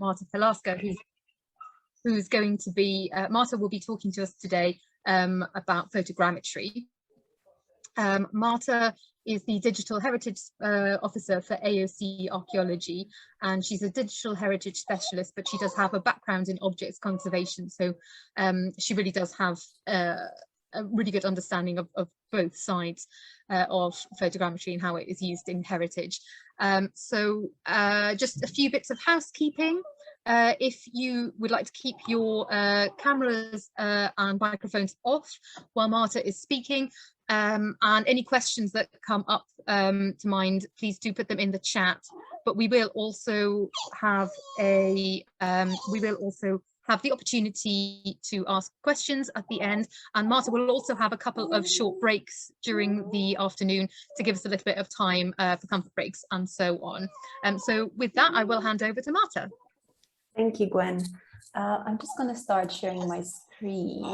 Marta Pilarska, who's going to be, Marta will be talking to us today about photogrammetry. Marta is the Digital Heritage Officer for AOC Archaeology, and she's a digital heritage specialist, but she does have a background in objects conservation, so she really does have a really good understanding of both sides of photogrammetry and how it is used in heritage. So just a few bits of housekeeping. If you would like to keep your cameras and microphones off while Marta is speaking, and any questions that come up to mind, please do put them in the chat. But we will also have the opportunity to ask questions at the end, and Marta will also have a couple of short breaks during the afternoon to give us a little bit of time for comfort breaks and so on. So with that, I will hand over to Marta. Thank you, Gwen. I'm just going to start sharing my screen.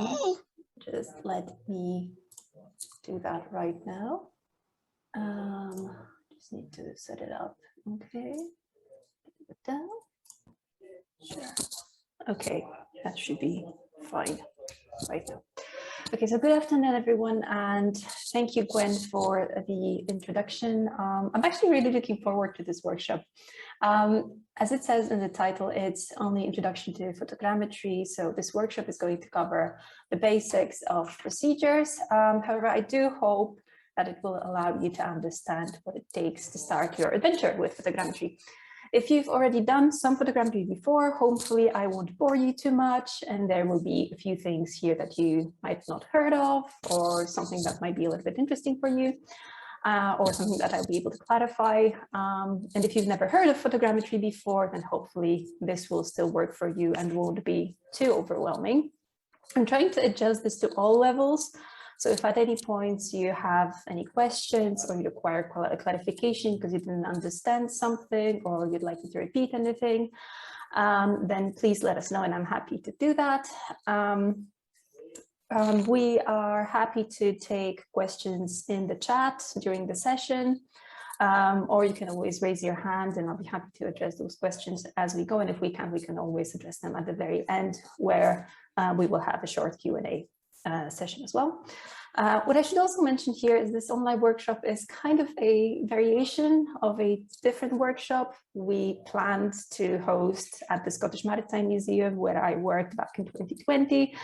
Just let me do that right now. Just need to set it up. Okay. Put it down. Sure. Okay, that should be fine right now. Okay, so good afternoon, everyone, and thank you, Gwen, for the introduction. I'm actually really looking forward to this workshop. As it says in the title, it's only introduction to photogrammetry, so this workshop is going to cover the basics of procedures. However, I do hope that it will allow you to understand what it takes to start your adventure with photogrammetry. If you've already done some photogrammetry before, hopefully I won't bore you too much, and there will be a few things here that you might not heard of, or something that might be a little bit interesting for you, or something that I'll be able to clarify. And if you've never heard of photogrammetry before, then hopefully this will still work for you and won't be too overwhelming. I'm trying to adjust this to all levels. So if at any points you have any questions or you require clarification because you didn't understand something or you'd like me to repeat anything, then please let us know and I'm happy to do that. We are happy to take questions in the chat during the session, or you can always raise your hand and I'll be happy to address those questions as we go. And if we can always address them at the very end where we will have a short Q&A. Session as well. What I should also mention here is this online workshop is kind of a variation of a different workshop we planned to host at the Scottish Maritime Museum where I worked back in 2020,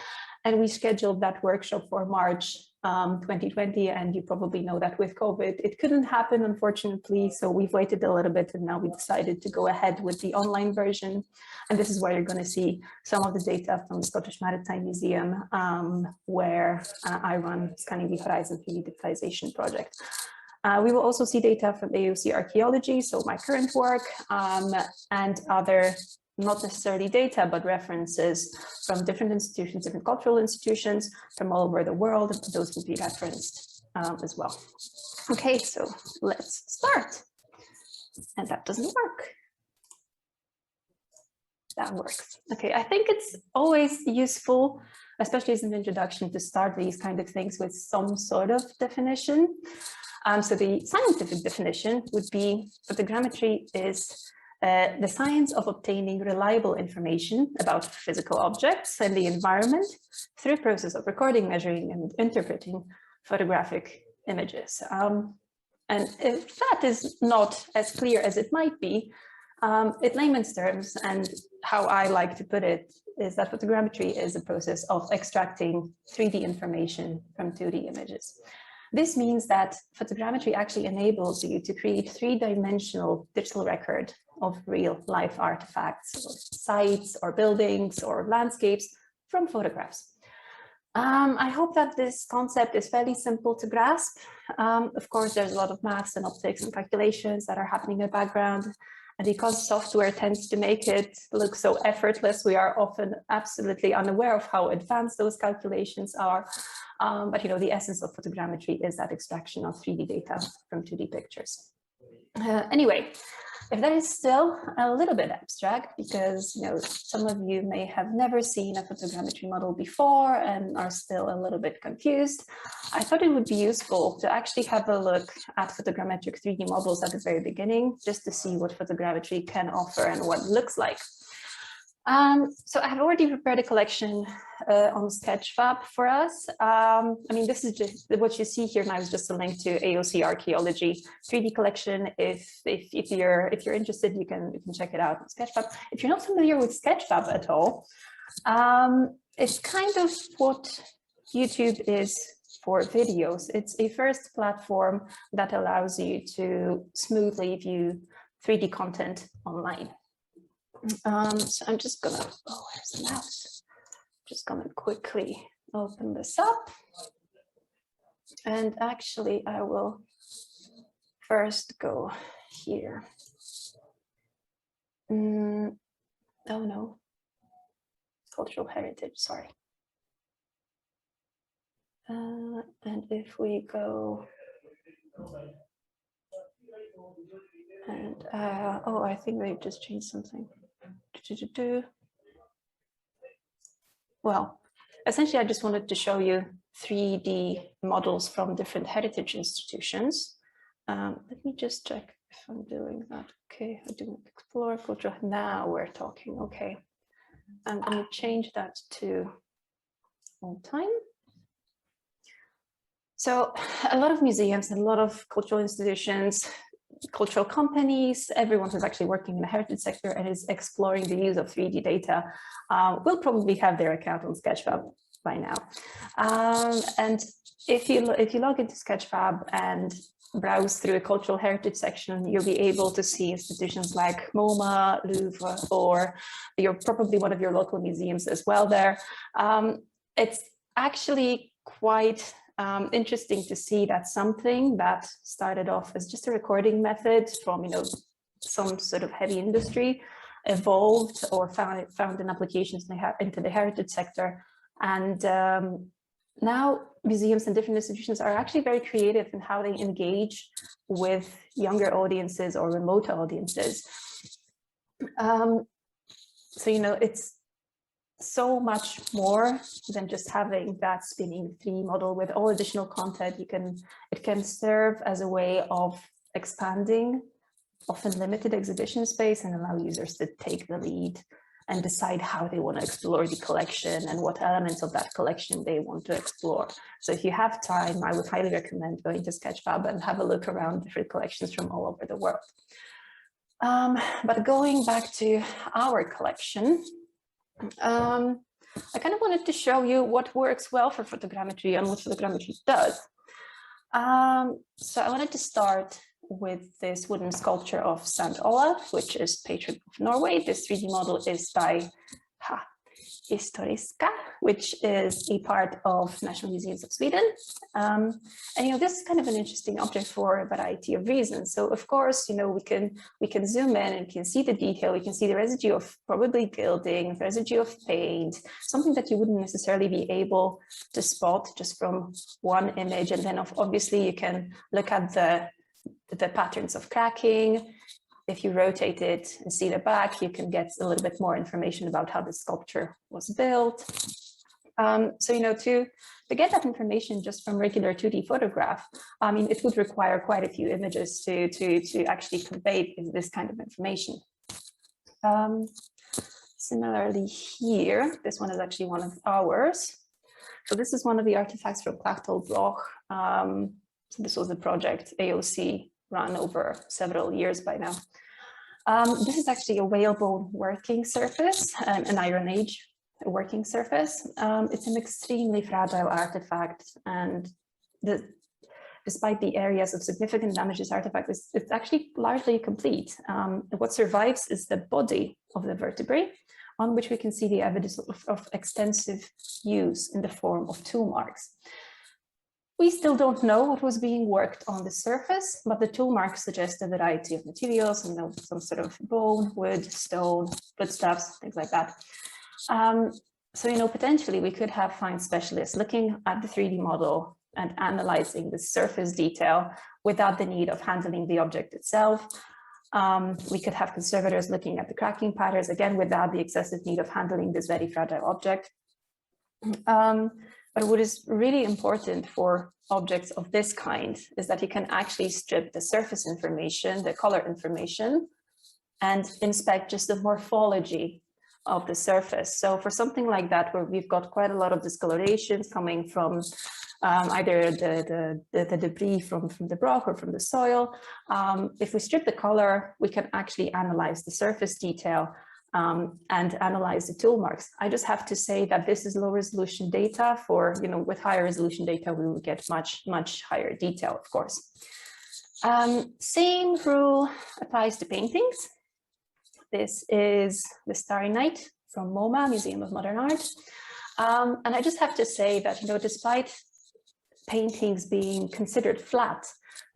and we scheduled that workshop for March 2020, and you probably know that with COVID it couldn't happen, unfortunately, so we've waited a little bit and now we decided to go ahead with the online version. And this is where you're going to see some of the data from the Scottish Maritime Museum, where I run Scanning the Horizon 3D digitalization project. We will also see data from AOC Archaeology, so my current work, and other not necessarily data, but references from different institutions, different cultural institutions from all over the world. Those will be referenced as well. Okay, so let's start. And that doesn't work. That works. Okay, I think it's always useful, especially as an introduction, to start these kind of things with some sort of definition. So the scientific definition would be photogrammetry is the science of obtaining reliable information about physical objects and the environment through a process of recording, measuring, and interpreting photographic images. And if that is not as clear as it might be, in layman's terms, and how I like to put it, is that photogrammetry is a process of extracting 3D information from 2D images. This means that photogrammetry actually enables you to create three-dimensional digital record of real life artifacts, or sites, or buildings, or landscapes from photographs. I hope that this concept is fairly simple to grasp. Of course, there's a lot of maths and optics and calculations that are happening in the background. And because software tends to make it look so effortless, we are often absolutely unaware of how advanced those calculations are. But you know, the essence of photogrammetry is that extraction of 3D data from 2D pictures. Anyway, if that is still a little bit abstract, because you know some of you may have never seen a photogrammetry model before and are still a little bit confused, I thought it would be useful to actually have a look at photogrammetric 3D models at the very beginning, just to see what photogrammetry can offer and what it looks like. So I have already prepared a collection on Sketchfab for us. I mean, this is just what you see here now is just a link to AOC Archaeology 3D collection. If you're interested, you can check it out on Sketchfab. If you're not familiar with Sketchfab at all, it's kind of what YouTube is for videos. It's a first platform that allows you to smoothly view 3D content online. So I'm just gonna, oh, where's the mouse? Just gonna quickly open this up. And actually I will first go here. Oh no, cultural heritage, sorry. And if we go, and oh, I think they've just changed something. Well, essentially, I just wanted to show you 3D models from different heritage institutions. Let me just check if I'm doing that. Okay, I didn't explore culture. Now we're talking. Okay, I'm going to change that to all time. So a lot of museums and a lot of cultural institutions, cultural companies, everyone who's actually working in the heritage sector and is exploring the use of 3D data will probably have their account on Sketchfab by now. And if you log into Sketchfab and browse through a cultural heritage section, you'll be able to see institutions like MoMA, Louvre, or you're probably one of your local museums as well there. It's actually quite interesting to see that something that started off as just a recording method from, you know, some sort of heavy industry evolved or found in applications into the heritage sector. And now museums and different institutions are actually very creative in how they engage with younger audiences or remote audiences. So, you know, it's so much more than just having that spinning 3D model with all additional content. It can serve as a way of expanding often limited exhibition space and allow users to take the lead and decide how they want to explore the collection and what elements of that collection they want to explore. So if you have time, I would highly recommend going to Sketchfab and have a look around different collections from all over the world. But going back to our collection, I kind of wanted to show you what works well for photogrammetry and what photogrammetry does. So I wanted to start with this wooden sculpture of St. Olaf, which is patron of Norway. This 3D model is by Pilarska, which is a part of National Museums of Sweden. And, you know, this is kind of an interesting object for a variety of reasons. So, of course, you know, we can zoom in and can see the detail. We can see the residue of probably gilding, residue of paint, something that you wouldn't necessarily be able to spot just from one image. And then, obviously, you can look at the patterns of cracking. If you rotate it and see the back, you can get a little bit more information about how the sculpture was built. So, you know, to get that information just from regular 2D photograph, I mean, it would require quite a few images to actually convey this kind of information. Similarly here, this one is actually one of ours. So this is one of the artifacts from Klachtelbroch. So this was the project AOC run over several years by now. This is actually a whalebone working surface, an Iron Age working surface. It's an extremely fragile artifact, and despite the areas of significant damage, this artifact is actually largely complete. What survives is the body of the vertebrae, on which we can see the evidence of extensive use in the form of tool marks. We still don't know what was being worked on the surface, but the tool marks suggest a variety of materials, you know, some sort of bone, wood, stone, footstuffs, things like that. So, you know, potentially we could have fine specialists looking at the 3D model and analyzing the surface detail without the need of handling the object itself. We could have conservators looking at the cracking patterns, again, without the excessive need of handling this very fragile object. But what is really important for objects of this kind is that you can actually strip the surface information, the color information, and inspect just the morphology of the surface. So for something like that, where we've got quite a lot of discolorations coming from either the debris from the rock or from the soil, if we strip the color, we can actually analyze the surface detail and analyze the tool marks. I just have to say that this is low resolution data. For, with higher resolution data, we will get much higher detail, of course. Same rule applies to paintings. This is the Starry Night from MoMA, Museum of Modern Art. And I just have to say that, despite paintings being considered flat,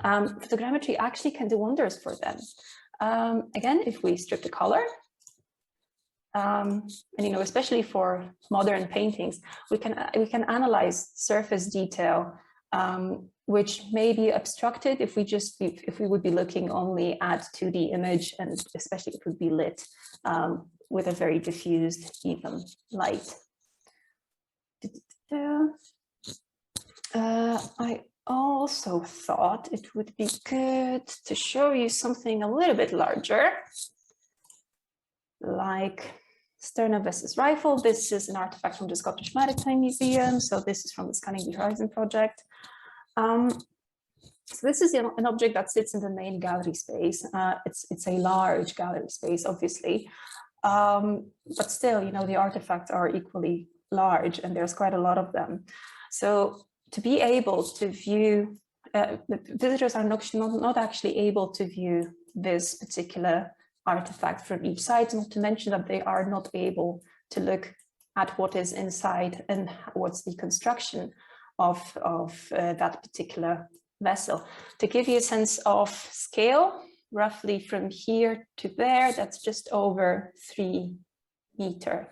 photogrammetry actually can do wonders for them. Again, if we strip the color, and especially for modern paintings, we can analyze surface detail, which may be obstructed if we would be looking only at 2D image, and especially if it would be lit with a very diffused, even light. I also thought it would be good to show you something a little bit larger, like Sterna versus Rifle. This is an artifact from the Scottish Maritime Museum. So this is from the Scanning the Horizon project. So this is an object that sits in the main gallery space. It's a large gallery space, obviously, but still, the artifacts are equally large, and there's quite a lot of them. So to be able to view, the visitors are not actually able to view this particular artifact from each side, not to mention that they are not able to look at what is inside and what's the construction of that particular vessel. To give you a sense of scale, roughly from here to there, that's just over 3 meters.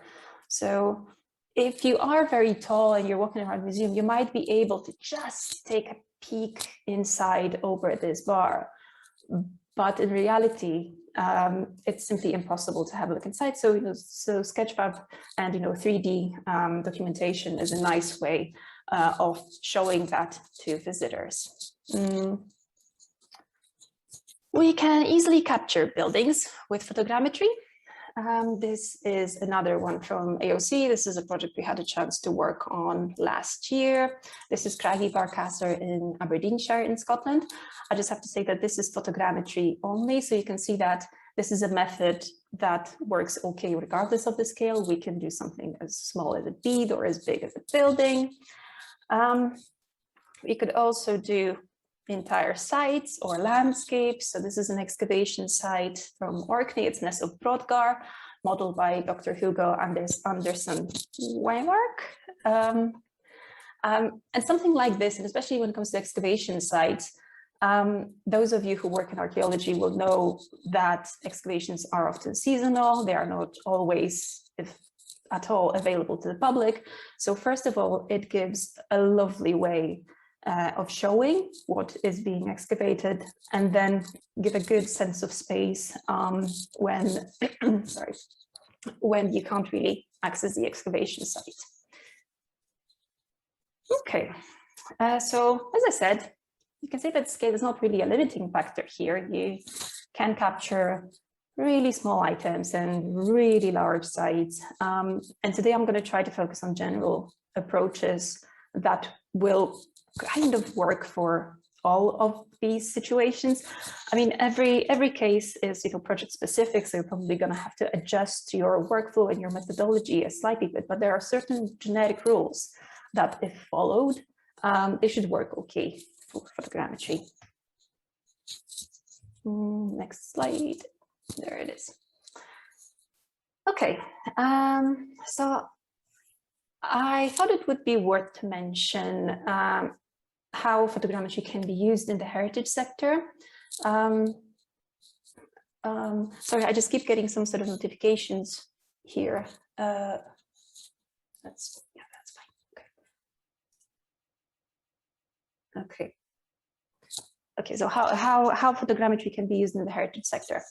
So if you are very tall and you're walking around the museum, you might be able to just take a peek inside over this bar. But in reality, it's simply impossible to have a look inside. So, so Sketchfab and 3D documentation is a nice way of showing that to visitors. We can easily capture buildings with photogrammetry. This is another one from AOC. This is a project we had a chance to work on last year. This is Craggy Barcastle in Aberdeenshire in Scotland. I just have to say that this is photogrammetry only. So you can see that this is a method that works okay regardless of the scale. We can do something as small as a bead or as big as a building. We could also do entire sites or landscapes. So this is an excavation site from Orkney. It's Nesselb Brodgar, modeled by Dr. Hugo Anderson Weinmark. And something like this, and especially when it comes to excavation sites, those of you who work in archaeology will know that excavations are often seasonal. They are not always, if at all, available to the public. So first of all, it gives a lovely way of showing what is being excavated, and then give a good sense of space when when you can't really access the excavation site. Okay, so as I said, you can say that scale is not really a limiting factor here. You can capture really small items and really large sites. And today I'm going to try to focus on general approaches that will kind of work for all of these situations. I mean, every case is project specific, so you're probably going to have to adjust your workflow and your methodology a slightly bit, but there are certain generic rules that, if followed, they should work okay for photogrammetry. Next slide. There it is. Okay, so I thought it would be worth to mention how photogrammetry can be used in the heritage sector. Sorry, I just keep getting some sort of notifications here. That's fine. Okay, so how photogrammetry can be used in the heritage sector.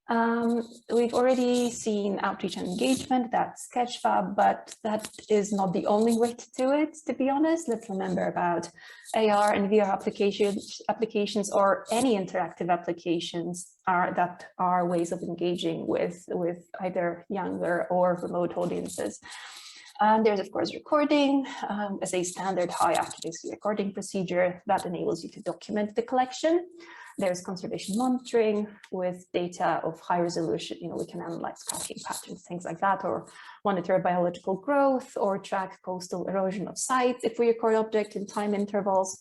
We've already seen outreach and engagement, that's Sketchfab, but that is not the only way to do it, to be honest. Let's remember about AR and VR applications or any interactive applications that are ways of engaging with either younger or remote audiences. There's, of course, recording as a standard high accuracy recording procedure that enables you to document the collection. There's conservation monitoring with data of high resolution. We can analyze cracking patterns, things like that, or monitor biological growth or track coastal erosion of sites if we record object in time intervals.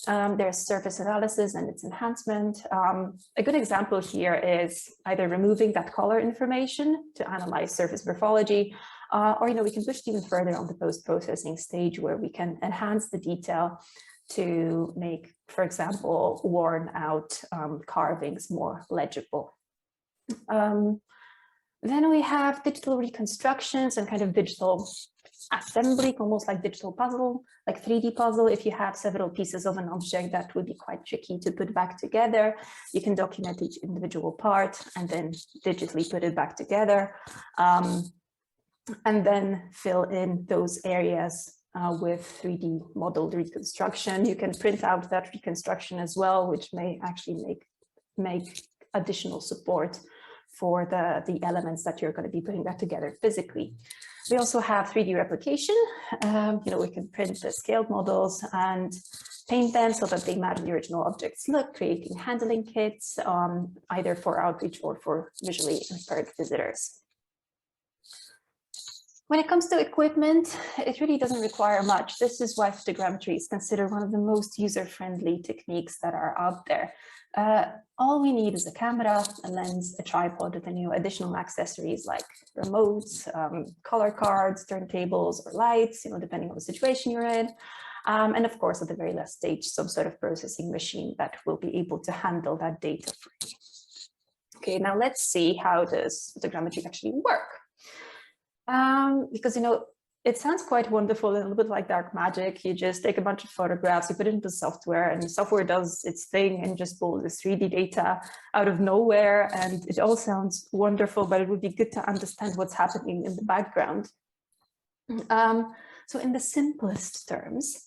There's surface analysis and its enhancement. A good example here is either removing that color information to analyze surface morphology, or we can push even further on the post-processing stage where we can enhance the detail to make, for example, worn out carvings more legible. Then we have digital reconstructions and kind of digital assembly, almost like digital puzzle, like 3D puzzle. If you have several pieces of an object, that would be quite tricky to put back together. You can document each individual part and then digitally put it back together, and then fill in those areas with 3D modeled reconstruction. You can print out that reconstruction as well, which may actually make additional support for the elements that you're going to be putting that together physically. We also have 3D replication. We can print the scaled models and paint them so that they match the original object's look, creating handling kits, either for outreach or for visually impaired visitors. When it comes to equipment, it really doesn't require much. This is why photogrammetry is considered one of the most user-friendly techniques that are out there. All we need is a camera, a lens, a tripod, and then additional accessories like remotes, color cards, turntables, or lights, depending on the situation you're in. And of course, at the very last stage, some sort of processing machine that will be able to handle that data for you. Okay, now let's see how does photogrammetry actually work. Because, it sounds quite wonderful, a little bit like dark magic. You just take a bunch of photographs, you put it into software, and the software does its thing and just pulls this 3D data out of nowhere. And it all sounds wonderful, but it would be good to understand what's happening in the background. So in the simplest terms,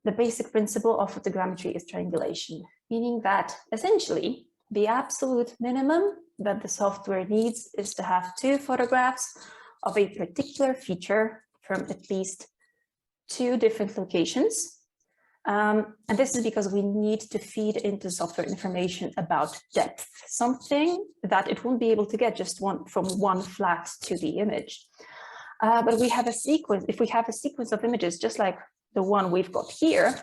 the basic principle of photogrammetry is triangulation, meaning that essentially the absolute minimum that the software needs is to have 2 photographs of a particular feature from at least 2 different locations. And this is because we need to feed into software information about depth, something that it won't be able to get just from one flat 2D image. But we have a sequence, if we have a sequence of images, just like the one we've got here,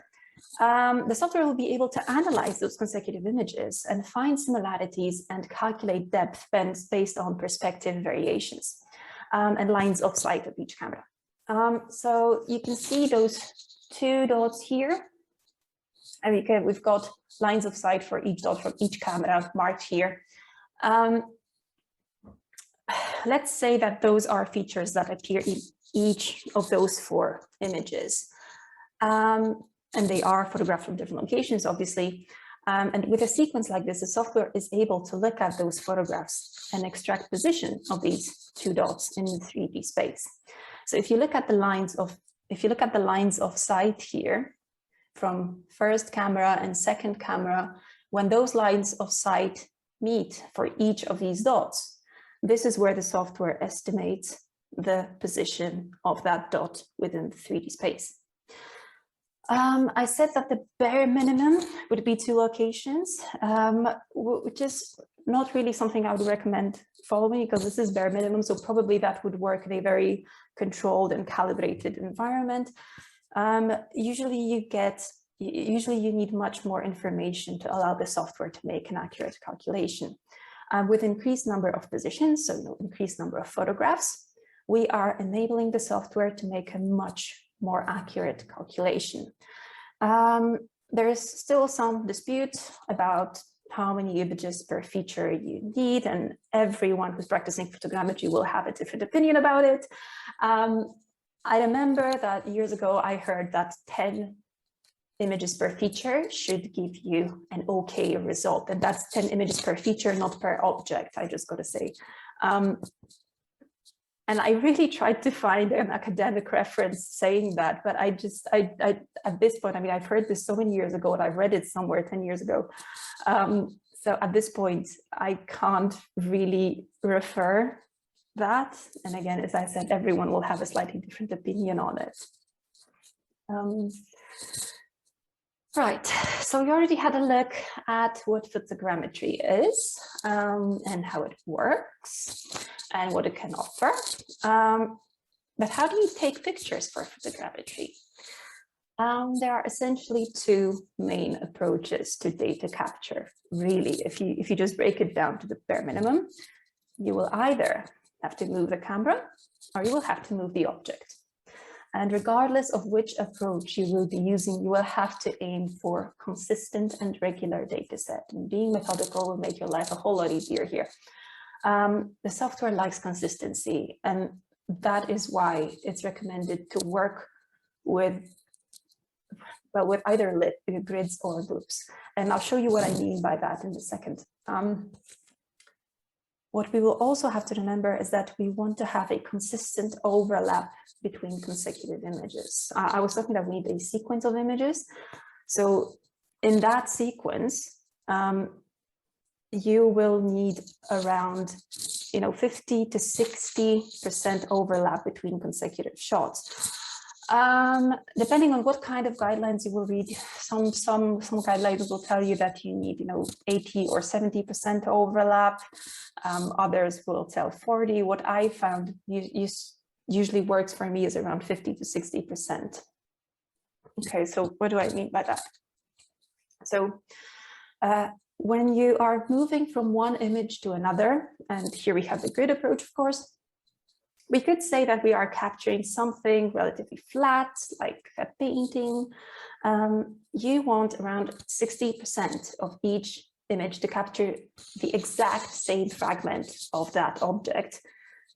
the software will be able to analyze those consecutive images and find similarities and calculate depth based on perspective variations and lines of sight of each camera. So you can see those 2 dots here. And we've got lines of sight for each dot from each camera marked here. Let's say that those are features that appear in each of those 4 images. And they are photographed from different locations, obviously. And with a sequence like this, the software is able to look at those photographs and extract position of these 2 dots in the 3D space. So if you look at the lines of sight here from first camera and second camera, when those lines of sight meet for each of these dots, this is where the software estimates the position of that dot within the 3D space. I said that the bare minimum would be 2 locations, which is not really something I would recommend following because this is bare minimum. So probably that would work in a very controlled and calibrated environment. Usually you need much more information to allow the software to make an accurate calculation. With increased number of positions, so increased number of photographs, we are enabling the software to make a much more accurate calculation. There is still some dispute about how many images per feature you need, and everyone who's practicing photogrammetry will have a different opinion about it. I remember that years ago I heard that 10 images per feature should give you an okay result. And that's 10 images per feature, not per object, I just got to say. And I really tried to find an academic reference saying that, but I at this point, I mean, I've heard this so many years ago and I've read it somewhere 10 years ago. So at this point, I can't really refer that. And again, as I said, everyone will have a slightly different opinion on it. Right, so we already had a look at what photogrammetry is and how it works and what it can offer. But how do you take pictures for photogrammetry? There are essentially two main approaches to data capture. Really, if you just break it down to the bare minimum, you will either have to move the camera or you will have to move the object. And regardless of which approach you will be using, you will have to aim for consistent and regular data set. And being methodical will make your life a whole lot easier here. The software likes consistency, and that is why it's recommended to work with either grids or loops. And I'll show you what I mean by that in a second. What we will also have to remember is that we want to have a consistent overlap between consecutive images. I was talking that we need a sequence of images. So in that sequence, you will need around 50 to 60% overlap between consecutive shots. Depending on what kind of guidelines you will read, some guidelines will tell you that you need 80 or 70% overlap. Others will tell 40. What I found usually works for me is around 50 to 60%. Okay, so what do I mean by that? So when you are moving from one image to another, and here we have the grid approach, of course, we could say that we are capturing something relatively flat, like a painting. You want around 60% of each image to capture the exact same fragment of that object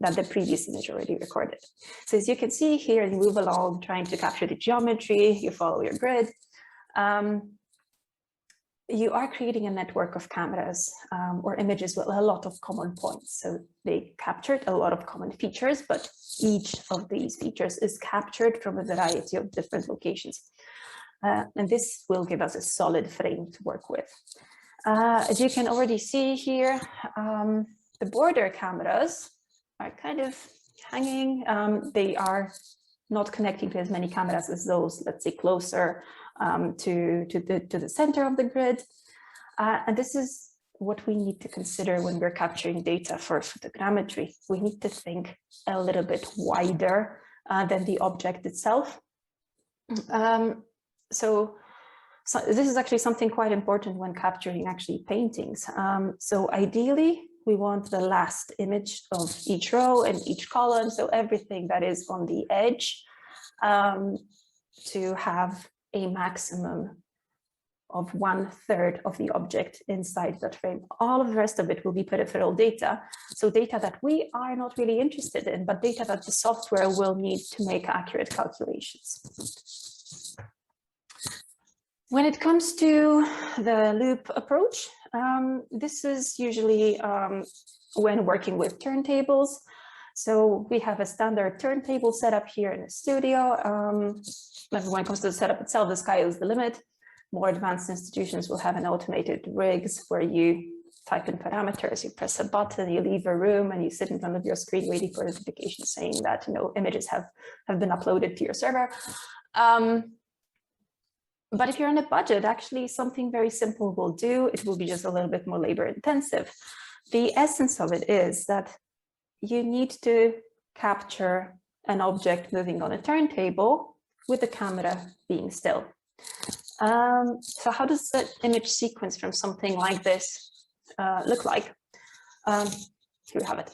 that the previous image already recorded. So as you can see here, you move along trying to capture the geometry, you follow your grid. You are creating a network of cameras or images with a lot of common points. So they captured a lot of common features, but each of these features is captured from a variety of different locations. And this will give us a solid frame to work with. As you can already see here, the border cameras are kind of hanging. They are not connecting to as many cameras as those, let's say, closer to the center of the grid. And this is what we need to consider when we're capturing data for photogrammetry. We need to think a little bit wider than the object itself. So this is actually something quite important when capturing actually paintings. So ideally, we want the last image of each row and each column, so everything that is on the edge, to have a maximum of 1/3 of the object inside that frame. All of the rest of it will be peripheral data. So data that we are not really interested in, but data that the software will need to make accurate calculations. When it comes to the loop approach, this is usually when working with turntables. So we have a standard turntable setup here in the studio. When it comes to the setup itself, the sky is the limit. More advanced institutions will have an automated rigs where you type in parameters, you press a button, you leave a room, and you sit in front of your screen waiting for a notification saying that images have been uploaded to your server. But if you're on a budget, actually something very simple will do. It will be just a little bit more labor intensive. The essence of it is that you need to capture an object moving on a turntable with the camera being still. So how does the image sequence from something like this look like? Here we have it.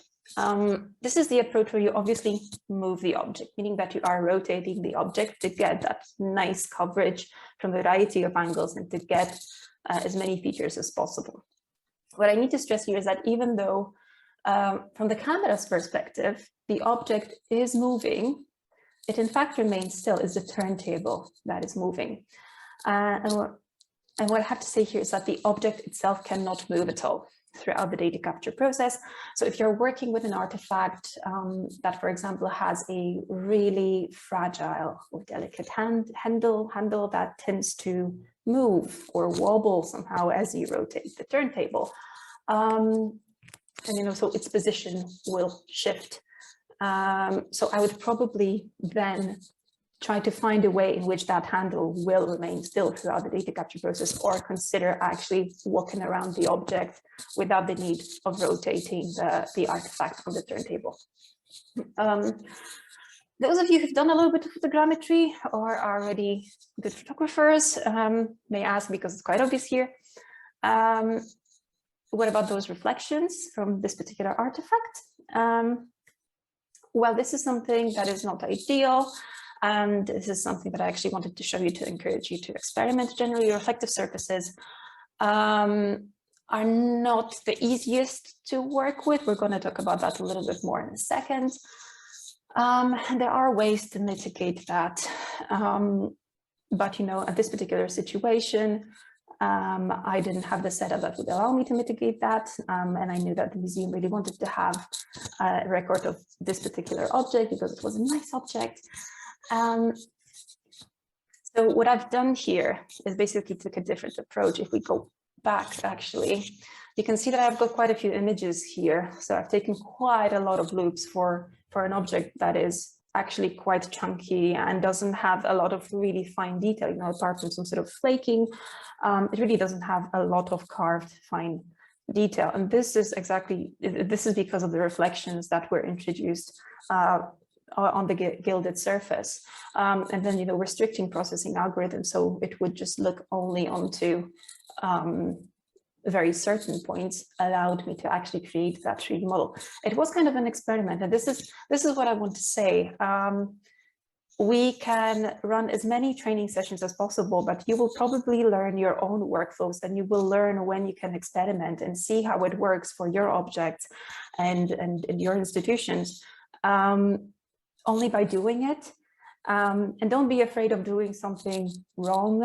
This is the approach where you obviously move the object, meaning that you are rotating the object to get that nice coverage from a variety of angles and to get as many features as possible. What I need to stress here is that even though from the camera's perspective, the object is moving, it in fact remains still. Is the turntable that is moving. And what I have to say here is that the object itself cannot move at all throughout the data capture process. So if you're working with an artifact that, for example, has a really fragile or delicate handle that tends to move or wobble somehow as you rotate the turntable, and so its position will shift. So I would probably then try to find a way in which that handle will remain still throughout the data capture process, or consider actually walking around the object without the need of rotating the artifact on the turntable. Those of you who've done a little bit of photogrammetry or are already good photographers may ask, because it's quite obvious here, what about those reflections from this particular artifact? Well, this is something that is not ideal. And this is something that I actually wanted to show you to encourage you to experiment. Generally, reflective surfaces are not the easiest to work with. We're going to talk about that a little bit more in a second. And there are ways to mitigate that. But, at this particular situation, I didn't have the setup that would allow me to mitigate that. And I knew that the museum really wanted to have a record of this particular object because it was a nice object. So what I've done here is basically took a different approach. If we go back, actually, you can see that I've got quite a few images here. So I've taken quite a lot of loops for an object that is actually quite chunky and doesn't have a lot of really fine detail, apart from some sort of flaking. It really doesn't have a lot of carved fine detail. And this is because of the reflections that were introduced on the gilded surface, and then restricting processing algorithms, so it would just look only onto very certain points, allowed me to actually create that 3D model. It was kind of an experiment, and this is what I want to say. We can run as many training sessions as possible, but you will probably learn your own workflows, and you will learn when you can experiment and see how it works for your objects and your institutions. Only by doing it, and don't be afraid of doing something wrong.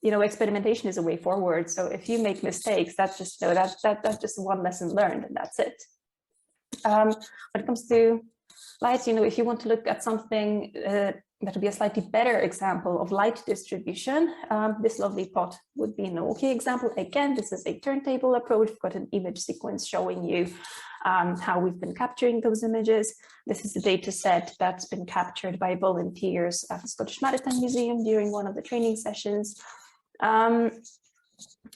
Experimentation is a way forward. So if you make mistakes, that's just that's just one lesson learned, and that's it. When it comes to lights, if you want to look at something that would be a slightly better example of light distribution, this lovely pot would be an okay example. Again, this is a turntable approach. We've got an image sequence showing you how we've been capturing those images. This is the data set that's been captured by volunteers at the Scottish Maritime Museum during one of the training sessions. And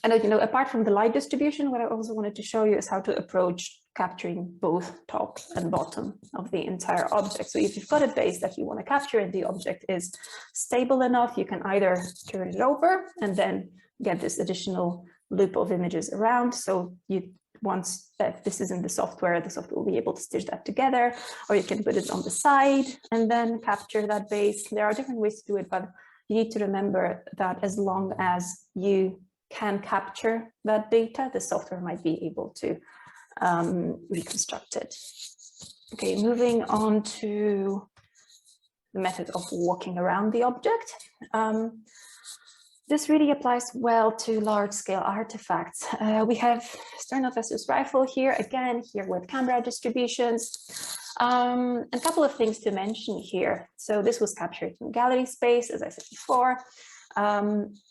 apart from the light distribution, what I also wanted to show you is how to approach capturing both top and bottom of the entire object. So if you've got a base that you want to capture and the object is stable enough, you can either turn it over and then get this additional loop of images around. So once that this is in the software will be able to stitch that together, or you can put it on the side and then capture that base. There are different ways to do it, but you need to remember that as long as you can capture that data, the software might be able to reconstruct it. Okay, moving on to the method of walking around the object. This really applies well to large-scale artifacts. We have Sternofessus rifle here, again, here with camera distributions. A couple of things to mention here. So this was captured in gallery space, as I said before,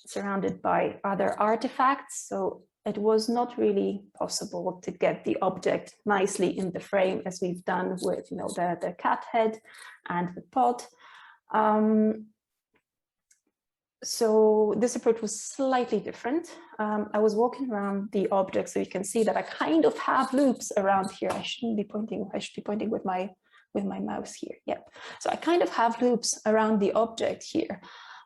surrounded by other artifacts. So it was not really possible to get the object nicely in the frame as we've done with the cat head and the pot. So this approach was slightly different. I was walking around the object, so you can see that I kind of have loops around here. I shouldn't be pointing. I should be pointing with my mouse here. Yep. So I kind of have loops around the object here,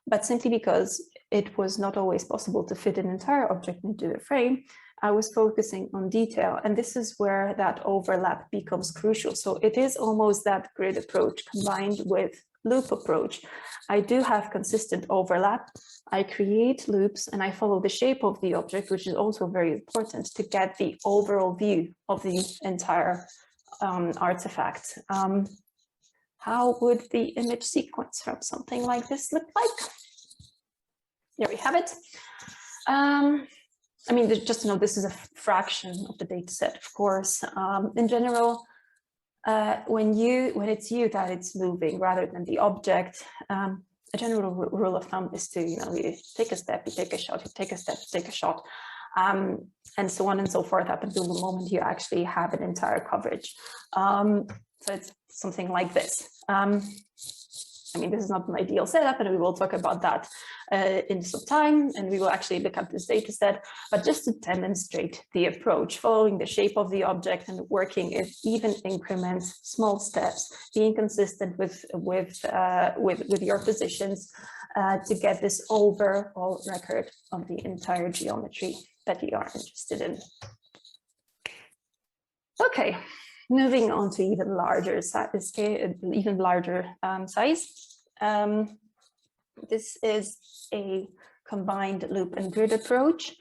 but simply because it was not always possible to fit an entire object into the frame, I was focusing on detail, and this is where that overlap becomes crucial. So it is almost that grid approach combined with loop approach. I do have consistent overlap. I create loops and I follow the shape of the object, which is also very important to get the overall view of the entire artifact. How would the image sequence from something like this look like? Here we have it. I mean, just to know, this is a fraction of the data set, of course. In general, when it's you that it's moving rather than the object, a general rule of thumb is to, you take a step, you take a shot, you take a step, you take a shot, and so on and so forth up until the moment you actually have an entire coverage. So it's something like this. I mean, this is not an ideal setup, and we will talk about that in some time, and we will actually look at this data set, but just to demonstrate the approach, following the shape of the object and working in even increments, small steps, being consistent with your positions to get this overall record of the entire geometry that you are interested in. Okay. Moving on to even larger size. This is a combined loop and grid approach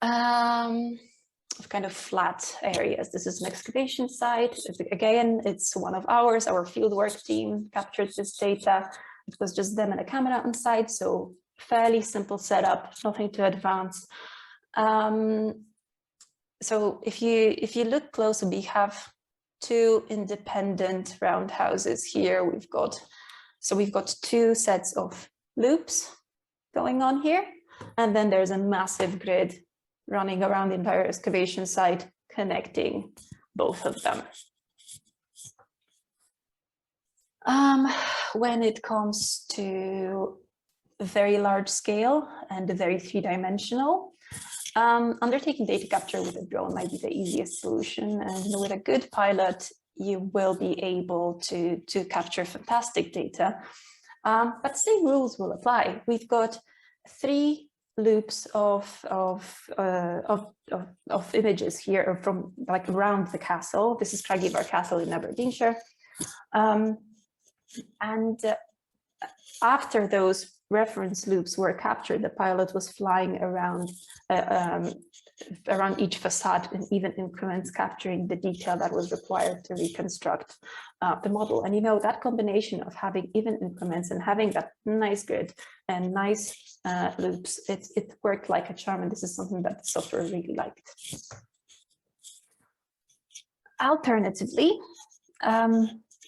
of kind of flat areas. This is an excavation site. Again, it's one of ours. Our fieldwork team captured this data. It was just them and a camera on site, so fairly simple setup, nothing too advanced. So if you look closer, we have two independent roundhouses here. We've got two sets of loops going on here, and then there's a massive grid running around the entire excavation site, connecting both of them. When it comes to very large scale and very three-dimensional, undertaking data capture with a drone might be the easiest solution, and with a good pilot you will be able to capture fantastic data, but same rules will apply. We've got 3 loops of images here from like around the castle. This is Craigievar Castle in Aberdeenshire, and after those reference loops were captured, the pilot was flying around around each facade in even increments, capturing the detail that was required to reconstruct the model. And that combination of having even increments and having that nice grid and nice loops, it worked like a charm, and this is something that the software really liked. Alternatively,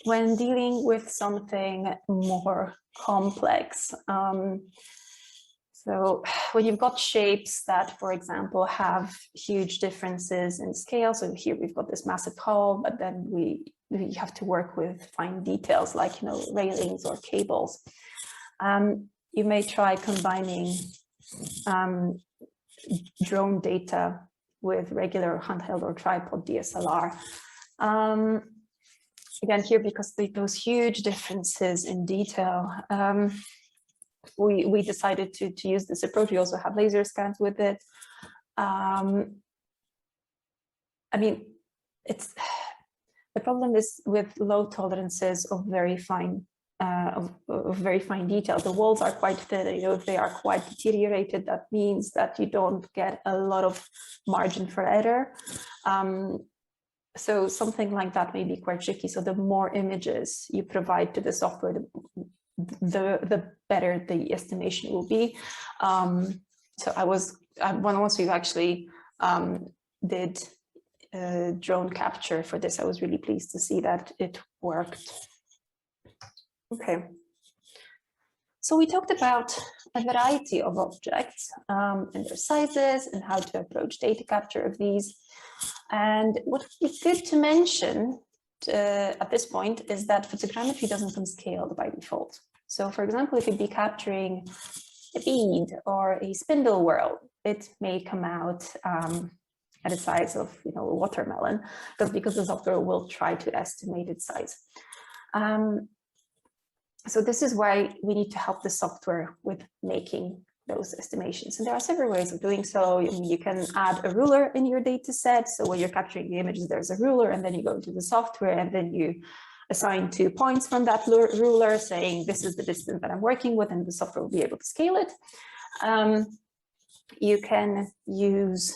when dealing with something more complex, so when you've got shapes that, for example, have huge differences in scale, so here we've got this massive hall, but then we have to work with fine details like railings or cables. You may try combining drone data with regular handheld or tripod DSLR. Again, here, because those huge differences in detail, we decided to use this approach. We also have laser scans with it. I mean, the problem is with low tolerances of very fine detail. The walls are quite thin. If they are quite deteriorated, that means that you don't get a lot of margin for error. So something like that may be quite tricky. So the more images you provide to the software, the better the estimation will be. So once we actually did drone capture for this, I was really pleased to see that it worked. Okay. So we talked about a variety of objects and their sizes and how to approach data capture of these. And what would be good to mention at this point is that photogrammetry doesn't come scaled by default. So for example, if you'd be capturing a bead or a spindle whorl, it may come out at a size of a watermelon, because the software will try to estimate its size. So this is why we need to help the software with making those estimations. And there are several ways of doing so. You can add a ruler in your data set. So when you're capturing the images, there's a ruler, and then you go into the software and then you assign 2 points from that ruler saying, this is the distance that I'm working with, and the software will be able to scale it. You can use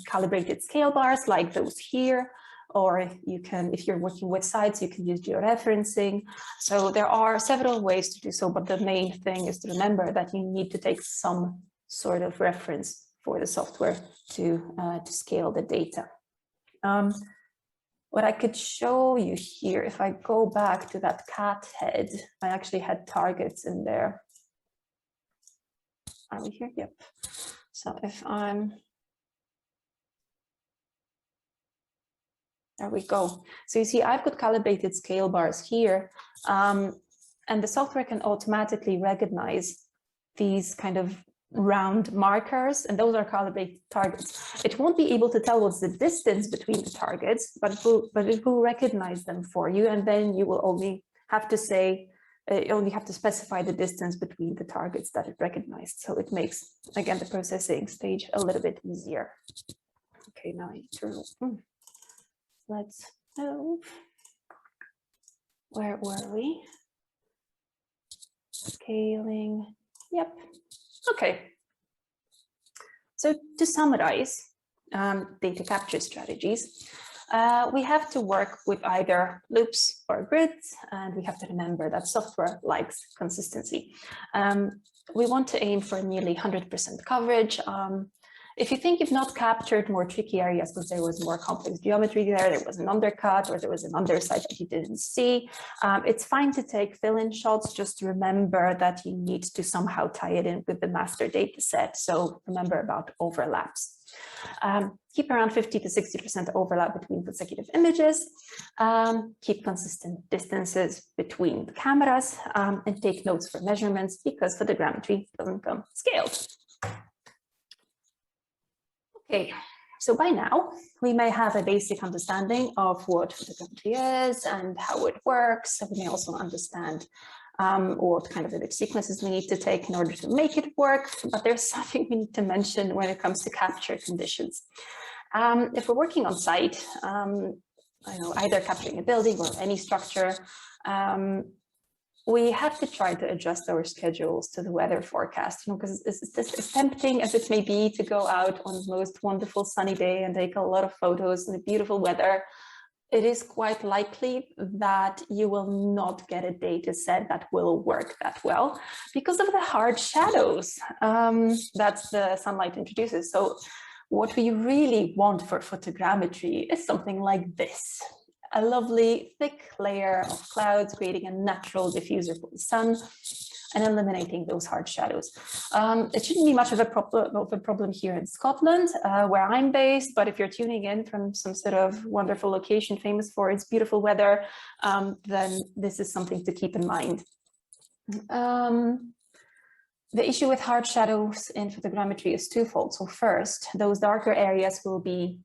calibrated scale bars like those here, or you can, if you're working with sites, you can use georeferencing. So there are several ways to do so, but the main thing is to remember that you need to take some sort of reference for the software to scale the data. What I could show you here, if I go back to that cat head, I actually had targets in there. Are we here? Yep. So if I'm, there we go. So you see, I've got calibrated scale bars here, and the software can automatically recognize these kind of round markers, and those are calibrated targets. It won't be able to tell what's the distance between the targets, but it will recognize them for you, and then you will only have to say, you only have to specify the distance between the targets that it recognized. So it makes, again, the processing stage a little bit easier. Okay, now I turn. Let's move. Where were we? Scaling. Yep. Okay. So to summarize data capture strategies, we have to work with either loops or grids, and we have to remember that software likes consistency. We want to aim for nearly 100% coverage. If you think you've not captured more tricky areas because there was more complex geometry there was an undercut or there was an underside that you didn't see, it's fine to take fill-in shots. Just remember that you need to somehow tie it in with the master data set. So remember about overlaps. Keep around 50 to 60% overlap between consecutive images. Keep consistent distances between the cameras, and take notes for measurements because photogrammetry doesn't come scaled. Okay, so by now we may have a basic understanding of what photogrammetry is and how it works. So we may also understand what kind of image sequences we need to take in order to make it work. But there's something we need to mention when it comes to capture conditions. If we're working on site, either capturing a building or any structure, we have to try to adjust our schedules to the weather forecast, because as tempting as it may be to go out on the most wonderful sunny day and take a lot of photos in the beautiful weather, it is quite likely that you will not get a data set that will work that well because of the hard shadows that the sunlight introduces. So what we really want for photogrammetry is something like this. A lovely thick layer of clouds creating a natural diffuser for the sun and eliminating those hard shadows. It shouldn't be much of a problem here in Scotland, where I'm based, but if you're tuning in from some sort of wonderful location famous for its beautiful weather, then this is something to keep in mind. The issue with hard shadows in photogrammetry is twofold. So first, those darker areas will be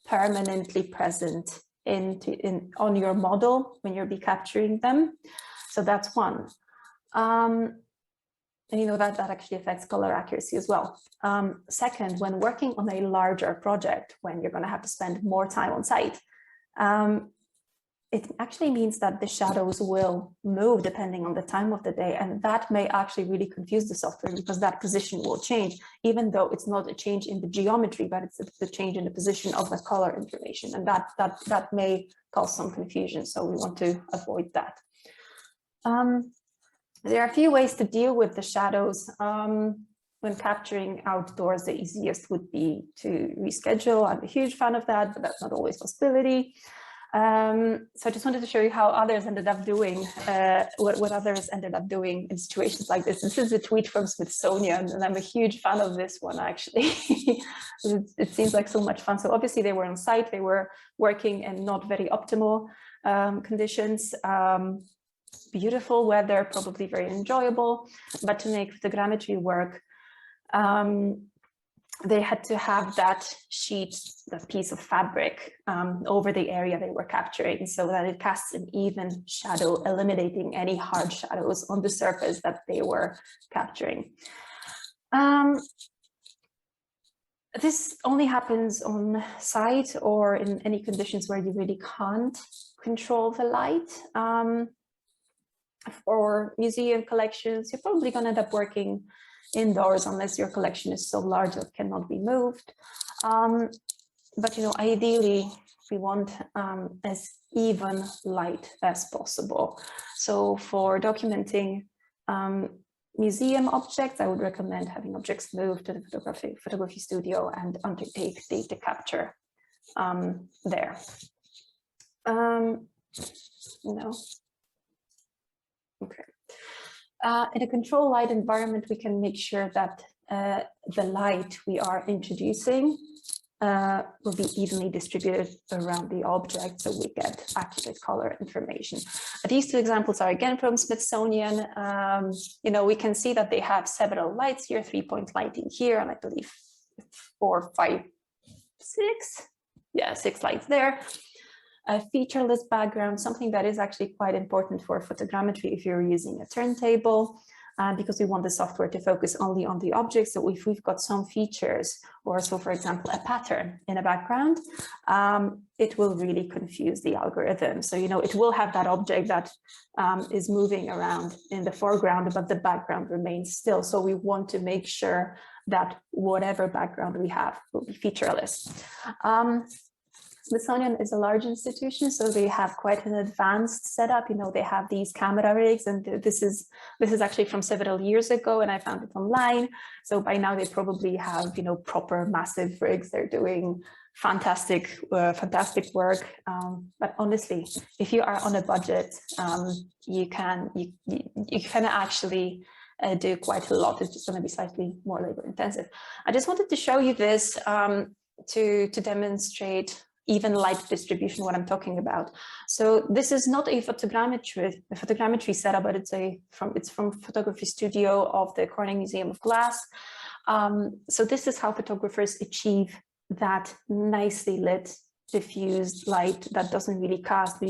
permanently present on your model when you'll be capturing them. So that's one. And that actually affects color accuracy as well. Second, when working on a larger project, when you're going to have to spend more time on site, it actually means that the shadows will move depending on the time of the day, and that may actually really confuse the software because that position will change, even though it's not a change in the geometry, but it's the change in the position of the color information, and that may cause some confusion. So we want to avoid that. There are a few ways to deal with the shadows. When capturing outdoors, the easiest would be to reschedule. I'm a huge fan of that, but that's not always a possibility. So I just wanted to show you how others ended up doing, what others ended up doing in situations like this. This is a tweet from Smithsonian, and I'm a huge fan of this one, actually. It seems like so much fun. So obviously they were on site, they were working in not very optimal conditions. Beautiful weather, probably very enjoyable, but to make photogrammetry work, they had to have that sheet, that piece of fabric over the area they were capturing so that it casts an even shadow, eliminating any hard shadows on the surface that they were capturing. This only happens on site or in any conditions where you really can't control the light. For museum collections, you're probably going to end up working indoors unless your collection is so large that it cannot be moved. But ideally, we want as even light as possible. So for documenting museum objects, I would recommend having objects moved to the photography studio and undertake data capture there. No. Okay. In a control light environment, we can make sure that the light we are introducing will be evenly distributed around the object, so we get accurate color information. These two examples are again from Smithsonian. You know, we can see that they have several lights here, 3-point lighting here, and I believe 4, 5, 6. Yeah, 6 lights there. A featureless background, something that is actually quite important for photogrammetry if you're using a turntable, because we want the software to focus only on the object. So if we've got some features, or so for example, a pattern in a background, it will really confuse the algorithm. So, you know, it will have that object that is moving around in the foreground, but the background remains still. So we want to make sure that whatever background we have will be featureless. Smithsonian is a large institution, so they have quite an advanced setup. You know, they have these camera rigs, and this is actually from several years ago, and I found it online. So by now they probably have, you know, proper massive rigs. They're doing fantastic work. But honestly, if you are on a budget, you can actually do quite a lot. It's just going to be slightly more labor intensive. I just wanted to show you this to demonstrate even light distribution, what I'm talking about. So this is not a photogrammetry setup, but it's from photography studio of the Corning Museum of Glass. So this is how photographers achieve that nicely lit, diffused light that doesn't really cast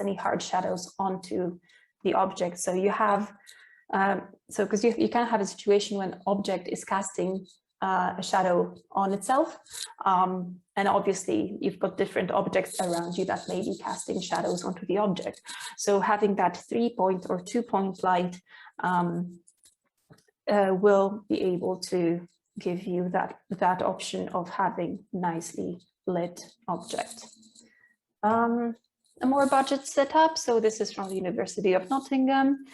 any hard shadows onto the object. So you have because you can have a situation when object is casting a shadow on itself, and obviously you've got different objects around you that may be casting shadows onto the object. So having that 3-point or 2-point light will be able to give you that option of having nicely lit object. A more budget setup. So this is from the University of Nottingham.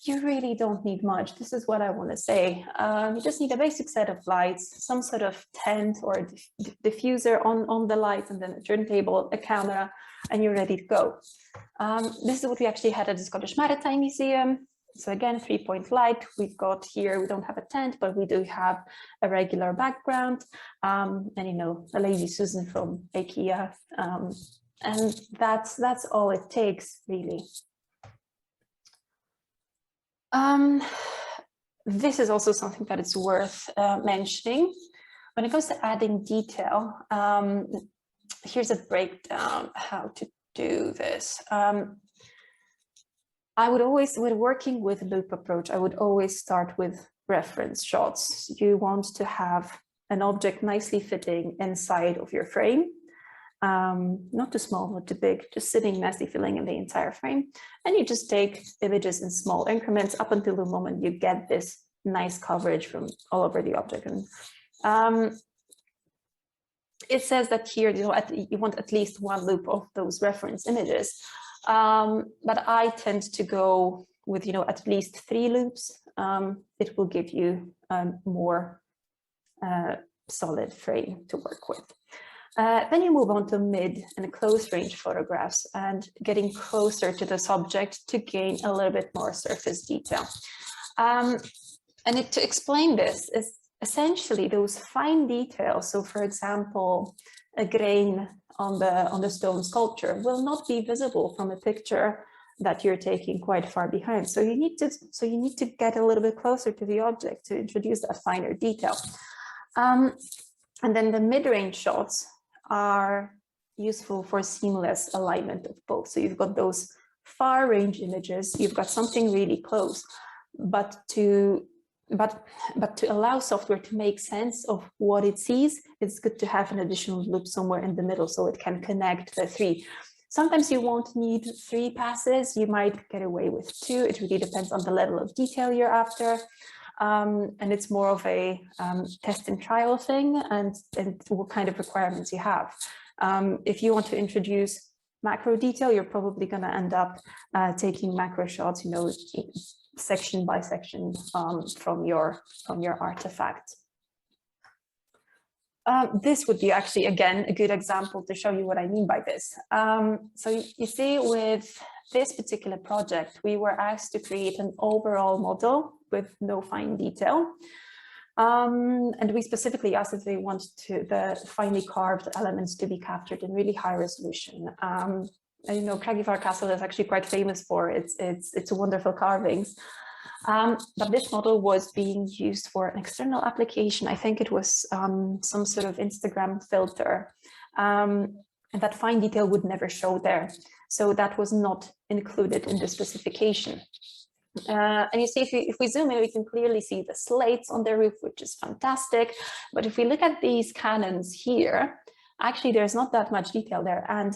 You really don't need much. This is what I want to say. You just need a basic set of lights, some sort of tent or a diffuser on the lights, and then a turntable, a camera, and you're ready to go. This is what we actually had at the Scottish Maritime Museum. So again, 3-point light. We've got here, we don't have a tent, but we do have a regular background. And you know, a Lazy Susan from IKEA. And that's all it takes, really. This is also something that is worth mentioning. When it comes to adding detail, here's a breakdown how to do this. I would always, when working with loop approach, I would always start with reference shots. You want to have an object nicely fitting inside of your frame. Not too small, not too big, just sitting nicely filling in the entire frame. And you just take images in small increments up until the moment you get this nice coverage from all over the object. And it says that here, you know, you want at least one loop of those reference images. But I tend to go with, you know, at least 3 loops. It will give you a more solid frame to work with. Then you move on to mid and close range photographs and getting closer to the subject to gain a little bit more surface detail. To explain this is essentially those fine details. So for example, a grain on the stone sculpture will not be visible from a picture that you're taking quite far behind. So you need to get a little bit closer to the object to introduce that finer detail. And then the mid-range shots are useful for seamless alignment of both. So you've got those far range images, you've got something really close, but to allow software to make sense of what it sees, it's good to have an additional loop somewhere in the middle so it can connect the 3. Sometimes you won't need 3 passes, you might get away with 2. It really depends on the level of detail you're after. And it's more of a test and trial thing and what kind of requirements you have. If you want to introduce macro detail, you're probably going to end up taking macro shots, you know, section by section from your artifact. This would be actually, again, a good example to show you what I mean by this. So you see, with this particular project, we were asked to create an overall model with no fine detail. And we specifically asked if they want the finely carved elements to be captured in really high resolution. And you know, Kragivar Castle is actually quite famous for its wonderful carvings. But this model was being used for an external application. I think it was some sort of Instagram filter. And that fine detail would never show there. So that was not included in the specification. And you see, if we zoom in, we can clearly see the slates on the roof, which is fantastic. But if we look at these cannons here, actually, there's not that much detail there. And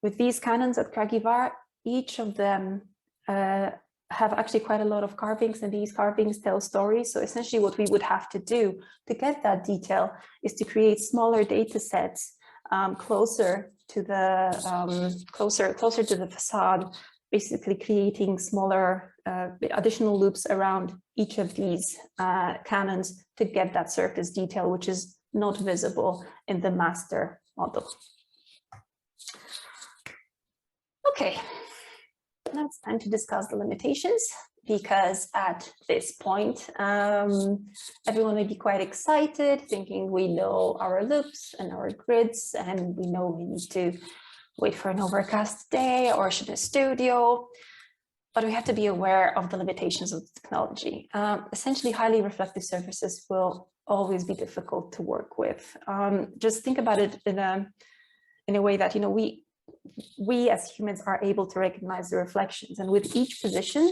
with these cannons at Kragivar, each of them have actually quite a lot of carvings, and these carvings tell stories. So essentially what we would have to do to get that detail is to create smaller data sets closer to the closer to the facade, basically creating smaller additional loops around each of these cannons to get that surface detail, which is not visible in the master model. Okay, now it's time to discuss the limitations, because at this point, everyone may be quite excited, thinking we know our loops and our grids, and we know we need to wait for an overcast day or shoot a studio. But we have to be aware of the limitations of the technology. Essentially, highly reflective surfaces will always be difficult to work with. Just think about it in a way that, you know, we as humans are able to recognize the reflections, and with each position,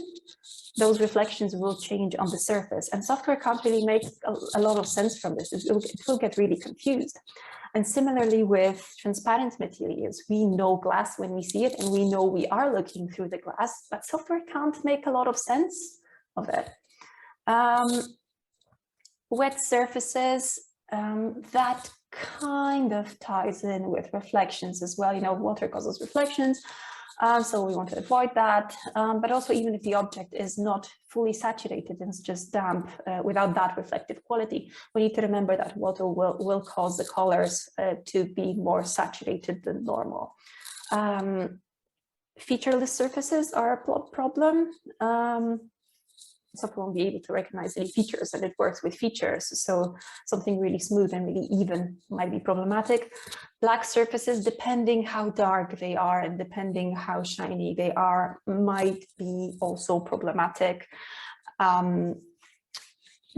those reflections will change on the surface, and software can't really make a lot of sense from this. It will get really confused. And similarly with transparent materials, we know glass when we see it, and we know we are looking through the glass, but software can't make a lot of sense of it. Wet surfaces, that kind of ties in with reflections as well. You know, water causes reflections, so we want to avoid that. But also, even if the object is not fully saturated and it's just damp without that reflective quality, we need to remember that water will cause the colors to be more saturated than normal. Featureless surfaces are a problem. Software won't be able to recognize any features, and it works with features. So something really smooth and really even might be problematic. Black surfaces, depending how dark they are and depending how shiny they are, might be also problematic,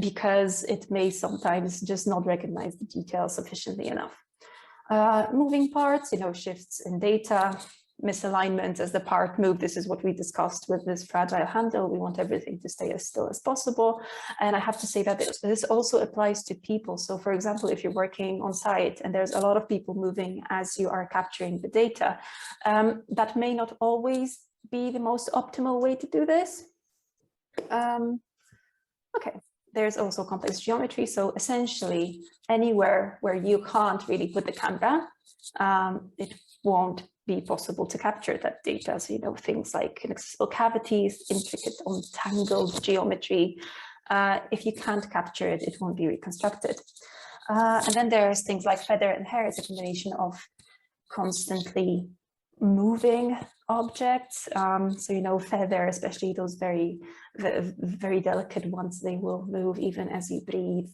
because it may sometimes just not recognize the detail sufficiently enough. Moving parts, you know, shifts in data, misalignment as the part move. This is what we discussed with this fragile handle. We want everything to stay as still as possible. And I have to say that this also applies to people. So for example, if you're working on site and there's a lot of people moving as you are capturing the data, that may not always be the most optimal way to do this. Okay, there's also complex geometry. So essentially anywhere where you can't really put the camera, it won't be possible to capture that data. So, you know, things like inaccessible cavities, intricate untangled geometry. If you can't capture it, it won't be reconstructed. And then there's things like feather and hair. It's a combination of constantly moving objects. So, you know, feather, especially those very delicate ones, they will move even as you breathe.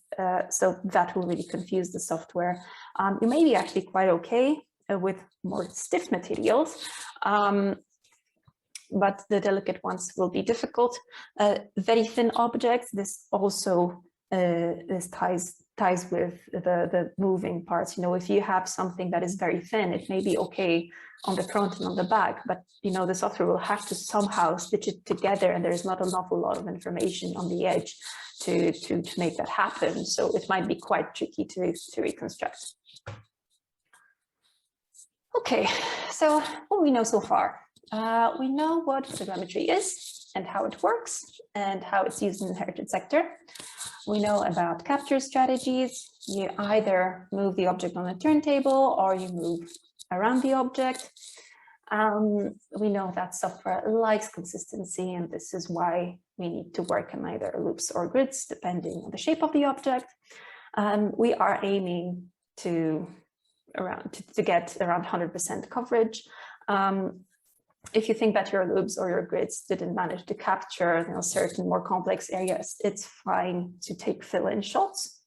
So that will really confuse the software. You may be actually quite okay with more stiff materials, but the delicate ones will be difficult. Very thin objects, this also this ties with the moving parts. You know, if you have something that is very thin, it may be okay on the front and on the back, but you know, the software will have to somehow stitch it together, and there's not an awful lot of information on the edge to make that happen. So it might be quite tricky to reconstruct. Okay, so what we know so far. We know what photogrammetry is and how it works and how it's used in the heritage sector. We know about capture strategies. You either move the object on a turntable or you move around the object. We know that software likes consistency, and this is why we need to work in either loops or grids, depending on the shape of the object. We are aiming to get around 100% coverage. If you think that your loops or your grids didn't manage to capture certain more complex areas, it's fine to take fill-in shots.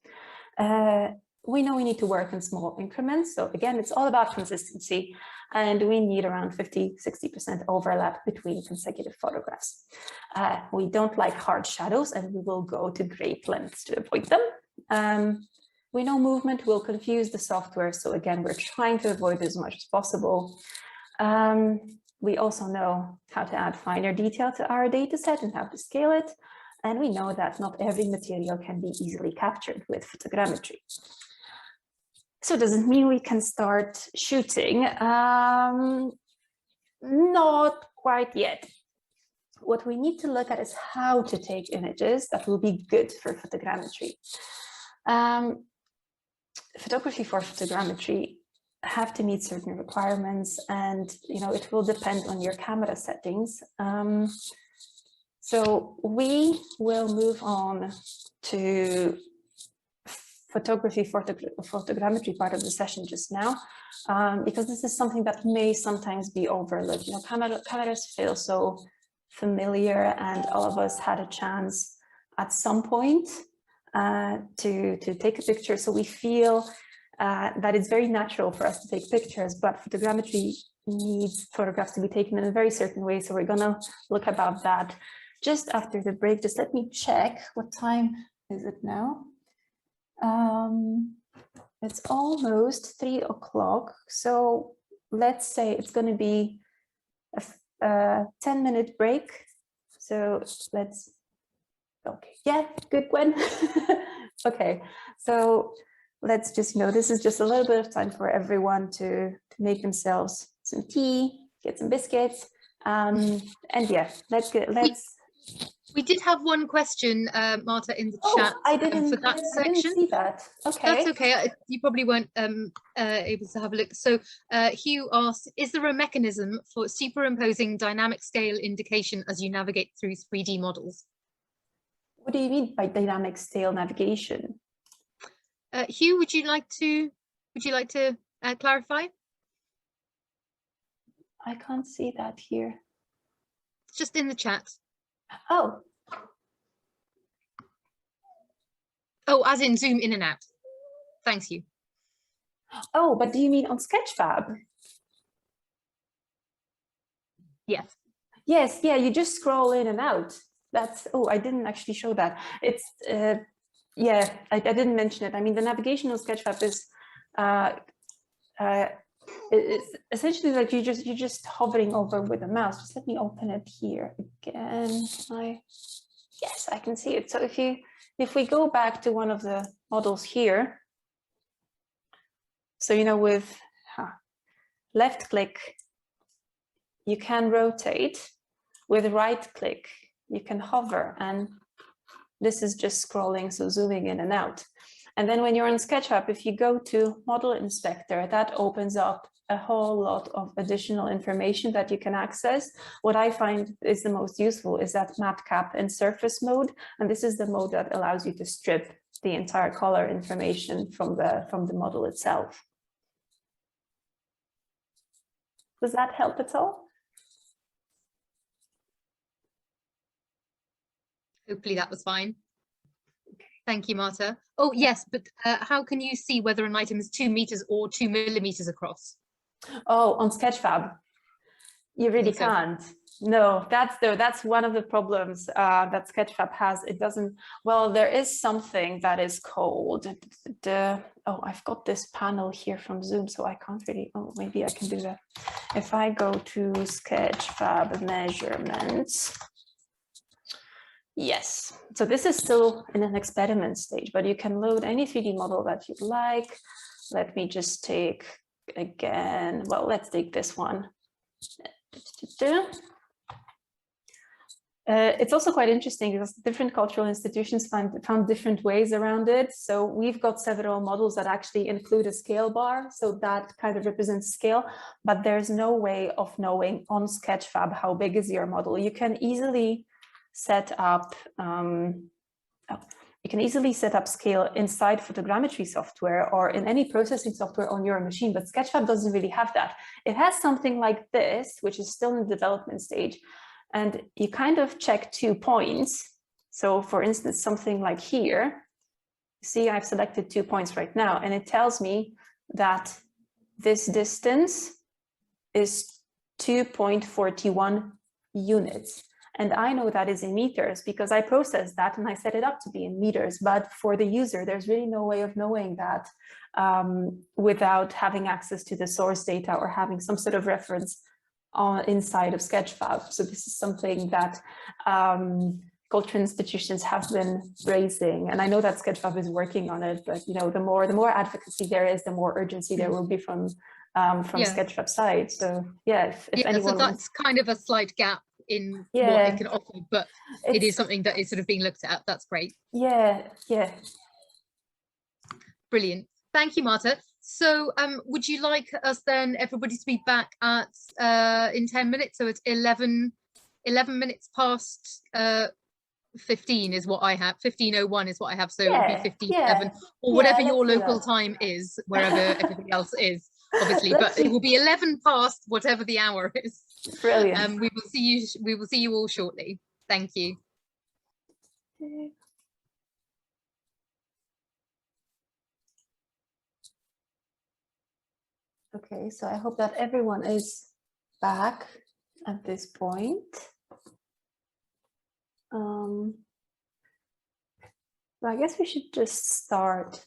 We know we need to work in small increments. So again, it's all about consistency, and we need around 50–60% overlap between consecutive photographs. We don't like hard shadows, and we will go to great lengths to avoid them. We know movement will confuse the software. So again, we're trying to avoid as much as possible. We also know how to add finer detail to our data set and how to scale it. And we know that not every material can be easily captured with photogrammetry. So does it mean we can start shooting? Not quite yet. What we need to look at is how to take images that will be good for photogrammetry. Photography for photogrammetry have to meet certain requirements, and it will depend on your camera settings. So we will move on to photography for the photogrammetry part of the session just now, because this is something that may sometimes be overlooked. Cameras feel so familiar, and all of us had a chance at some point to take a picture. So we feel that it's very natural for us to take pictures, but photogrammetry needs photographs to be taken in a very certain way. So we're gonna look about that just after the break. Just let me check, what time is it now? It's almost 3 o'clock. So let's say it's gonna be a 10-minute break. So let's, okay, yeah, good, Gwen. Okay, so let's just, this is just a little bit of time for everyone to make themselves some tea, get some biscuits, and yeah, let's. We did have one question, Marta, in the chat. I didn't, for that section. I didn't see that. Okay. That's okay. You probably weren't able to have a look. So Hugh asked, is there a mechanism for superimposing dynamic scale indication as you navigate through 3D models? What do you mean by dynamic scale navigation? Hugh, would you like to clarify? I can't see that here. It's just in the chat. Oh. Oh, as in zoom in and out. Thanks, Hugh. Oh, but do you mean on Sketchfab? Yes. Yes, yeah, you just scroll in and out. That's, oh, I didn't actually show that. It's, yeah, I didn't mention it. I mean, the navigation on Sketchfab is, it's essentially like you're just hovering over with a mouse. Just let me open it here again. Yes, I can see it. So if we go back to one of the models here, so with left click, you can rotate. With right click, you can hover, and this is just scrolling, so zooming in and out. And then when you're on SketchUp, if you go to Model Inspector, that opens up a whole lot of additional information that you can access. What I find is the most useful is that Matte Cap in surface mode, and this is the mode that allows you to strip the entire color information from the model itself. Does that help at all? Hopefully that was fine. Thank you, Marta. Oh, yes, but how can you see whether an item is 2 meters or 2 millimeters across? Oh, on Sketchfab, you really can't. No, that's one of the problems that Sketchfab has. It doesn't, well, there is something that is called oh, I've got this panel here from Zoom, so I can't really, oh, maybe I can do that. If I go to Sketchfab measurements, yes, so this is still in an experiment stage, but you can load any 3D model that you'd like. Let me just take again, well, let's take this one. It's also quite interesting because different cultural institutions found different ways around it. So we've got several models that actually include a scale bar. So that kind of represents scale, but there's no way of knowing on Sketchfab how big is your model. You can easily set up scale inside photogrammetry software or in any processing software on your machine, but Sketchfab doesn't really have that. It has something like this, which is still in the development stage. And you kind of check 2 points. So for instance, something like here, see, I've selected 2 points right now, and it tells me that this distance is 2.41 units. And I know that is in meters because I processed that and I set it up to be in meters. But for the user, there's really no way of knowing that without having access to the source data or having some sort of reference inside of Sketchfab. So this is something that cultural institutions have been raising, and I know that Sketchfab is working on it. But you know, the more advocacy there is, the more urgency there will be from Sketchfab side. So yeah, if anyone so that's kind of a slight gap in what it can offer, but it is something that is sort of being looked at. That's great. Yeah. Brilliant. Thank you, Marta. So would you like us then, everybody, to be back at in 10 minutes? So it's 11 minutes past 15 is what I have. 15:01 is what I have. So it would be 15:07 or whatever your local time is, wherever everybody else is, obviously. But it will be 11 past whatever the hour is. Brilliant. We will see you all shortly. Thank you. Okay, so I hope that everyone is back at this point. Well, I guess we should just start.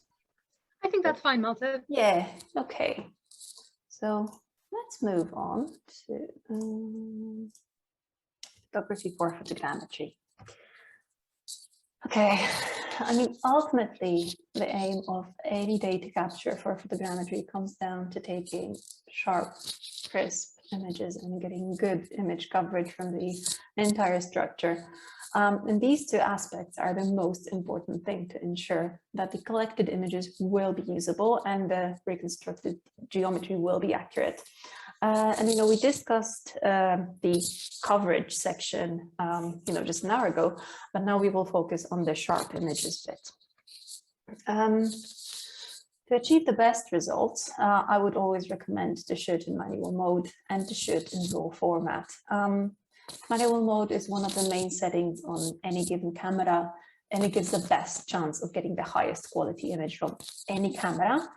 I think that's fine, Marta. Yeah, okay. So let's move on to photography for photogrammetry. Okay, I mean, ultimately, the aim of any data capture for photogrammetry comes down to taking sharp, crisp images and getting good image coverage from the entire structure. And these two aspects are the most important thing to ensure that the collected images will be usable and the reconstructed geometry will be accurate. And you know, we discussed the coverage section, you know, just an hour ago, but now we will focus on the sharp images bit. To achieve the best results, I would always recommend to shoot in manual mode and to shoot in RAW format. Manual mode is one of the main settings on any given camera, and it gives the best chance of getting the highest quality image from any camera.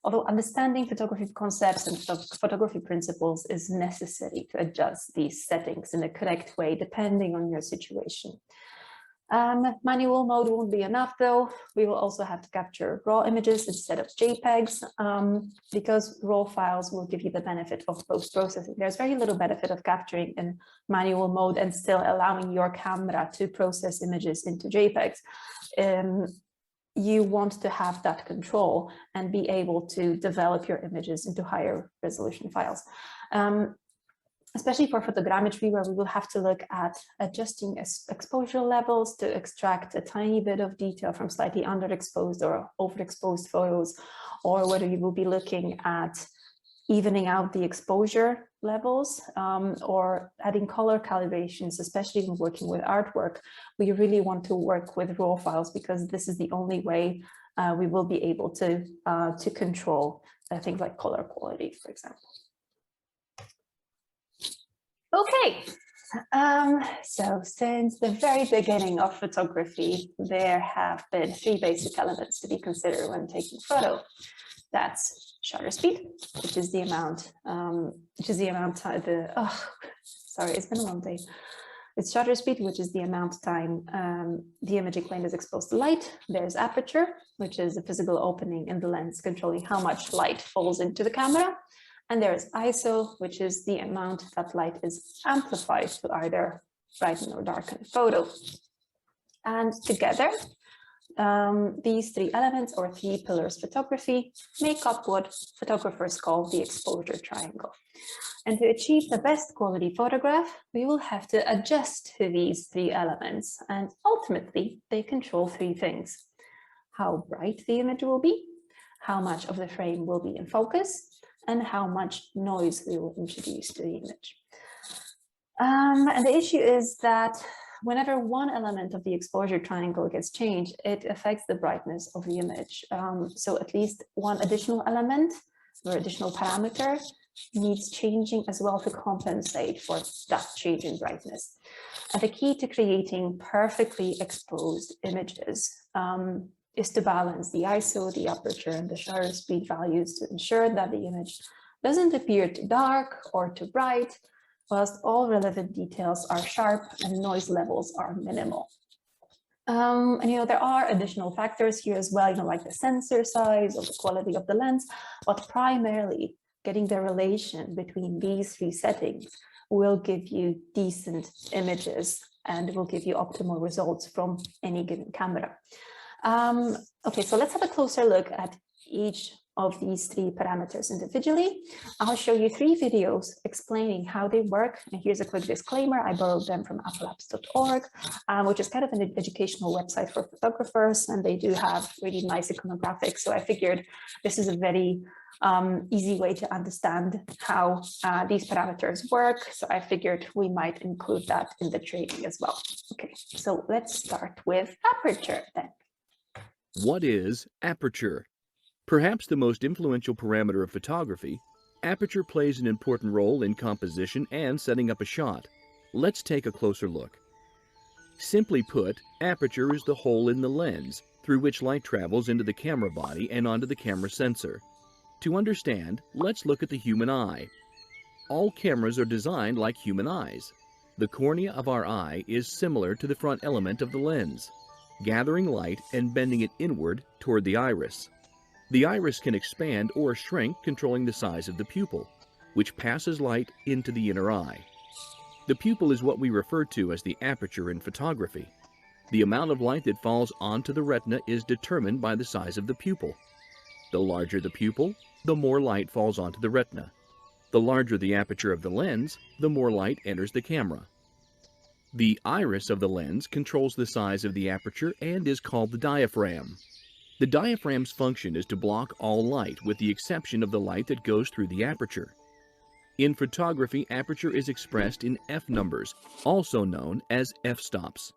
Although understanding photography concepts and photography principles is necessary to adjust these settings in the correct way, depending on your situation. Manual mode won't be enough though. We will also have to capture raw images instead of JPEGs because raw files will give you the benefit of post-processing. There's very little benefit of capturing in manual mode and still allowing your camera to process images into JPEGs. You want to have that control and be able to develop your images into higher resolution files. Especially for photogrammetry, where we will have to look at adjusting exposure levels to extract a tiny bit of detail from slightly underexposed or overexposed photos, or whether you will be looking at evening out the exposure levels or adding color calibrations, especially when working with artwork. We really want to work with raw files because this is the only way we will be able to control things like color quality, for example. Okay, so since the very beginning of photography, there have been 3 basic elements to be considered when taking photo. That's shutter speed, which is the amount, sorry, it's been a long day. It's shutter speed, which is the amount of time the imaging plane is exposed to light. There's aperture, which is the physical opening in the lens controlling how much light falls into the camera. And there is ISO, which is the amount that light is amplified to either brighten or darken a photo. And together, These three elements, or three pillars photography, make up what photographers call the exposure triangle. And to achieve the best quality photograph, we will have to adjust to these three elements. And ultimately, they control three things: how bright the image will be, how much of the frame will be in focus, and how much noise we will introduce to the image. And the issue is that whenever one element of the exposure triangle gets changed, it affects the brightness of the image. So at least one additional element or additional parameter needs changing as well to compensate for that change in brightness. And the key to creating perfectly exposed images is to balance the ISO, the aperture, and the shutter speed values to ensure that the image doesn't appear too dark or too bright, whilst all relevant details are sharp and noise levels are minimal. And there are additional factors here as well, like the sensor size or the quality of the lens, but primarily getting the relation between these three settings will give you decent images and will give you optimal results from any given camera. Okay, so let's have a closer look at each of these three parameters individually. I'll show you three videos explaining how they work. And here's a quick disclaimer. I borrowed them from applabs.org, which is kind of an educational website for photographers, and they do have really nice iconographics. So I figured this is a very easy way to understand how these parameters work. So I figured we might include that in the training as well. Okay, so let's start with aperture then. What is aperture? Perhaps the most influential parameter of photography, aperture plays an important role in composition and setting up a shot. Let's take a closer look. Simply put, aperture is the hole in the lens through which light travels into the camera body and onto the camera sensor. To understand, let's look at the human eye. All cameras are designed like human eyes. The cornea of our eye is similar to the front element of the lens, gathering light and bending it inward toward the iris. The iris can expand or shrink, controlling the size of the pupil, which passes light into the inner eye. The pupil is what we refer to as the aperture in photography. The amount of light that falls onto the retina is determined by the size of the pupil. The larger the pupil, the more light falls onto the retina. The larger the aperture of the lens, the more light enters the camera. The iris of the lens controls the size of the aperture and is called the diaphragm. The diaphragm's function is to block all light with the exception of the light that goes through the aperture. In photography, aperture is expressed in f numbers, also known as f-stops.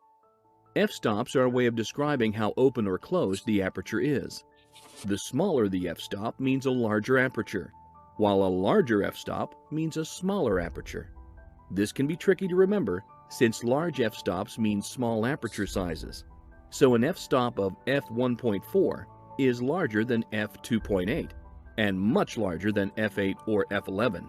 F-stops are a way of describing how open or closed the aperture is. The smaller the f-stop means a larger aperture, while a larger f-stop means a smaller aperture. This can be tricky to remember since large f-stops mean small aperture sizes. So an f-stop of f1.4 is larger than f2.8 and much larger than f8 or f11.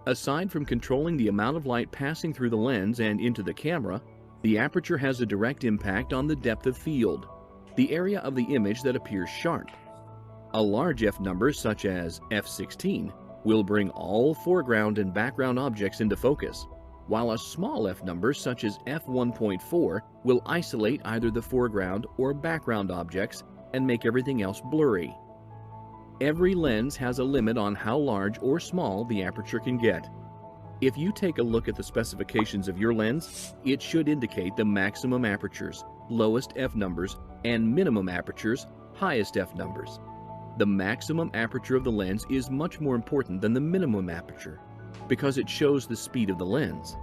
Aside from controlling the amount of light passing through the lens and into the camera, the aperture has a direct impact on the depth of field, the area of the image that appears sharp. A large f number such as f16 will bring all foreground and background objects into focus, while a small f number such as f1.4 will isolate either the foreground or background objects and make everything else blurry. Every lens has a limit on how large or small the aperture can get. If you take a look at the specifications of your lens, it should indicate the maximum apertures, lowest f numbers, and minimum apertures, highest f numbers. The maximum aperture of the lens is much more important than the minimum aperture, because it shows the speed of the lens.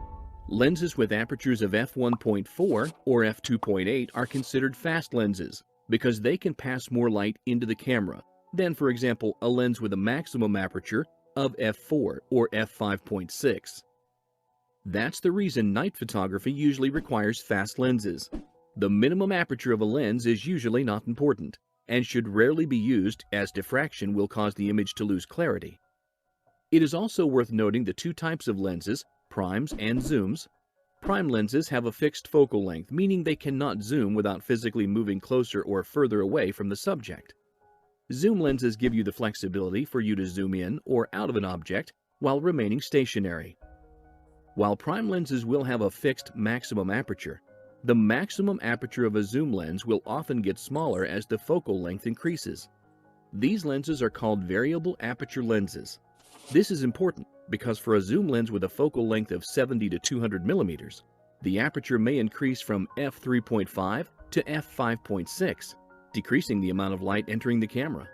Lenses with apertures of f1.4 or f2.8 are considered fast lenses because they can pass more light into the camera than, for example, a lens with a maximum aperture of f4 or f5.6. That's the reason night photography usually requires fast lenses. The minimum aperture of a lens is usually not important and should rarely be used, as diffraction will cause the image to lose clarity. It is also worth noting the two types of lenses, primes and zooms. Prime lenses have a fixed focal length, meaning they cannot zoom without physically moving closer or further away from the subject. Zoom lenses give you the flexibility for you to zoom in or out of an object while remaining stationary. While prime lenses will have a fixed maximum aperture, The maximum aperture of a zoom lens will often get smaller as the focal length increases. These lenses are called variable aperture lenses. This is important because for a zoom lens with a focal length of 70 to 200 millimeters, the aperture may increase from f3.5 to f5.6, decreasing the amount of light entering the camera.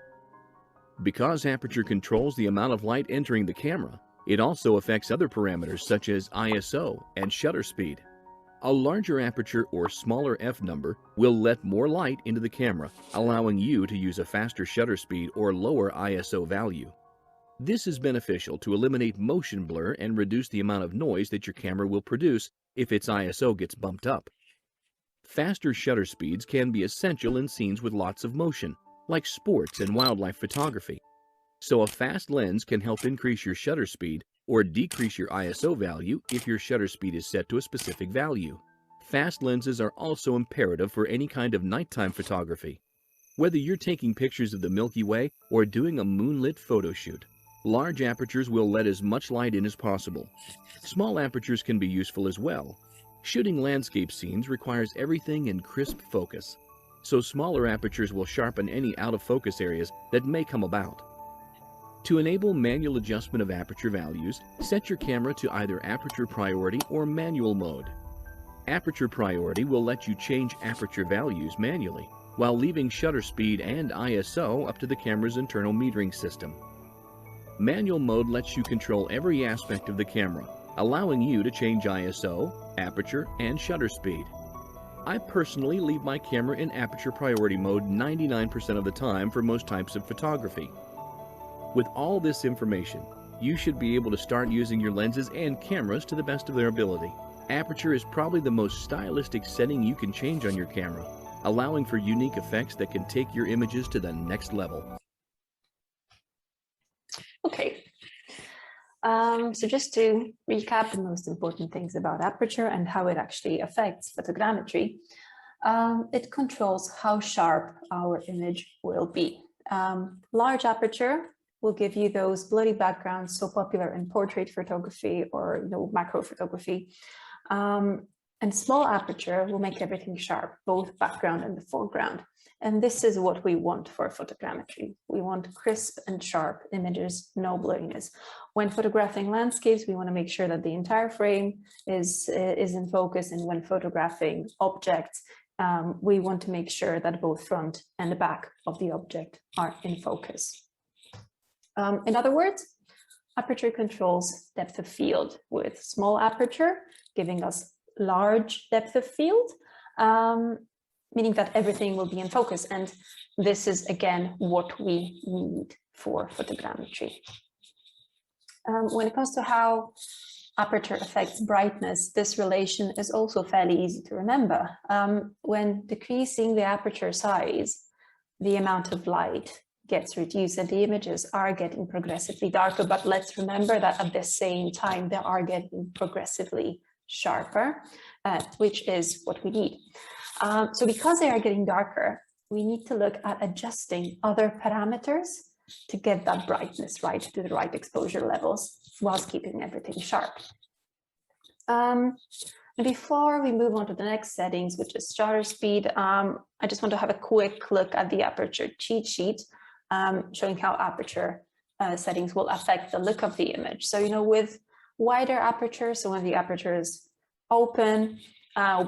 Because aperture controls the amount of light entering the camera, it also affects other parameters such as ISO and shutter speed. A larger aperture or smaller f number will let more light into the camera, allowing you to use a faster shutter speed or lower ISO value. This is beneficial to eliminate motion blur and reduce the amount of noise that your camera will produce if its ISO gets bumped up. Faster shutter speeds can be essential in scenes with lots of motion, like sports and wildlife photography. So a fast lens can help increase your shutter speed or decrease your ISO value if your shutter speed is set to a specific value. Fast lenses are also imperative for any kind of nighttime photography. Whether you're taking pictures of the Milky Way or doing a moonlit photo shoot, large apertures will let as much light in as possible. Small apertures can be useful as well. Shooting landscape scenes requires everything in crisp focus, so smaller apertures will sharpen any out-of-focus areas that may come about. To enable manual adjustment of aperture values, set your camera to either aperture priority or manual mode. Aperture priority will let you change aperture values manually, while leaving shutter speed and ISO up to the camera's internal metering system. Manual mode lets you control every aspect of the camera, allowing you to change ISO, aperture, and shutter speed. I personally leave my camera in aperture priority mode 99% of the time for most types of photography. With all this information, you should be able to start using your lenses and cameras to the best of their ability. Aperture is probably the most stylistic setting you can change on your camera, allowing for unique effects that can take your images to the next level. Okay, so just to recap the most important things about aperture and how it actually affects photogrammetry, it controls how sharp our image will be. Large aperture will give you those blurry backgrounds so popular in portrait photography or macro photography. And small aperture will make everything sharp, both background and the foreground. And this is what we want for photogrammetry. We want crisp and sharp images, no blurriness. When photographing landscapes, we want to make sure that the entire frame is in focus. And when photographing objects, we want to make sure that both front and the back of the object are in focus. In other words, aperture controls depth of field, with small aperture giving us large depth of field, meaning that everything will be in focus. And this is, again, what we need for photogrammetry. When it comes to how aperture affects brightness, this relation is also fairly easy to remember. When decreasing the aperture size, the amount of light gets reduced and the images are getting progressively darker. But let's remember that at the same time, they are getting progressively sharper, which is what we need. So because they are getting darker, we need to look at adjusting other parameters to get that brightness right, to the right exposure levels, whilst keeping everything sharp. And before we move on to the next settings, which is shutter speed, I just want to have a quick look at the aperture cheat sheet, showing how aperture settings will affect the look of the image. So, with wider aperture, so when the aperture is open,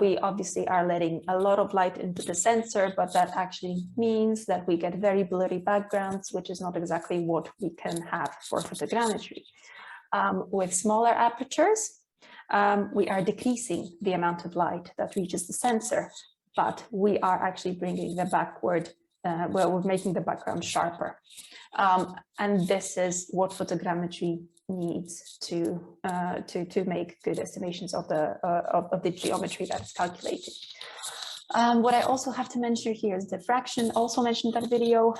we obviously are letting a lot of light into the sensor, but that actually means that we get very blurry backgrounds, which is not exactly what we can have for photogrammetry. With smaller apertures, we are decreasing the amount of light that reaches the sensor, but we are actually bringing the backward, we're making the background sharper. And this is what photogrammetry needs to make good estimations of the geometry that is calculated. What I also have to mention here is diffraction, also mentioned in that video.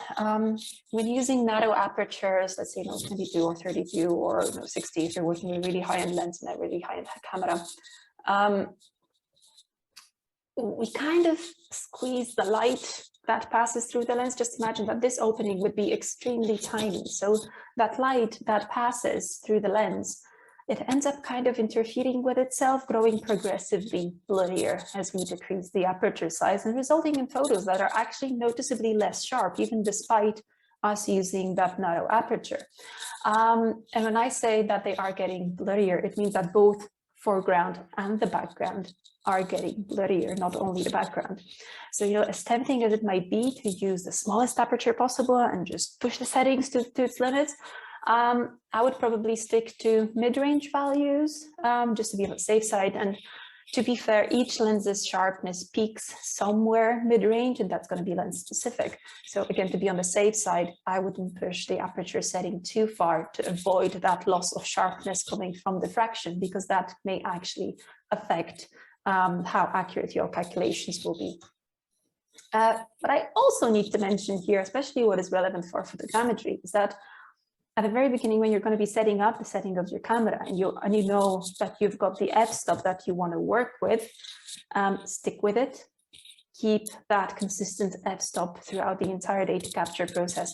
When using narrow apertures, let's say 22 or 32 or 60, if you're working with a really high-end lens and a really high-end camera, we kind of squeeze the light that passes through the lens. Just imagine that this opening would be extremely tiny. So that light that passes through the lens it ends up kind of interfering with itself, growing progressively blurrier as we decrease the aperture size and resulting in photos that are actually noticeably less sharp, even despite us using that narrow aperture. And when I say that they are getting blurrier, it means that both foreground and the background are getting blurrier, not only the background. So, as tempting as it might be to use the smallest aperture possible and just push the settings to its limits, I would probably stick to mid-range values just to be on the safe side. And to be fair, each lens's sharpness peaks somewhere mid-range, and that's going to be lens specific. So again, to be on the safe side, I wouldn't push the aperture setting too far to avoid that loss of sharpness coming from diffraction, because that may actually affect how accurate your calculations will be. But I also need to mention here, especially what is relevant for photogrammetry, is that at the very beginning, when you're going to be setting up the setting of your camera and you know that you've got the f-stop that you want to work with, stick with it. Keep that consistent f-stop throughout the entire data capture process.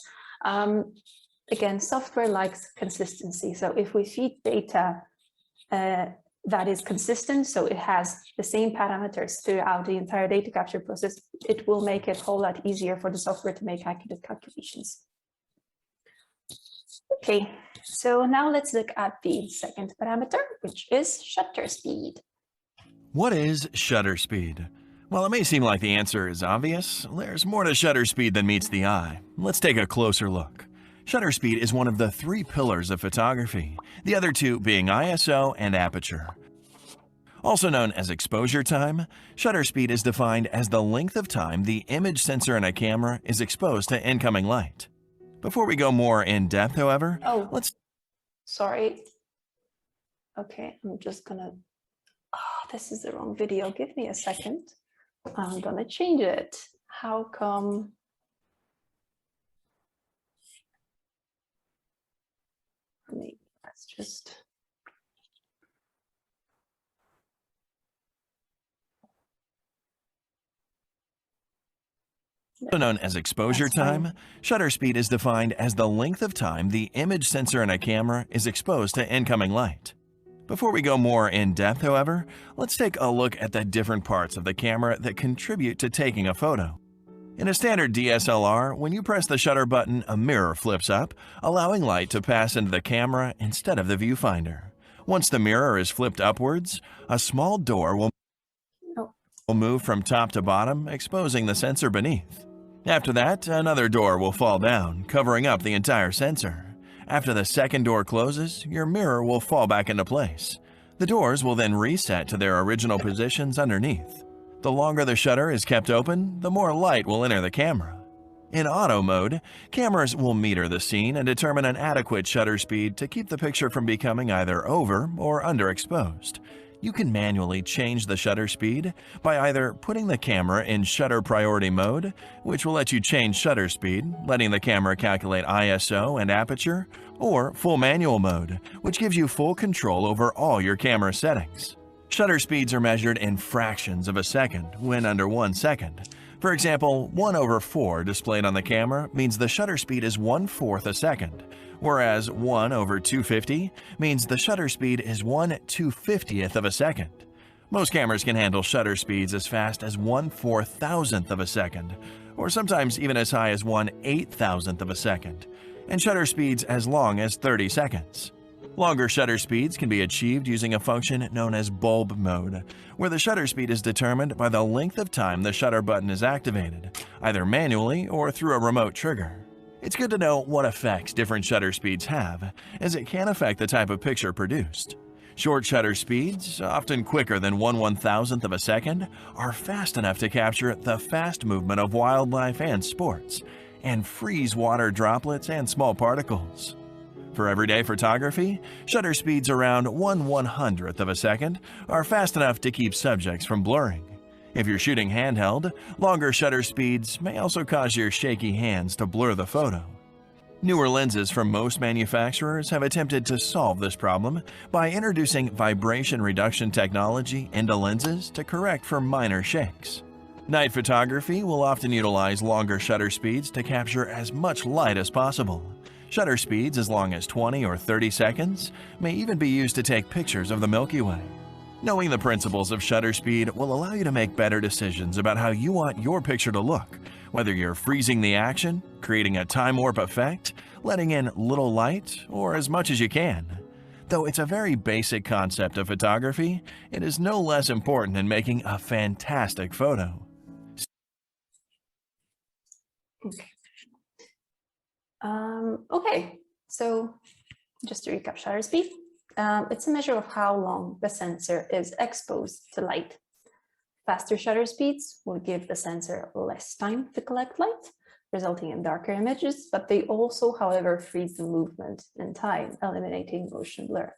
Again, software likes consistency. So if we feed data that is consistent, so it has the same parameters throughout the entire data capture process, it will make it a whole lot easier for the software to make accurate calculations. Okay, so now let's look at the second parameter, which is shutter speed. What is shutter speed? Well, it may seem like the answer is obvious. There's more to shutter speed than meets the eye. Let's take a closer look. Shutter speed is one of the three pillars of photography, the other two being ISO and aperture. Also known as exposure time, shutter speed is defined as the length of time the image sensor in a camera is exposed to incoming light. Before we go more in depth, however, sorry. Okay, I'm just gonna, this is the wrong video. Give me a second. I'm gonna change it. How come? Let's just. Also known as exposure time, shutter speed is defined as the length of time the image sensor in a camera is exposed to incoming light. Before we go more in depth, however, let's take a look at the different parts of the camera that contribute to taking a photo. In a standard DSLR, when you press the shutter button, a mirror flips up, allowing light to pass into the camera instead of the viewfinder. Once the mirror is flipped upwards, a small door will move from top to bottom, exposing the sensor beneath. After that, another door will fall down, covering up the entire sensor. After the second door closes, your mirror will fall back into place. The doors will then reset to their original positions underneath. The longer the shutter is kept open, the more light will enter the camera. In auto mode, cameras will meter the scene and determine an adequate shutter speed to keep the picture from becoming either over or underexposed. You can manually change the shutter speed by either putting the camera in shutter priority mode, which will let you change shutter speed, letting the camera calculate ISO and aperture, or full manual mode, which gives you full control over all your camera settings. Shutter speeds are measured in fractions of a second when under 1 second. For example, 1/4 displayed on the camera means the shutter speed is 1/4 a second, whereas 1/250 means the shutter speed is 1/250th of a second. Most cameras can handle shutter speeds as fast as 1/4000th of a second, or sometimes even as high as 1/8000th of a second, and shutter speeds as long as 30 seconds. Longer shutter speeds can be achieved using a function known as bulb mode, where the shutter speed is determined by the length of time the shutter button is activated, either manually or through a remote trigger. It's good to know what effects different shutter speeds have, as it can affect the type of picture produced. Short shutter speeds, often quicker than 1/1000th of a second, are fast enough to capture the fast movement of wildlife and sports, and freeze water droplets and small particles. For everyday photography, shutter speeds around 1/100th of a second are fast enough to keep subjects from blurring. If you're shooting handheld, longer shutter speeds may also cause your shaky hands to blur the photo. Newer lenses from most manufacturers have attempted to solve this problem by introducing vibration reduction technology into lenses to correct for minor shakes. Night photography will often utilize longer shutter speeds to capture as much light as possible. Shutter speeds as long as 20 or 30 seconds may even be used to take pictures of the Milky Way. Knowing the principles of shutter speed will allow you to make better decisions about how you want your picture to look, whether you're freezing the action, creating a time warp effect, letting in little light, or as much as you can. Though it's a very basic concept of photography, it is no less important in making a fantastic photo. Okay, so just to recap shutter speed, it's a measure of how long the sensor is exposed to light. Faster shutter speeds will give the sensor less time to collect light, resulting in darker images, but they also, however, freeze the movement in time, eliminating motion blur.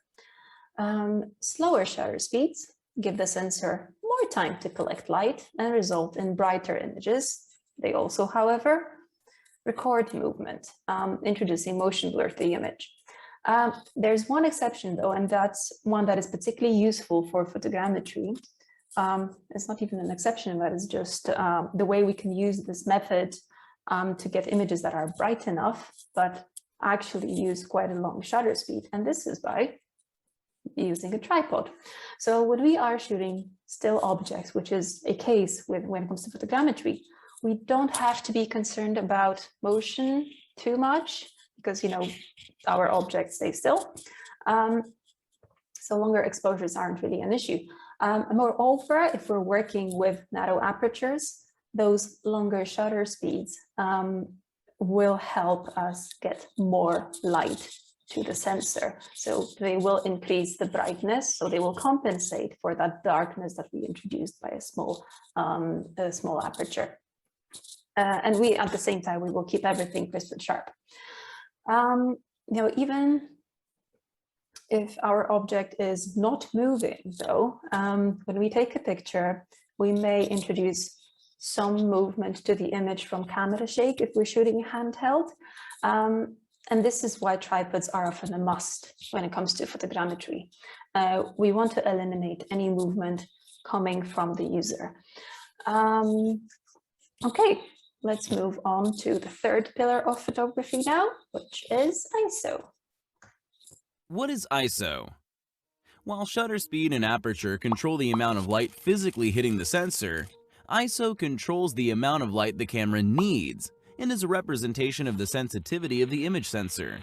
Slower shutter speeds give the sensor more time to collect light and result in brighter images. They also, however, record movement, introducing motion blur to the image. There's one exception though, and that's one that is particularly useful for photogrammetry. It's not even an exception, but it's just the way we can use this method to get images that are bright enough, but actually use quite a long shutter speed. And this is by using a tripod. So when we are shooting still objects, which is a case when it comes to photogrammetry, we don't have to be concerned about motion too much because, you know, our objects stay still. So longer exposures aren't really an issue. Moreover, if we're working with narrow apertures, those longer shutter speeds will help us get more light to the sensor. So they will increase the brightness, so they will compensate for that darkness that we introduced by a small aperture. And we, at the same time, we will keep everything crisp and sharp. You know, even if our object is not moving, though, when we take a picture, we may introduce some movement to the image from camera shake if we're shooting handheld. And this is why tripods are often a must when it comes to photogrammetry. We want to eliminate any movement coming from the user. Okay, let's move on to the third pillar of photography now, which is ISO. What is ISO? While shutter speed and aperture control the amount of light physically hitting the sensor, ISO controls the amount of light the camera needs and is a representation of the sensitivity of the image sensor.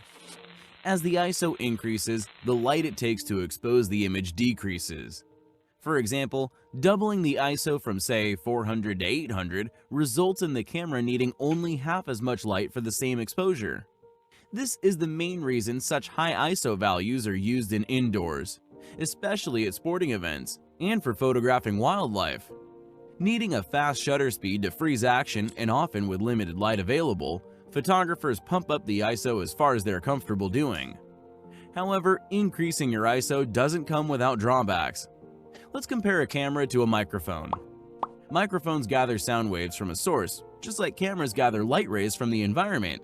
As the ISO increases, the light it takes to expose the image decreases. For example, doubling the ISO from say 400 to 800 results in the camera needing only half as much light for the same exposure. This is the main reason such high ISO values are used in indoors, especially at sporting events and for photographing wildlife. Needing a fast shutter speed to freeze action and often with limited light available, photographers pump up the ISO as far as they're comfortable doing. However, increasing your ISO doesn't come without drawbacks. Let's compare a camera to a microphone. Microphones gather sound waves from a source, just like cameras gather light rays from the environment,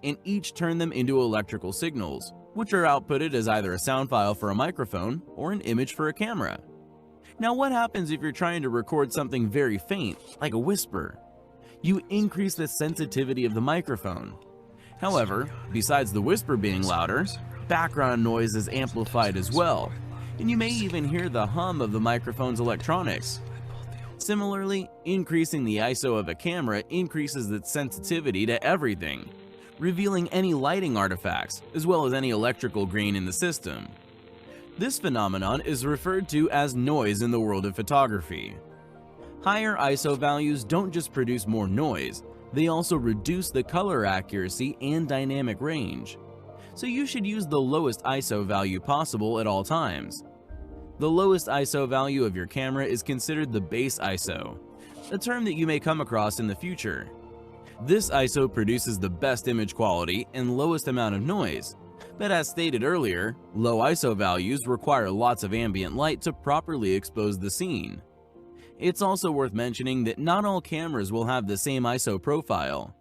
and each turn them into electrical signals, which are outputted as either a sound file for a microphone or an image for a camera. Now, what happens if you're trying to record something very faint, like a whisper? You increase the sensitivity of the microphone. However, besides the whisper being louder, background noise is amplified as well, and you may even hear the hum of the microphone's electronics. Similarly, increasing the ISO of a camera increases its sensitivity to everything, revealing any lighting artifacts, as well as any electrical grain in the system. This phenomenon is referred to as noise in the world of photography. Higher ISO values don't just produce more noise, they also reduce the color accuracy and dynamic range. So you should use the lowest ISO value possible at all times. The lowest ISO value of your camera is considered the base ISO, a term that you may come across in the future. This ISO produces the best image quality and lowest amount of noise. But as stated earlier, low ISO values require lots of ambient light to properly expose the scene. It's also worth mentioning that not all cameras will have the same ISO profile.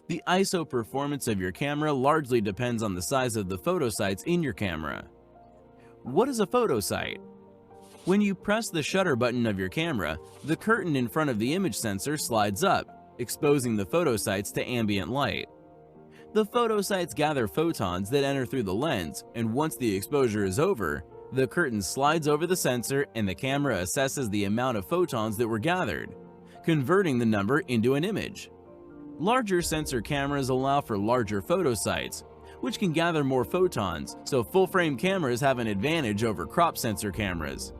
The ISO performance of your camera largely depends on the size of the photosites in your camera. What is a photosite? When you press the shutter button of your camera, the curtain in front of the image sensor slides up, exposing the photosites to ambient light. The photosites gather photons that enter through the lens, and once the exposure is over, the curtain slides over the sensor and the camera assesses the amount of photons that were gathered, converting the number into an image. Larger sensor cameras allow for larger photosites, which can gather more photons, so full-frame cameras have an advantage over crop sensor cameras.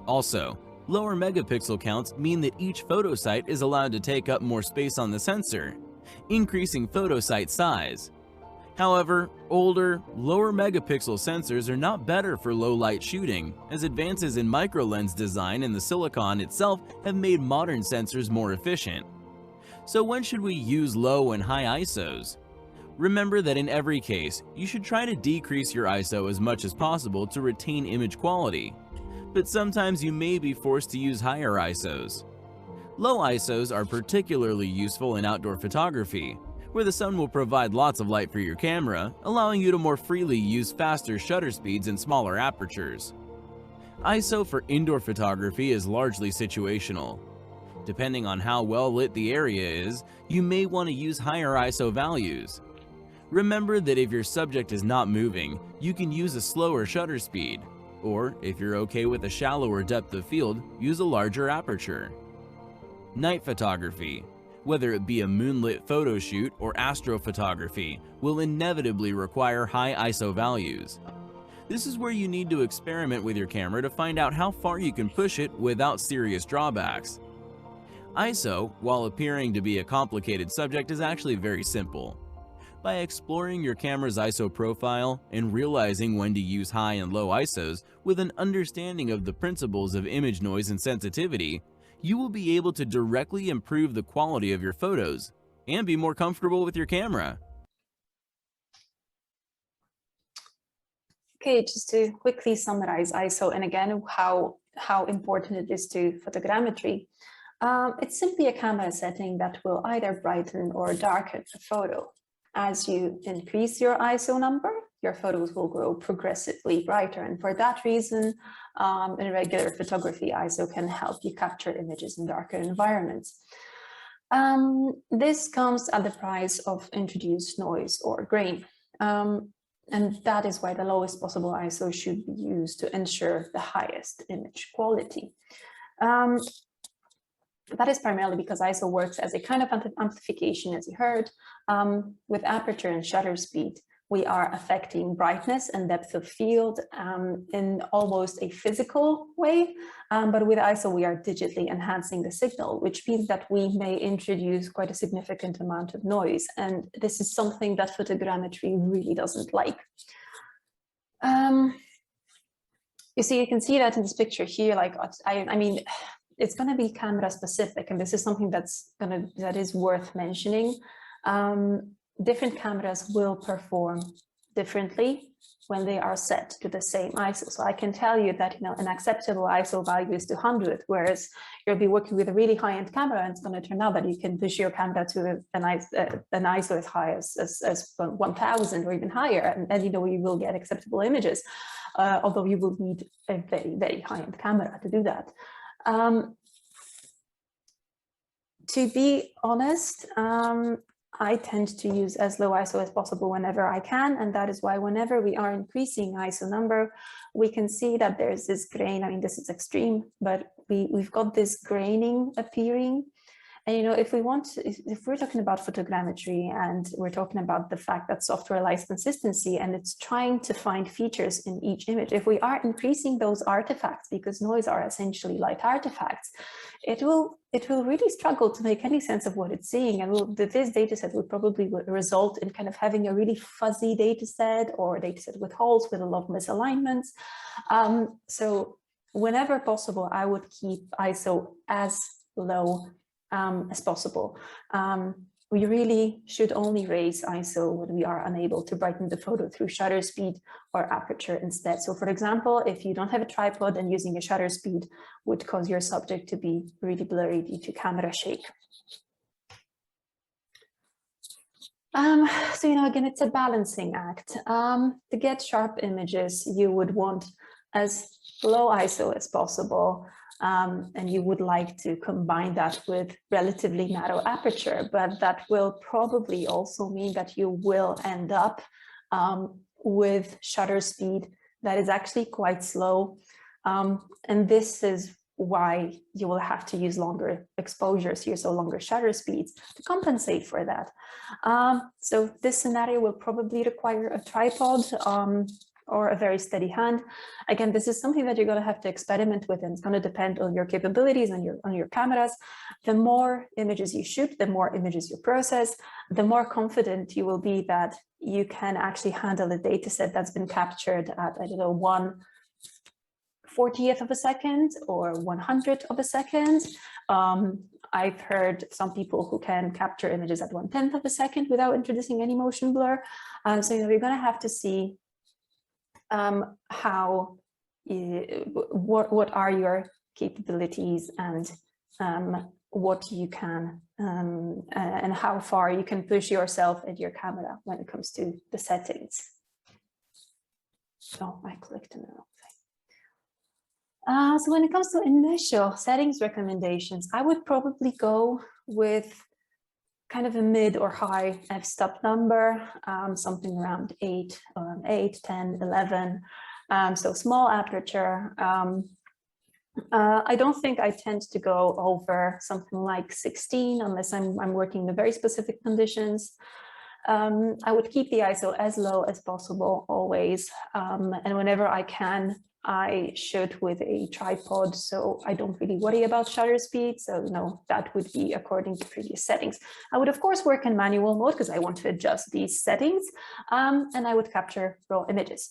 Also, lower megapixel counts mean that each photosite is allowed to take up more space on the sensor, increasing photosite size. However, older, lower megapixel sensors are not better for low-light shooting, as advances in microlens design and the silicon itself have made modern sensors more efficient. So when should we use low and high ISOs? Remember that in every case, you should try to decrease your ISO as much as possible to retain image quality, but sometimes you may be forced to use higher ISOs. Low ISOs are particularly useful in outdoor photography, where the sun will provide lots of light for your camera, allowing you to more freely use faster shutter speeds and smaller apertures. ISO for indoor photography is largely situational. Depending on how well lit the area is, you may want to use higher ISO values. Remember that if your subject is not moving, you can use a slower shutter speed, or if you're okay with a shallower depth of field, use a larger aperture. Night photography, whether it be a moonlit photo shoot or astrophotography, will inevitably require high ISO values. This is where you need to experiment with your camera to find out how far you can push it without serious drawbacks. ISO, while appearing to be a complicated subject, is actually very simple. By exploring your camera's ISO profile and realizing when to use high and low ISOs with an understanding of the principles of image noise and sensitivity, you will be able to directly improve the quality of your photos and be more comfortable with your camera. Okay, just to quickly summarize ISO and again how important it is to photogrammetry. It's simply a camera setting that will either brighten or darken a photo. As you increase your ISO number, your photos will grow progressively brighter. And for that reason, in regular photography, ISO can help you capture images in darker environments. This comes at the price of introduced noise or grain. And that is why the lowest possible ISO should be used to ensure the highest image quality. That is primarily because ISO works as a kind of amplification, as you heard. With aperture and shutter speed, we are affecting brightness and depth of field in almost a physical way. But with ISO, we are digitally enhancing the signal, which means that we may introduce quite a significant amount of noise. And this is something that photogrammetry really doesn't like. You see, you can see that in this picture here, like, I mean, it's going to be camera specific, and this is something that is worth mentioning. Different cameras will perform differently when they are set to the same ISO. So I can tell you that an acceptable ISO value is 200, whereas you'll be working with a really high-end camera, and it's going to turn out that you can push your camera to an ISO as high as 1000 or even higher, and you will get acceptable images, although you will need a very, very high-end camera to do that. To be honest, I tend to use as low ISO as possible whenever I can, and that is why whenever we are increasing ISO number, we can see that there's this grain. I mean, this is extreme, but we've got this graining appearing. And if we're talking about photogrammetry and we're talking about the fact that software likes consistency and it's trying to find features in each image, if we are increasing those artifacts, because noise are essentially light artifacts, it will really struggle to make any sense of what it's seeing. And this data set will probably result in kind of having a really fuzzy data set or a data set with holes with a lot of misalignments. So whenever possible, I would keep ISO as low as possible. We really should only raise ISO when we are unable to brighten the photo through shutter speed or aperture instead. So for example, if you don't have a tripod and using a shutter speed would cause your subject to be really blurry due to camera shake. So, again, it's a balancing act. To get sharp images, you would want as low ISO as possible, and you would like to combine that with relatively narrow aperture, but that will probably also mean that you will end up with shutter speed that is actually quite slow. And this is why you will have to use longer exposures here, so longer shutter speeds to compensate for that. So this scenario will probably require a tripod or a very steady hand. Again, this is something that you're going to have to experiment with, and it's going to depend on your capabilities and on your cameras. The more images you shoot, the more images you process, the more confident you will be that you can actually handle a data set that's been captured at, I don't know, 1/40th of a second or 100th of a second. I've heard some people who can capture images at 1/10 of a second without introducing any motion blur. So you're going to have to see what are your capabilities and what you can and how far you can push yourself and your camera when it comes to the settings. Oh, I clicked on the wrong thing. So when it comes to initial settings recommendations, I would probably go with kind of a mid or high f-stop number, something around 8, 10, 11. So small aperture. I don't think I tend to go over something like 16 unless I'm working in very specific conditions. I would keep the ISO as low as possible always. And whenever I can, I shoot with a tripod, so I don't really worry about shutter speed. So no, that would be according to previous settings. I would of course work in manual mode because I want to adjust these settings, and I would capture raw images.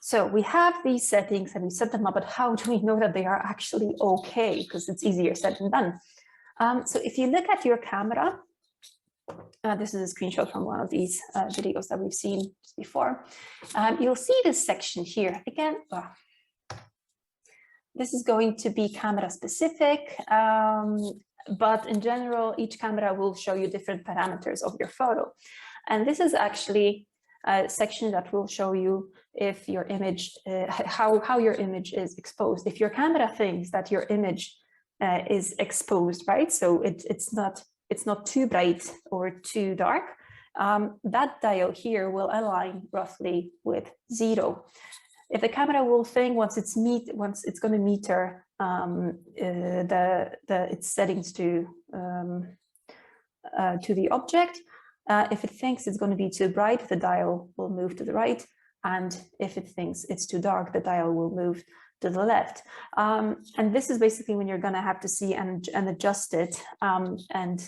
So we have these settings and we set them up, but how do we know that they are actually okay? Because it's easier said than done. So if you look at your camera, this is a screenshot from one of these videos that we've seen before. You'll see this section here. Again, this is going to be camera specific, but in general, each camera will show you different parameters of your photo. And this is actually a section that will show you if your image, how your image is exposed. If your camera thinks that your image is exposed, right? So it's not too bright or too dark. That dial here will align roughly with 0. If the camera will think once it's going to meter its settings to the object, if it thinks it's going to be too bright, the dial will move to the right, and if it thinks it's too dark, the dial will move to the left. And this is basically when you're going to have to see and adjust it and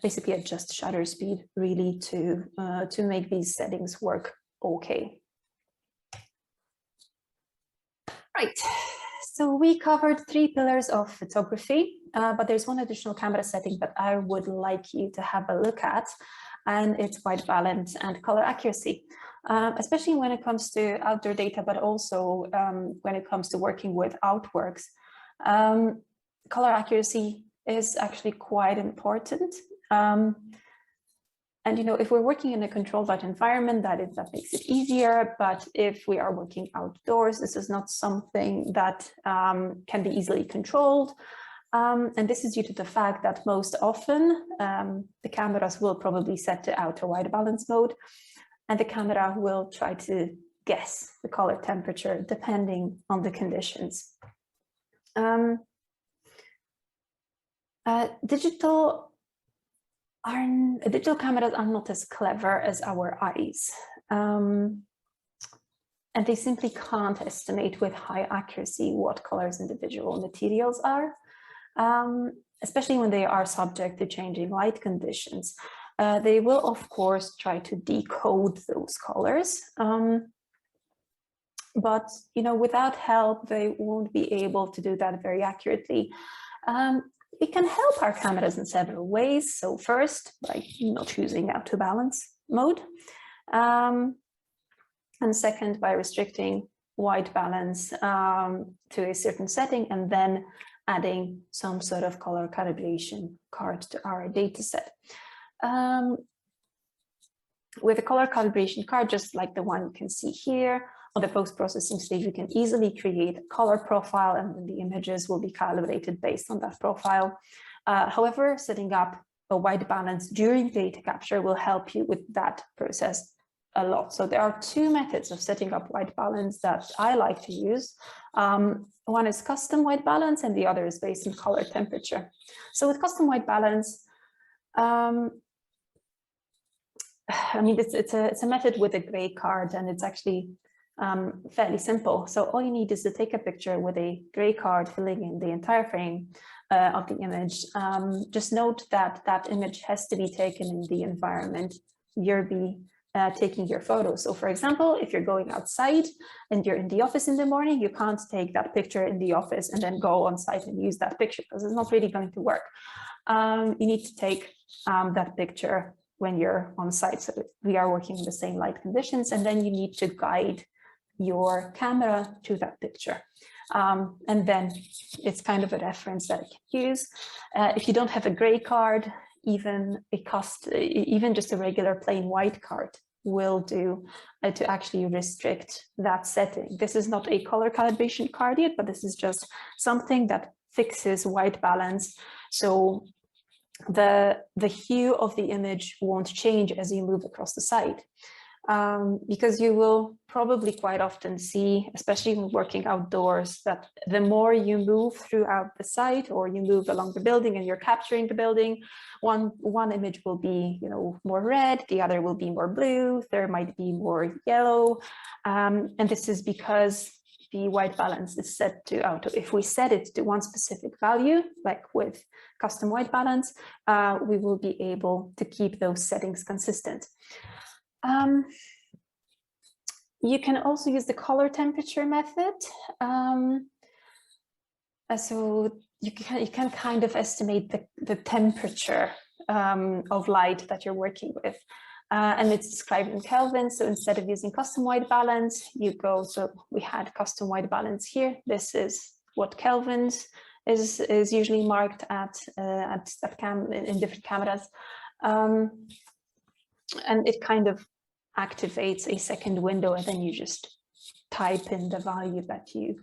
basically adjust shutter speed really to make these settings work okay. Right, so we covered 3 pillars of photography, but there's one additional camera setting that I would like you to have a look at, and it's white balance and color accuracy, especially when it comes to outdoor data, but also when it comes to working with artworks. Color accuracy is actually quite important. And you know, if we're working in a controlled light environment, that makes it easier. But if we are working outdoors, this is not something that can be easily controlled. And this is due to the fact that most often the cameras will probably set to outer white balance mode, and the camera will try to guess the color temperature depending on the conditions. Digital cameras are not as clever as our eyes, and they simply can't estimate with high accuracy what colors individual materials are, especially when they are subject to changing light conditions. They will, of course, try to decode those colors, but you know, without help, they won't be able to do that very accurately. We can help our cameras in several ways. So first, by not choosing out to balance mode, and second, by restricting white balance to a certain setting, and then adding some sort of color calibration card to our data set. With a color calibration card, just like the one you can see here, on the post-processing stage, you can easily create a color profile, and then the images will be calibrated based on that profile. However, setting up a white balance during data capture will help you with that process a lot. So there are two methods of setting up white balance that I like to use. One is custom white balance, and the other is based on color temperature. So with custom white balance, I mean, it's a method with a gray card, and it's actually fairly simple. So all you need is to take a picture with a gray card filling in the entire frame of the image. Just note that that image has to be taken in the environment you're taking your photo. So for example, if you're going outside and you're in the office in the morning, you can't take that picture in the office and then go on site and use that picture, because it's not really going to work. You need to take that picture when you're on site, so that we are working in the same light conditions, and then you need to guide your camera to that picture. And then it's kind of a reference that you can use. If you don't have a gray card, even just a regular plain white card will do to actually restrict that setting. This is not a color calibration card yet, but this is just something that fixes white balance. So the hue of the image won't change as you move across the site. Because you will probably quite often see, especially when working outdoors, that the more you move throughout the site, or you move along the building and you're capturing the building, one image will be, you know, more red, the other will be more blue, there might be more yellow, and this is because the white balance is set to auto. If we set it to one specific value, like with custom white balance, we will be able to keep those settings consistent. You can also use the color temperature method. So you can kind of estimate the temperature of light that you're working with. And it's described in Kelvin. So instead of using custom white balance, you go, so we had custom white balance here. This is what Kelvins is usually marked at in different cameras. And it kind of activates a second window, and then you just type in the value that you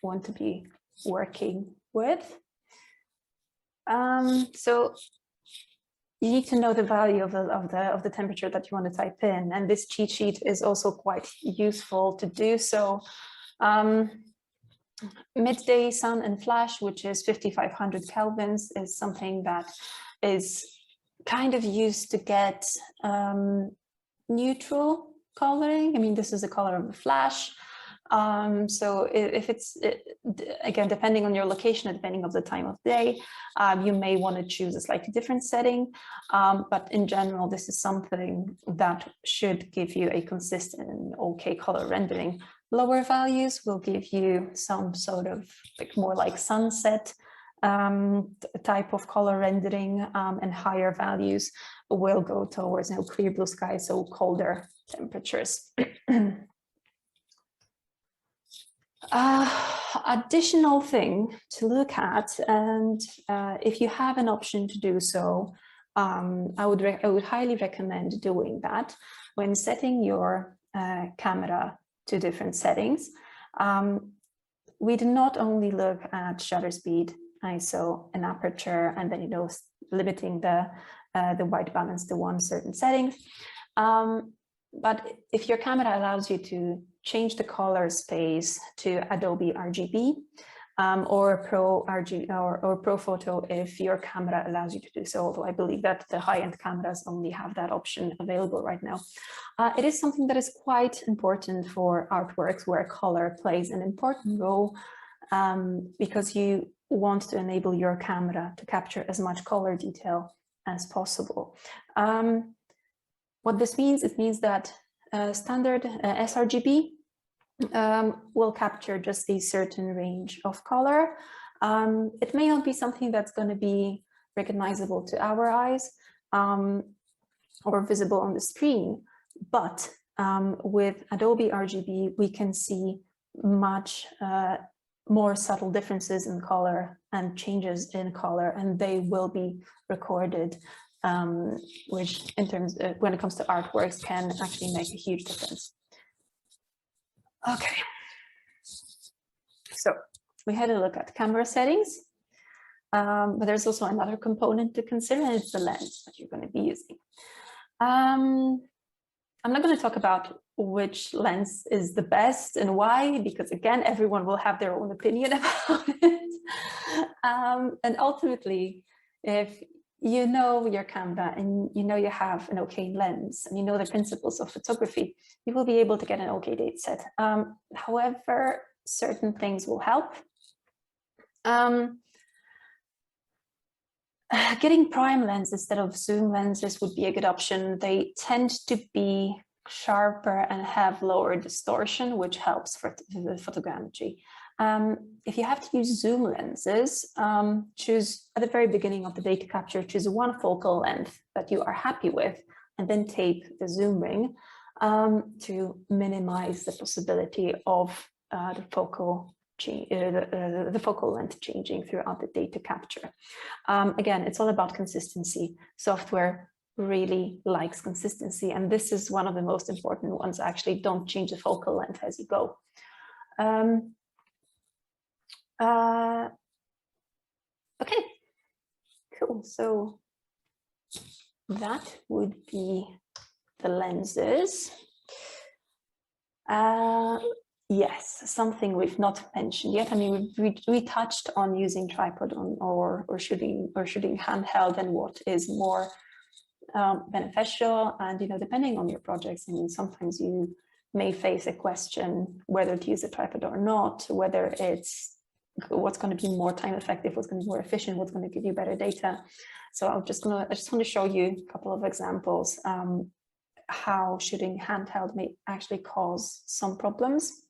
want to be working with. So you need to know the value of the temperature that you want to type in, and this cheat sheet is also quite useful to do so. Midday sun and flash, which is 5500 kelvins, is something that is kind of used to get neutral coloring. I mean, this is the color of the flash. So if it's, again, depending on your location, depending on the time of day, you may want to choose a slightly different setting. But in general, this is something that should give you a consistent and okay color rendering. Lower values will give you some sort of more like sunset type of color rendering, and higher values will go towards clear blue sky, so colder temperatures. Additional thing to look at, and if you have an option to do so, I would highly recommend doing that when setting your camera to different settings. We do not only look at shutter speed, ISO, and aperture, and then limiting the white balance to one certain setting. But if your camera allows you to change the color space to Adobe RGB, or Pro RGB or Pro Photo if your camera allows you to do so, although I believe that the high-end cameras only have that option available right now. It is something that is quite important for artworks where color plays an important role, because you want to enable your camera to capture as much color detail as possible. What this means, it means that standard sRGB will capture just a certain range of color. It may not be something that's going to be recognizable to our eyes or visible on the screen, but with Adobe RGB, we can see much more subtle differences in color and changes in color, and they will be recorded, which in terms of, when it comes to artworks, can actually make a huge difference. Okay, so we had a look at camera settings, but there's also another component to consider, and it's the lens that you're going to be using. I'm not going to talk about which lens is the best and why, because again, everyone will have their own opinion about it. And ultimately, if you know your camera and you know you have an okay lens and you know the principles of photography, you will be able to get an okay data set. However, certain things will help. Getting prime lens instead of zoom lenses would be a good option. They tend to be sharper and have lower distortion, which helps for photogrammetry. If you have to use zoom lenses, choose at the very beginning of the data capture, choose one focal length that you are happy with, and then tape the zoom ring to minimize the possibility of the focal length changing throughout the data capture. Again, it's all about consistency. Software really likes consistency, and this is one of the most important ones. Actually, don't change the focal length as you go. Okay, cool. So that would be the lenses. Yes, something we've not mentioned yet. I mean, we touched on using tripod or shooting handheld and what is more beneficial. And depending on your projects, I mean, sometimes you may face a question whether to use a tripod or not, whether it's what's going to be more time effective, what's going to be more efficient, what's going to give you better data. So I just want to show you a couple of examples how shooting handheld may actually cause some problems.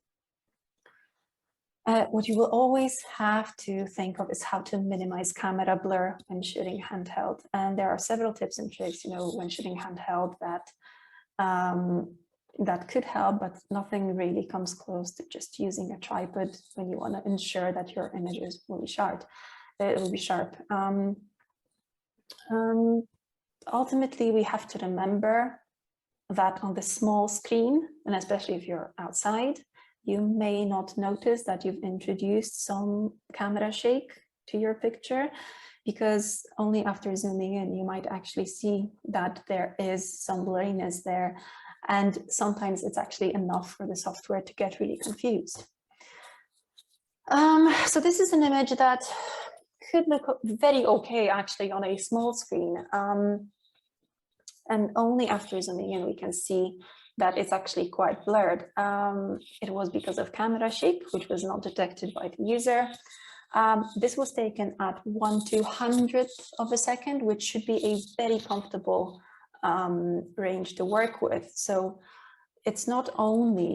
What you will always have to think of is how to minimize camera blur when shooting handheld. And there are several tips and tricks, when shooting handheld that could help, but nothing really comes close to just using a tripod when you want to ensure that your images will be sharp. Ultimately, we have to remember that on the small screen, and especially if you're outside, you may not notice that you've introduced some camera shake to your picture, because only after zooming in, you might actually see that there is some blurriness there. And sometimes it's actually enough for the software to get really confused. So this is an image that could look very okay actually on a small screen. And only after zooming in, we can see that it's actually quite blurred. It was because of camera shake, which was not detected by the user. This was taken at 1/200th of a second, which should be a very comfortable range to work with. So it's not only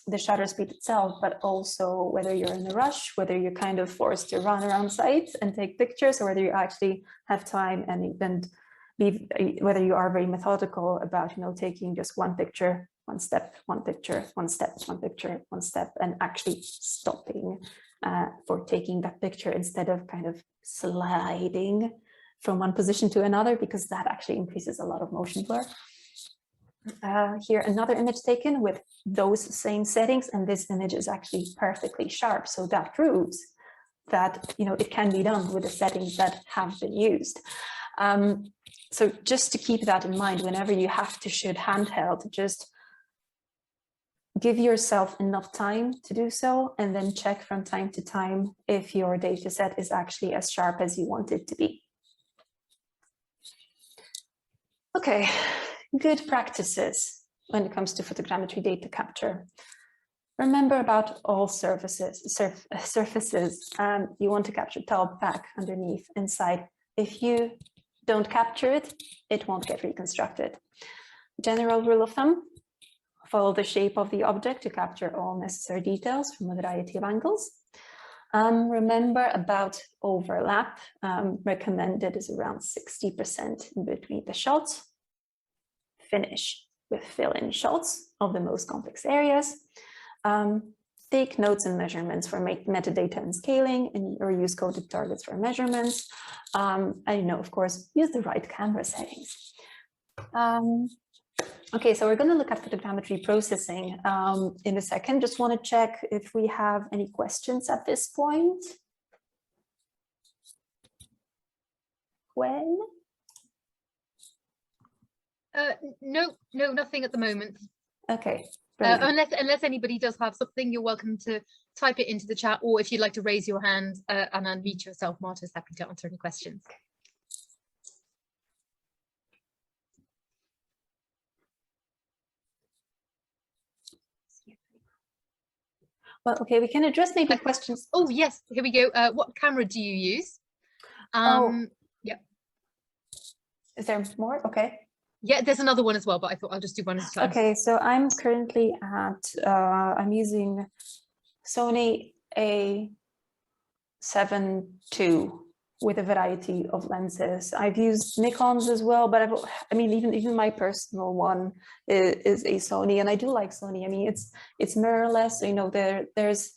the shutter speed itself, but also whether you're in a rush, whether you're kind of forced to run around sites and take pictures, or whether you actually have time and whether you are very methodical about taking just one picture, one step, one picture, one step, one picture, one step, and actually stopping for taking that picture instead of kind of sliding from one position to another, because that actually increases a lot of motion blur. Here, another image taken with those same settings, and this image is actually perfectly sharp. So that proves that it can be done with the settings that have been used. So just to keep that in mind, whenever you have to shoot handheld, just give yourself enough time to do so, and then check from time to time if your data set is actually as sharp as you want it to be. Okay, good practices when it comes to photogrammetry data capture. Remember about all surfaces. You want to capture top, back, underneath, inside. If you don't capture it, it won't get reconstructed. General rule of thumb: follow the shape of the object to capture all necessary details from a variety of angles. Remember about overlap. Recommended is around 60% in between the shots. Finish with fill-in shots of the most complex areas. Take notes and measurements for metadata and scaling, or use coded targets for measurements. And of course, use the right camera settings. Okay, so we're going to look at photogrammetry processing in a second. Just want to check if we have any questions at this point. When? No, nothing at the moment. Okay. Unless anybody does have something, you're welcome to type it into the chat, or if you'd like to raise your hand and unmute yourself, Marta's happy to answer any questions. Well, okay, we can address maybe questions. Oh, yes, here we go. What camera do you use? Yeah. Is there more? Okay. Yeah, there's another one as well, but I thought I'll just do one at a time. Okay, so I'm currently at, I'm using Sony A7 II with a variety of lenses. I've used Nikons as well, but I mean, even my personal one is a Sony, and I do like Sony. I mean, it's mirrorless, so, you know, there's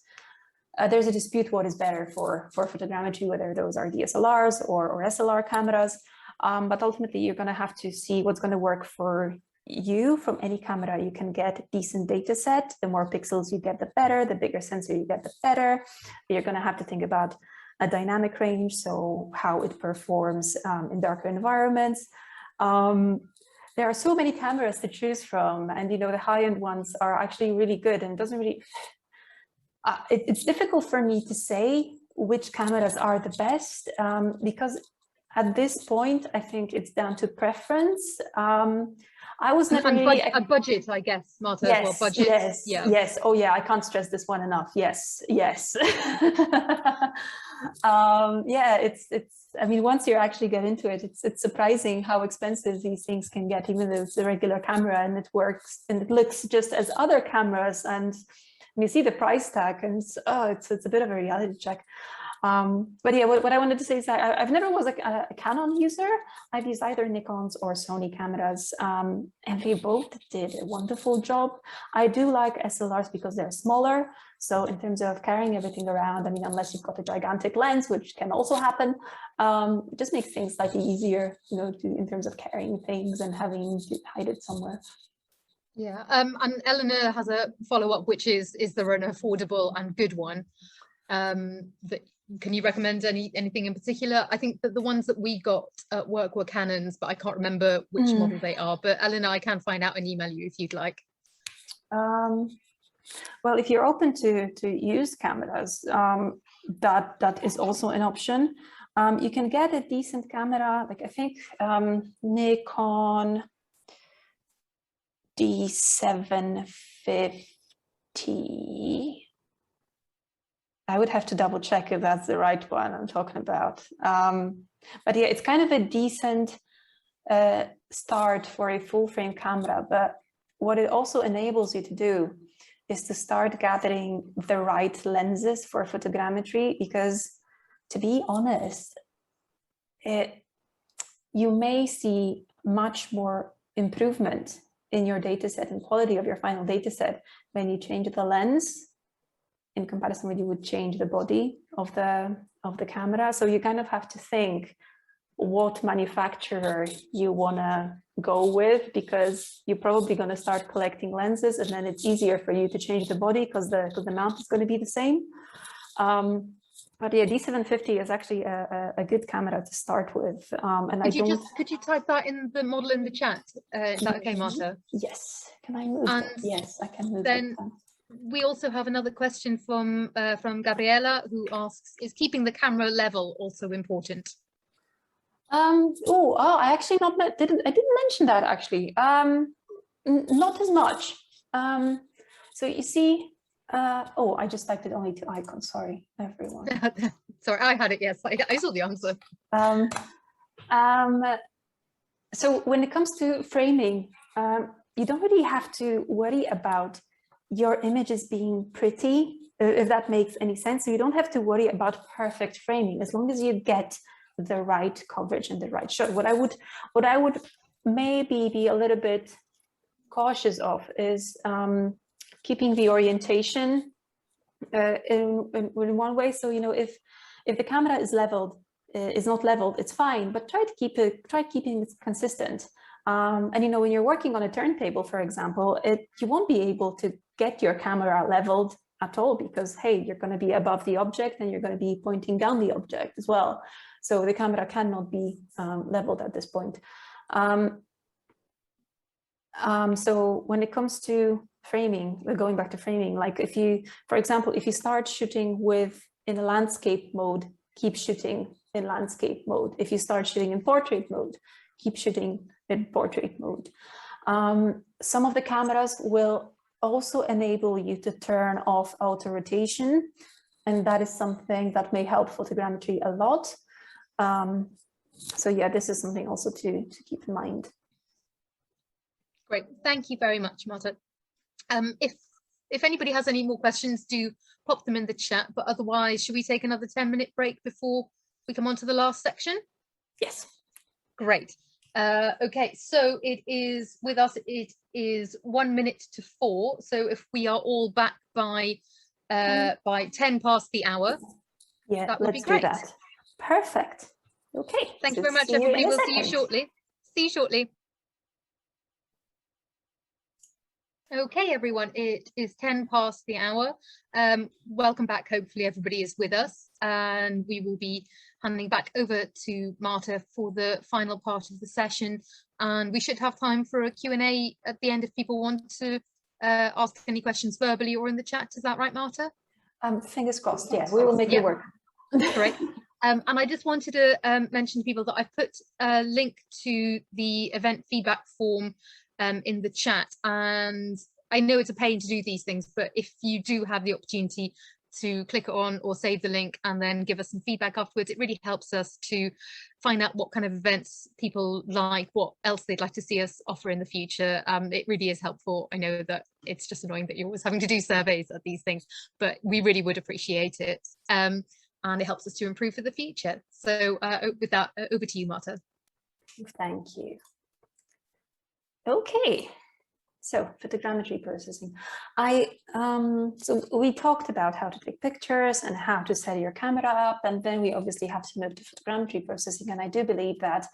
a dispute what is better for photogrammetry, whether those are DSLRs or SLR cameras. But ultimately, you're going to have to see what's going to work for you. From any camera, you can get a decent data set. The more pixels you get, the better. The bigger sensor you get, the better. You're going to have to think about a dynamic range, so how it performs in darker environments. There are so many cameras to choose from, and, you know, the high-end ones are actually really good, and it doesn't really... it's difficult for me to say which cameras are the best, because at this point, I think it's down to preference. I was never really... a budget, I guess, Marta, yes, as well. Budget. Yes, yeah. Yes. Oh, yeah, I can't stress this one enough. Yes, yes. Yeah, it's. I mean, once you actually get into it, it's surprising how expensive these things can get, even though it's a regular camera and it works and it looks just as other cameras. And you see the price tag, and it's a bit of a reality check. But yeah, what I wanted to say is that I've never was a Canon user. I've used either Nikons or Sony cameras, and they both did a wonderful job. I do like SLRs because they're smaller. So in terms of carrying everything around, I mean, unless you've got a gigantic lens, which can also happen, it just makes things slightly easier, you know, in terms of carrying things and having to hide it somewhere. Yeah, and Eleanor has a follow-up, which is there an affordable and good one? Can you recommend anything in particular? I think that the ones that we got at work were Canons, but I can't remember which model they are. But Eleanor, I can find out and email you if you'd like. Well, if you're open to used cameras, that is also an option. You can get a decent camera, like I think Nikon D750. I would have to double check if that's the right one I'm talking about. But yeah, it's kind of a decent start for a full frame camera. But what it also enables you to do is to start gathering the right lenses for photogrammetry, because to be honest, you may see much more improvement in your data set and quality of your final data set when you change the lens in comparison with you would change the body of the camera. So you kind of have to think what manufacturer you want to go with, because you're probably going to start collecting lenses, and then it's easier for you to change the body because the mount is going to be the same. But yeah, D750 is actually a good camera to start with. And could you type that in the model in the chat? Is that okay, Marta? Yes. Can I move it? Yes, I can move then it. We also have another question from Gabriela, who asks, is keeping the camera level also important? I actually didn't mention that actually. Not as much. So you see, I just typed it only to icons. Sorry, everyone. Sorry, I had it. Yes, I saw the answer. So when it comes to framing, you don't really have to worry about your images being pretty, if that makes any sense. So you don't have to worry about perfect framing as long as you get the right coverage and the right shot. What I would maybe be a little bit cautious of is keeping the orientation in one way. So, you know, if the camera is leveled, is not leveled, it's fine, but try keeping it consistent. And you know, when you're working on a turntable, for example, you won't be able to get your camera leveled at all, because hey, you're going to be above the object and you're going to be pointing down the object as well. So the camera cannot be leveled at this point. So when it comes to framing, going back to framing, like if you, for example, if you start shooting in a landscape mode, keep shooting in landscape mode. If you start shooting in portrait mode, keep shooting in portrait mode. Some of the cameras will also enable you to turn off auto rotation, and that is something that may help photogrammetry a lot. So yeah, this is something also to keep in mind. Great, thank you very much, Marta. If anybody has any more questions, do pop them in the chat, but otherwise, should we take another 10-minute break before we come on to the last section? Yes. Great. Okay, so it is with us, it is 1 minute to 4. So if we are all back by 10 past the hour, yeah, that would be great. Do that. Perfect. Okay. Thank you very much, everybody. We'll see you shortly. See you shortly. Okay, everyone, it is 10 past the hour. Welcome back. Hopefully everybody is with us, and we will be handing back over to Marta for the final part of the session. And we should have time for a Q&A at the end if people want to ask any questions verbally or in the chat. Is that right, Marta? Fingers crossed. Yeah, we will make it work. Great. And I just wanted to mention to people that I've put a link to the event feedback form in the chat, and I know it's a pain to do these things, but if you do have the opportunity to click it on or save the link and then give us some feedback afterwards, it really helps us to find out what kind of events people like, what else they'd like to see us offer in the future. It really is helpful. I know that it's just annoying that you're always having to do surveys of these things, but we really would appreciate it, and it helps us to improve for the future. So with that, over to you, Marta. Thank you. Okay, so photogrammetry processing. So we talked about how to take pictures and how to set your camera up, and then we obviously have to move to photogrammetry processing. And I do believe that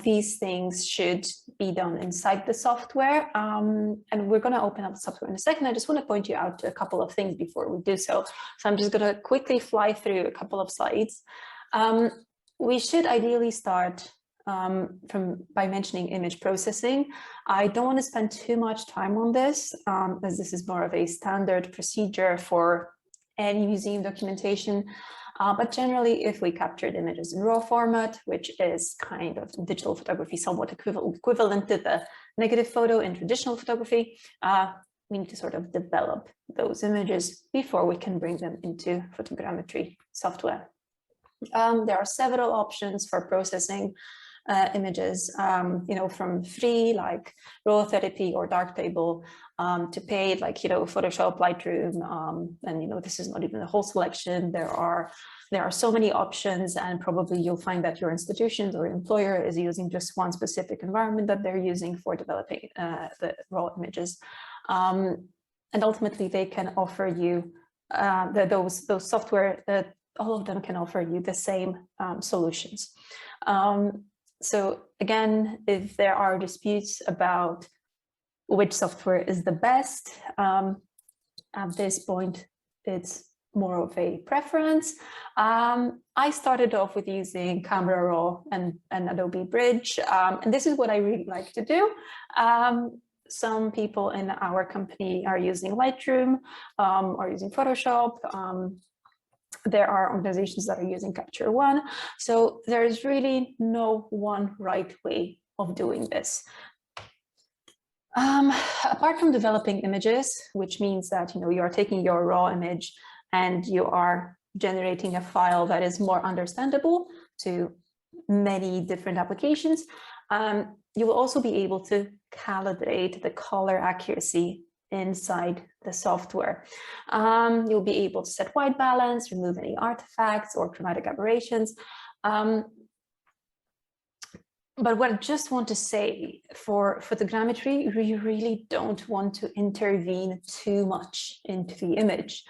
these things should be done inside the software. And we're going to open up the software in a second. I just want to point you out to a couple of things before we do so. So I'm just going to quickly fly through a couple of slides. We should ideally start by mentioning image processing. I don't want to spend too much time on this, as this is more of a standard procedure for any museum documentation. But generally, if we captured images in raw format, which is kind of digital photography, somewhat equivalent to the negative photo in traditional photography, we need to sort of develop those images before we can bring them into photogrammetry software. There are several options for processing images, you know, from free like raw therapy or darktable to paid like, you know, Photoshop, Lightroom, and you know, this is not even a whole selection. There are so many options, and probably you'll find that your institutions or employer is using just one specific environment that they're using for developing the raw images, and ultimately they can offer you those software that all of them can offer you the same solutions. So again, if there are disputes about which software is the best, at this point, it's more of a preference. I started off with using Camera Raw and Adobe Bridge, and this is what I really like to do. Some people in our company are using Lightroom or using Photoshop. There are organizations that are using Capture One. So there is really no one right way of doing this. Apart from developing images, which means that, you know, you are taking your raw image and you are generating a file that is more understandable to many different applications, you will also be able to calibrate the color accuracy inside the software. You'll be able to set white balance, remove any artifacts or chromatic aberrations. But what I just want to say, for photogrammetry, we really don't want to intervene too much into the image,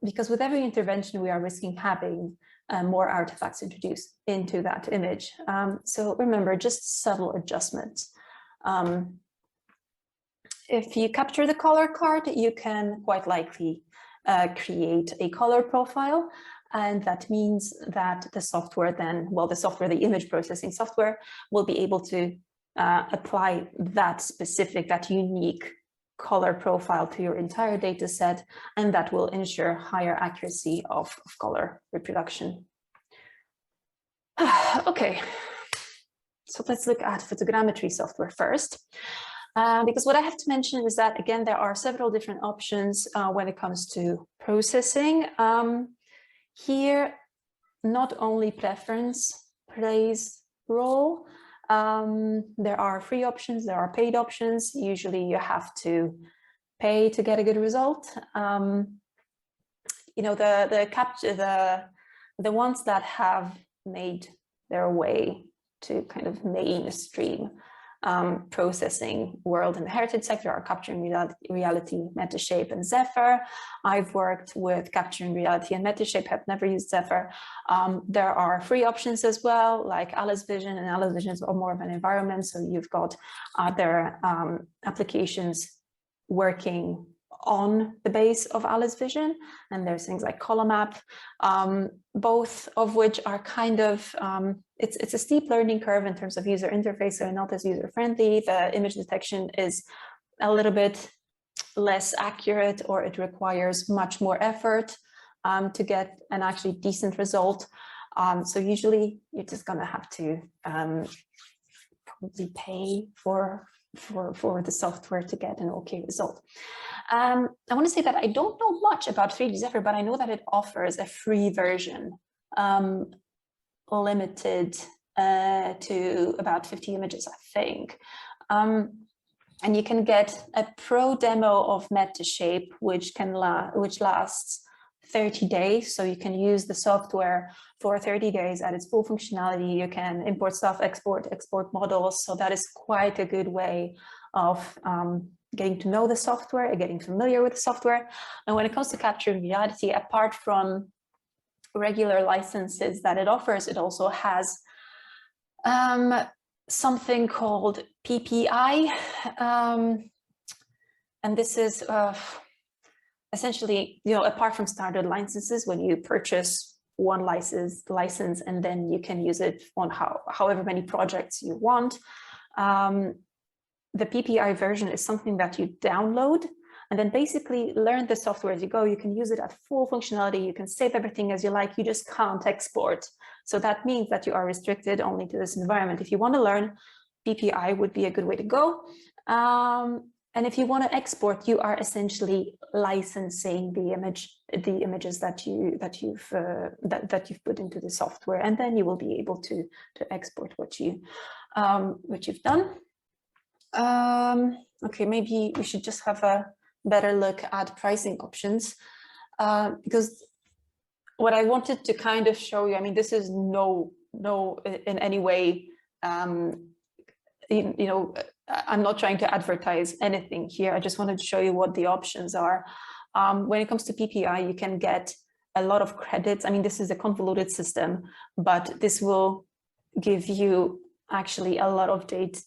because with every intervention we are risking having more artifacts introduced into that image. So remember, just subtle adjustments. If you capture the color card, you can quite likely create a color profile. And that means that the software then, well, the image processing software will be able to apply that specific, that unique color profile to your entire data set, and that will ensure higher accuracy of color reproduction. Okay, so let's look at photogrammetry software first. Because what I have to mention is that, again, there are several different options when it comes to processing. Here, not only preference plays a role. There are free options, there are paid options. Usually you have to pay to get a good result. You know, the ones that have made their way to kind of mainstream processing world in the heritage sector are Capturing Reality, Metashape, and Zephyr. I've worked with Capturing Reality and Metashape, have never used Zephyr. There are free options as well, like Alice Vision, and Alice Vision is more of an environment, so you've got other applications working on the base of Alice Vision, and there's things like Column both of which are kind of it's a steep learning curve in terms of user interface, so not as user-friendly. The image detection is a little bit less accurate, or it requires much more effort to get an actually decent result. So usually you're just gonna have to probably pay for the software to get an okay result. I want to say that I don't know much about 3D Zephyr, but I know that it offers a free version limited to about 50 images, I think. And you can get a pro demo of Metashape, which lasts 30 days. So you can use the software for 30 days at its full functionality. You can import stuff, export models. So that is quite a good way of getting to know the software and getting familiar with the software. And when it comes to Capturing Reality, apart from regular licenses that it offers, it also has something called PPI. And this is essentially, you know, apart from standard licenses, when you purchase one license and then you can use it on however many projects you want. The PPI version is something that you download and then basically learn the software as you go. You can use it at full functionality. You can save everything as you like. You just can't export. So that means that you are restricted only to this environment. If you want to learn, PPI would be a good way to go. And if you want to export, you are essentially licensing the images that you've put into the software, and then you will be able to export what you've done. Okay, maybe we should just have a better look at pricing options, because what I wanted to kind of show you, I mean, this is no in any way, you know, I'm not trying to advertise anything here. I just wanted to show you what the options are. When it comes to PPI, you can get a lot of credits. I mean, this is a convoluted system, but this will give you actually a lot of data,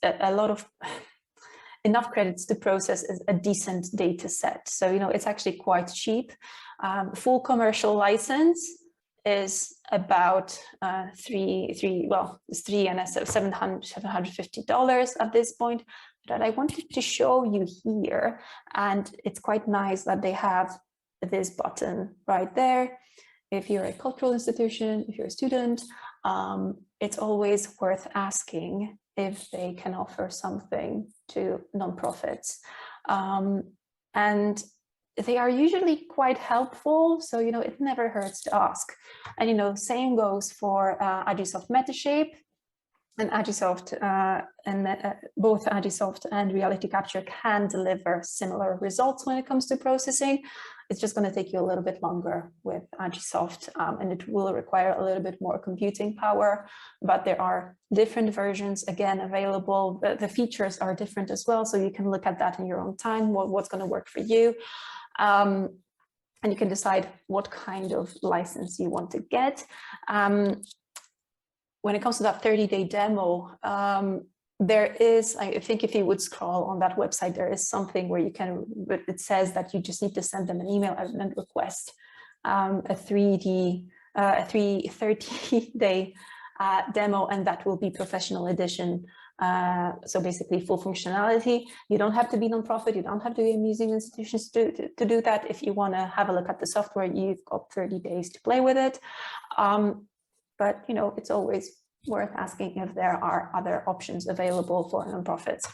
enough credits to process a decent data set. So, you know, it's actually quite cheap. Full commercial license is about $750 at this point. That I wanted to show you here, and it's quite nice that they have this button right there. If you're a cultural institution, if you're a student, it's always worth asking if they can offer something to nonprofits. And they are usually quite helpful. So, you know, it never hurts to ask. And, you know, same goes for Agisoft Metashape and Agisoft, both Agisoft and Reality Capture can deliver similar results when it comes to processing. It's just going to take you a little bit longer with Agisoft, and it will require a little bit more computing power, but there are different versions, again, available. The features are different as well, so you can look at that in your own time, what's going to work for you. and you can decide what kind of license you want to get. When it comes to that 30-day demo, there is, I think if you would scroll on that website, there is something where you can, it says that you just need to send them an email and request a 30-day demo, and that will be professional edition. So basically full functionality. You don't have to be nonprofit, you don't have to be a museum institutions to do that. If you want to have a look at the software, you've got 30 days to play with it. But you know, it's always worth asking if there are other options available for nonprofits.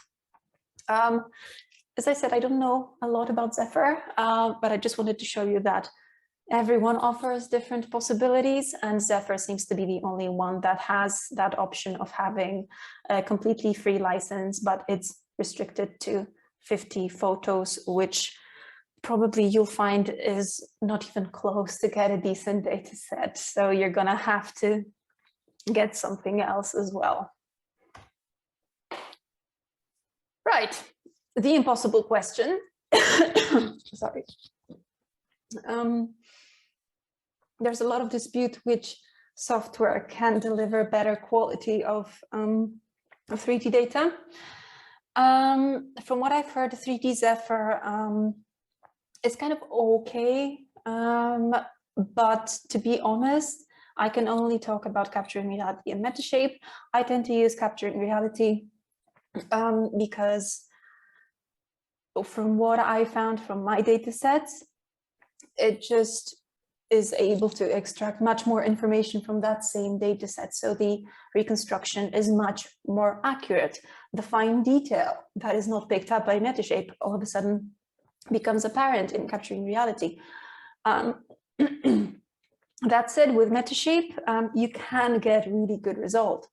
As I said, I don't know a lot about Zephyr, but I just wanted to show you that everyone offers different possibilities, and Zephyr seems to be the only one that has that option of having a completely free license, but it's restricted to 50 photos, which probably you'll find is not even close to get a decent data set. So you're gonna have to get something else as well. Right, the impossible question. Sorry. There's a lot of dispute which software can deliver better quality of 3D data. From what I've heard, 3D Zephyr is kind of okay, but to be honest, I can only talk about capturing reality and Metashape. I tend to use capturing reality because from what I found from my data sets, it just is able to extract much more information from that same data set. So the reconstruction is much more accurate. The fine detail that is not picked up by Metashape all of a sudden becomes apparent in capturing reality. That said, with Metashape, you can get really good result,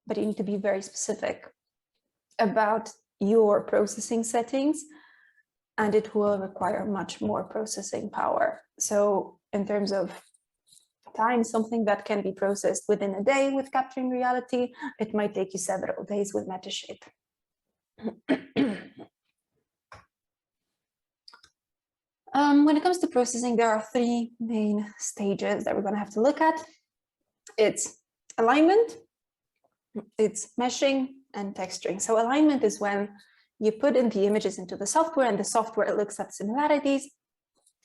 but you need to be very specific about your processing settings, and it will require much more processing power. So in terms of time, something that can be processed within a day with capturing reality, it might take you several days with Metashape. When it comes to processing, there are three main stages that we're going to have to look at. It's alignment, it's meshing, and texturing. So alignment is when you put in the images into the software, and the software looks at similarities,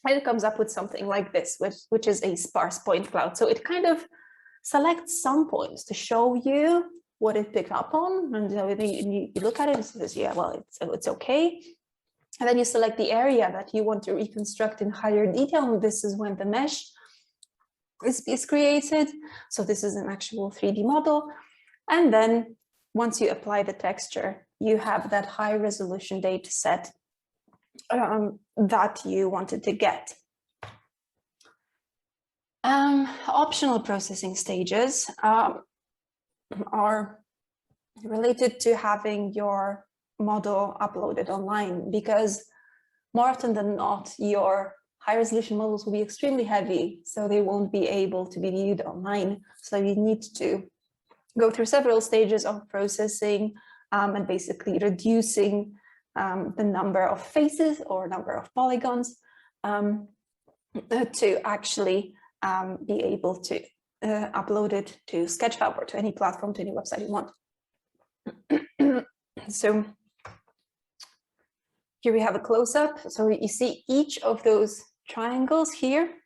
and it comes up with something like this, which is a sparse point cloud. So it kind of selects some points to show you what it picked up on, and you look at it and says, yeah, well, it's okay. And then you select the area that you want to reconstruct in higher detail, and this is when the mesh is created. So this is an actual 3D model. And then once you apply the texture, you have that high resolution data set that you wanted to get. Optional processing stages are related to having your model uploaded online, because more often than not, your high resolution models will be extremely heavy, so they won't be able to be viewed online. So you need to go through several stages of processing and basically reducing the number of faces or number of polygons to actually be able to upload it to Sketchfab or to any platform, to any website you want. So here we have a close-up. So you see each of those triangles here,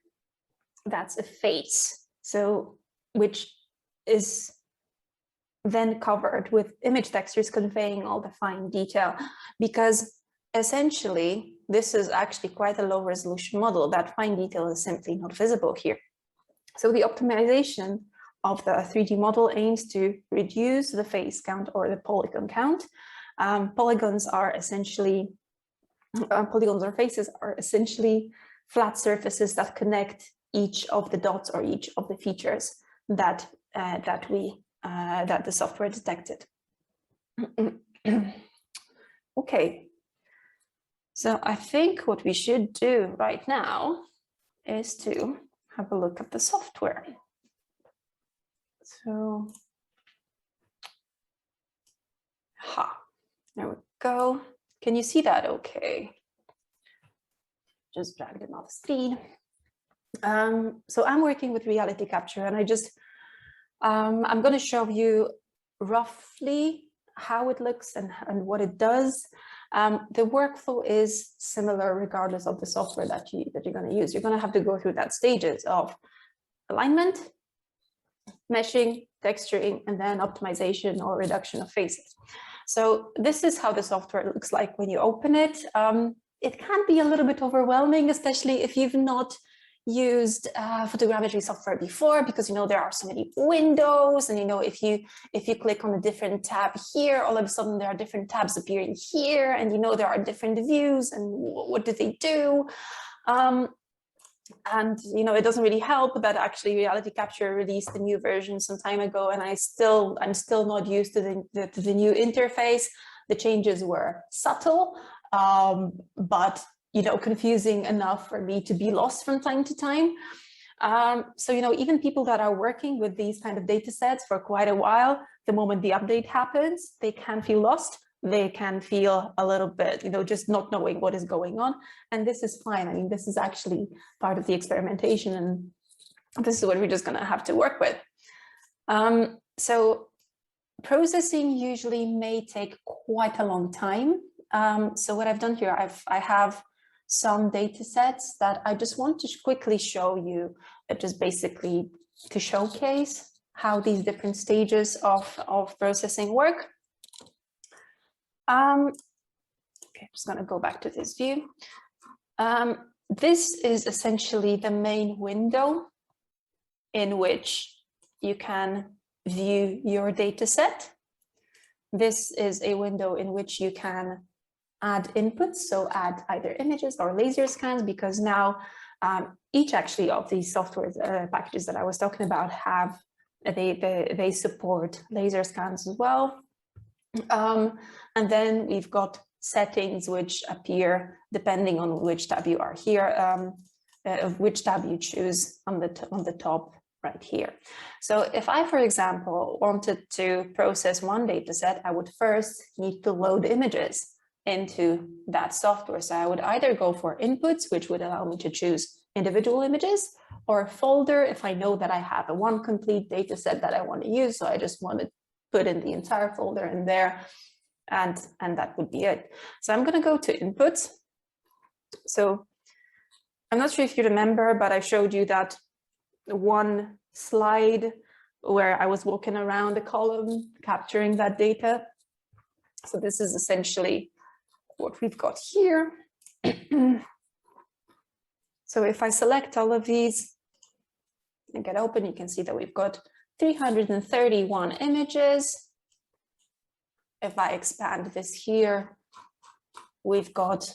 that's a face. So which is then covered with image textures conveying all the fine detail, because essentially this is actually quite a low resolution model. That fine detail is simply not visible here. So the optimization of the 3D model aims to reduce the face count or the polygon count. Polygons or faces are essentially flat surfaces that connect each of the dots or each of the features that the software detected. Okay, so I think what we should do right now is to have a look at the software. So, there we go. Can you see that okay? Just drag them off the screen. So I'm working with reality capture, and I'm going to show you roughly how it looks and what it does. The workflow is similar regardless of the software that you're going to use. You're going to have to go through that stages of alignment, meshing, texturing, and then optimization or reduction of faces. So this is how the software looks like when you open it. It can be a little bit overwhelming, especially if you've not used photogrammetry software before, because there are so many windows, and if you click on a different tab here, all of a sudden there are different tabs appearing here, and there are different views, and what do they do? And it doesn't really help that actually Reality Capture released a new version some time ago, and I'm still not used to the new interface. The changes were subtle, but confusing enough for me to be lost from time to time. So even people that are working with these kind of data sets for quite a while, the moment the update happens, they can feel lost. They can feel a little bit, just not knowing what is going on. And this is fine. I mean, this is actually part of the experimentation, and this is what we're just going to have to work with. So processing usually may take quite a long time. So what I've done here, I have some data sets that I just want to quickly show you, just basically to showcase how these different stages of processing work. Okay, I'm just going to go back to this view. This is essentially the main window in which you can view your data set. This is a window in which you can add inputs, so add either images or laser scans, because now each actually of these software packages that I was talking about they support laser scans as well. And then we've got settings which appear depending on which tab you are here, which tab you choose on the top right here. So if I, for example, wanted to process one data set, I would first need to load images into that software. So I would either go for inputs, which would allow me to choose individual images, or a folder if I know that I have one complete data set that I want to use. So I just want to put in the entire folder in there, and that would be it. So I'm going to go to inputs. So I'm not sure if you remember, but I showed you that one slide where I was walking around the column capturing that data. So this is essentially what we've got here. So if I select all of these and get open, you can see that we've got 331 images. If I expand this here, we've got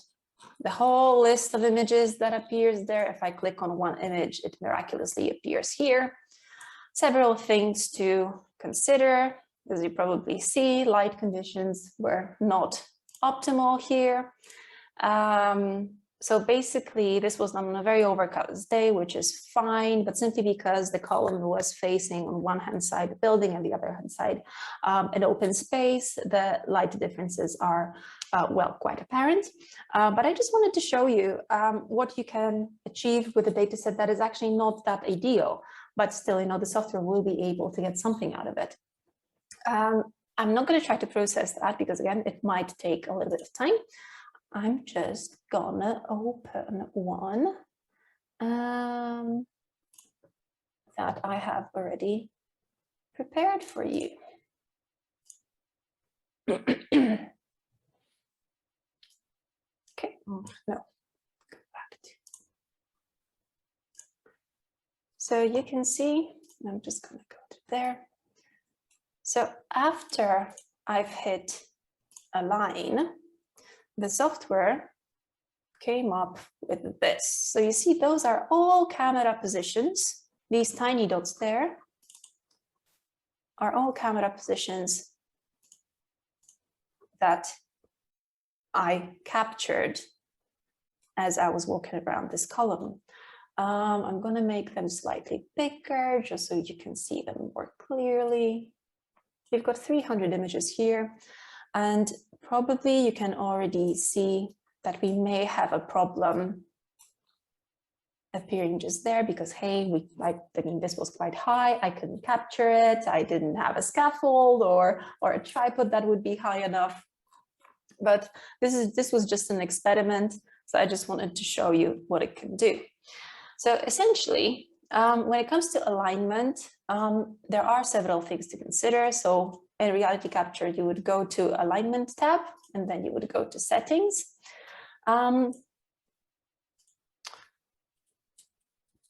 the whole list of images that appears there. If I click on one image, it miraculously appears here. Several things to consider. As you probably see, light conditions were not optimal here. So basically, this was on a very overcast day, which is fine, but simply because the column was facing on one hand side the building and the other hand side an open space, the light differences are, well, quite apparent. But I just wanted to show you what you can achieve with a data set that is actually not that ideal, but still, the software will be able to get something out of it. I'm not going to try to process that because, again, it might take a little bit of time. I'm just gonna open one that I have already prepared for you. Okay, no, go back to. So you can see, I'm just gonna go to there. So after I've hit align, the software came up with this. So you see, those are all camera positions. These tiny dots there are all camera positions that I captured as I was walking around this column. I'm going to make them slightly bigger just so you can see them more clearly. We've got 300 images here. And probably you can already see that we may have a problem appearing just there because, hey, this was quite high, I couldn't capture it, I didn't have a scaffold or a tripod that would be high enough. But this was just an experiment, so I just wanted to show you what it can do. So essentially, when it comes to alignment, there are several things to consider. So in reality capture, you would go to alignment tab, and then you would go to settings.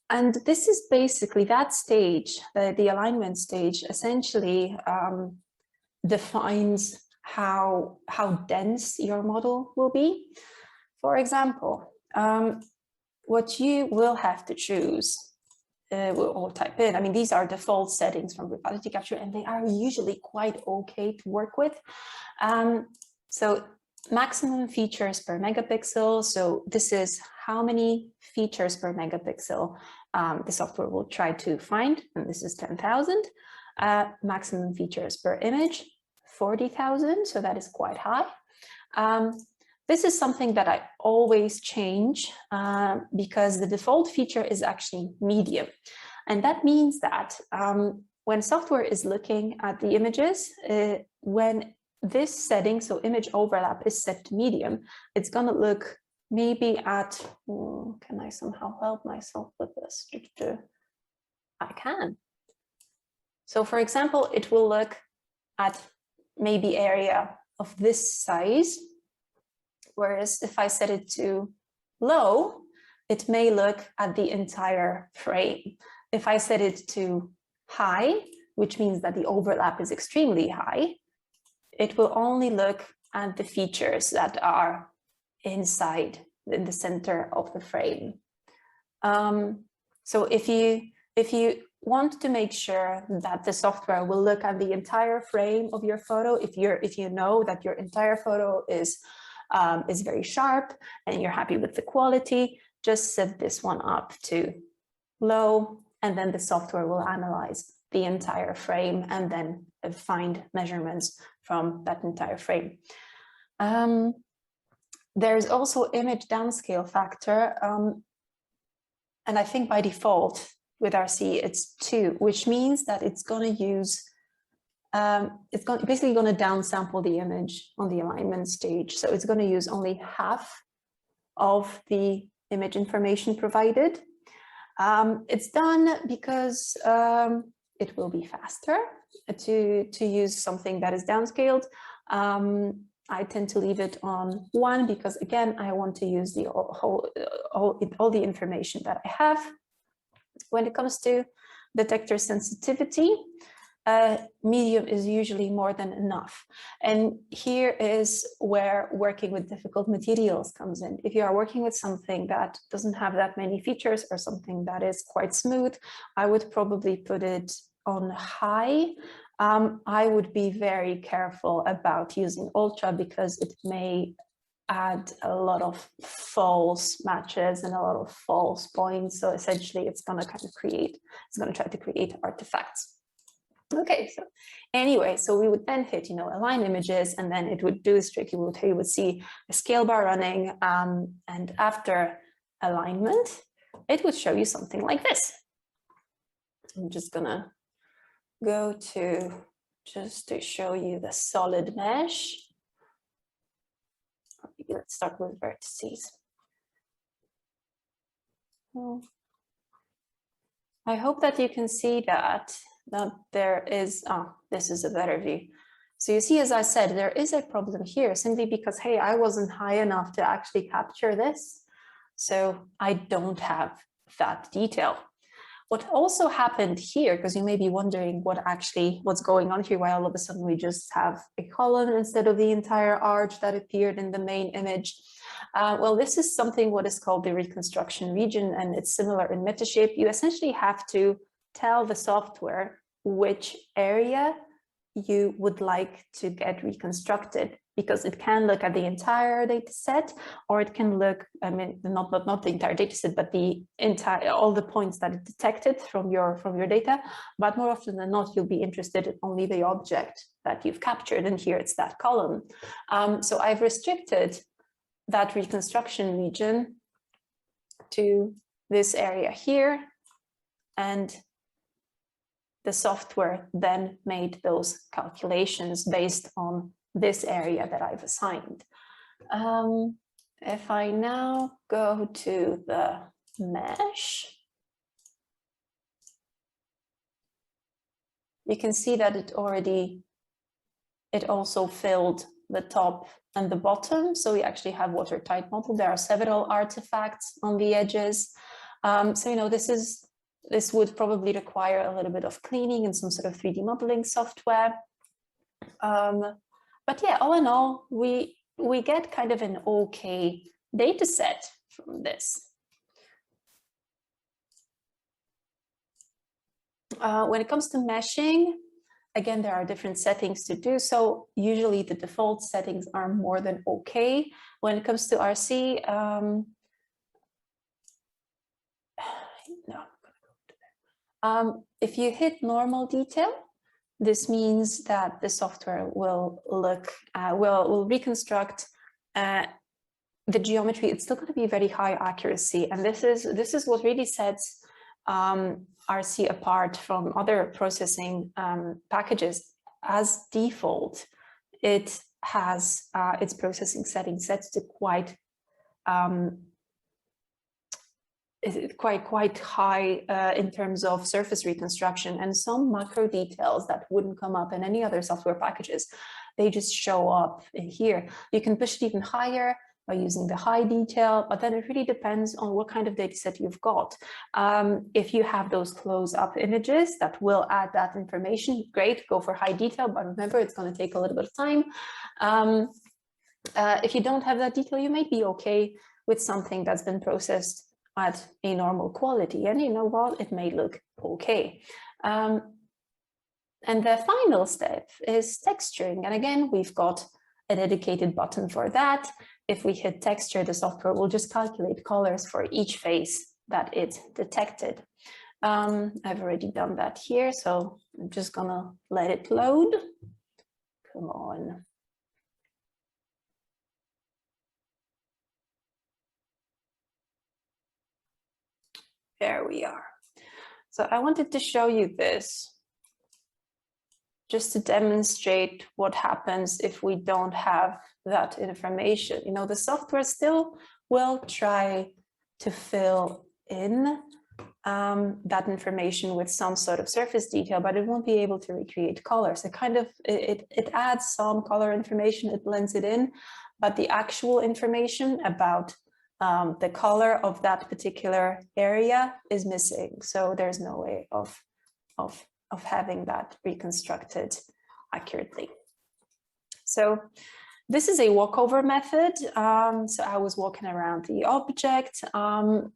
And this is basically that stage, the alignment stage, essentially defines how dense your model will be. For example, what you will have to choose or type in, I mean, these are default settings from reality capture, and they are usually quite okay to work with. So maximum features per megapixel. So this is how many features per megapixel the software will try to find, and this is 10,000. Maximum features per image, 40,000, so that is quite high. This is something that I always change because the default feature is actually medium. And that means that when software is looking at the images, when this setting, so image overlap, is set to medium, it's going to look maybe at, can I somehow help myself with this? I can. So for example, it will look at maybe area of this size, whereas if I set it to low, it may look at the entire frame. If I set it to high, which means that the overlap is extremely high, it will only look at the features that are inside in the center of the frame. So if you want to make sure that the software will look at the entire frame of your photo, if you know that your entire photo is very sharp and you're happy with the quality, just set this one up to low, and then the software will analyze the entire frame and then find measurements from that entire frame. There's also image downscale factor, and I think by default with RC it's 2, which means that it's going to use basically going to downsample the image on the alignment stage. So it's going to use only half of the image information provided. It's done because it will be faster to use something that is downscaled. I tend to leave it on 1 because, again, I want to use the all the information that I have. When it comes to detector sensitivity, medium is usually more than enough. And here is where working with difficult materials comes in. If you are working with something that doesn't have that many features or something that is quite smooth, I would probably put it on high. I would be very careful about using ultra because it may add a lot of false matches and a lot of false points. So essentially it's going to try to create artifacts. Okay, so anyway, so we would then hit, align images, and then it would do this trick. You would see a scale bar running, and after alignment, it would show you something like this. I'm just gonna go to, just to show you the solid mesh. Let's start with vertices. Well, I hope that you can see that there is, this is a better view. So you see, as I said, there is a problem here simply because, hey, I wasn't high enough to actually capture this. So I don't have that detail. What also happened here, because you may be wondering what's going on here, why all of a sudden we just have a column instead of the entire arch that appeared in the main image. Well, this is something what is called the reconstruction region, and it's similar in Metashape. You essentially have to tell the software which area you would like to get reconstructed, because it can look at the entire data set, or it can look, I mean, not the entire data set, but all the points that it detected from your data. But more often than not, you'll be interested in only the object that you've captured, and here it's that column. So I've restricted that reconstruction region to this area here, and the software then made those calculations based on this area that I've assigned. If I now go to the mesh, you can see that it also filled the top and the bottom. So we actually have watertight model. There are several artifacts on the edges. So, you know, this would probably require a little bit of cleaning and some sort of 3D modeling software. But yeah, all in all, we get kind of an okay data set from this. When it comes to meshing, again, there are different settings to do so. Usually the default settings are more than okay. When it comes to RC, if you hit normal detail, this means that the software will will reconstruct the geometry. It's still going to be very high accuracy, and this is what really sets RC apart from other processing packages. As default, it has its processing settings set to quite high in terms of surface reconstruction, and some macro details that wouldn't come up in any other software packages, they just show up in here. You can push it even higher by using the high detail, but then it really depends on what kind of data set you've got. If you have those close-up images that will add that information, great, go for high detail, but remember, it's going to take a little bit of time. If you don't have that detail, you may be okay with something that's been processed at a normal quality, and you know what, it may look okay. And the final step is texturing, and again, we've got a dedicated button for that. If we hit texture, the software will just calculate colors for each face that it detected. I've already done that here, so I'm just gonna let it load. Come on. There we are. So I wanted to show you this just to demonstrate what happens if we don't have that information. You know, the software still will try to fill in that information with some sort of surface detail, but it won't be able to recreate colors. It adds some color information, it blends it in, but the actual information about the color of that particular area is missing. So there's no way of having that reconstructed accurately. So this is a walkover method. So I was walking around the object.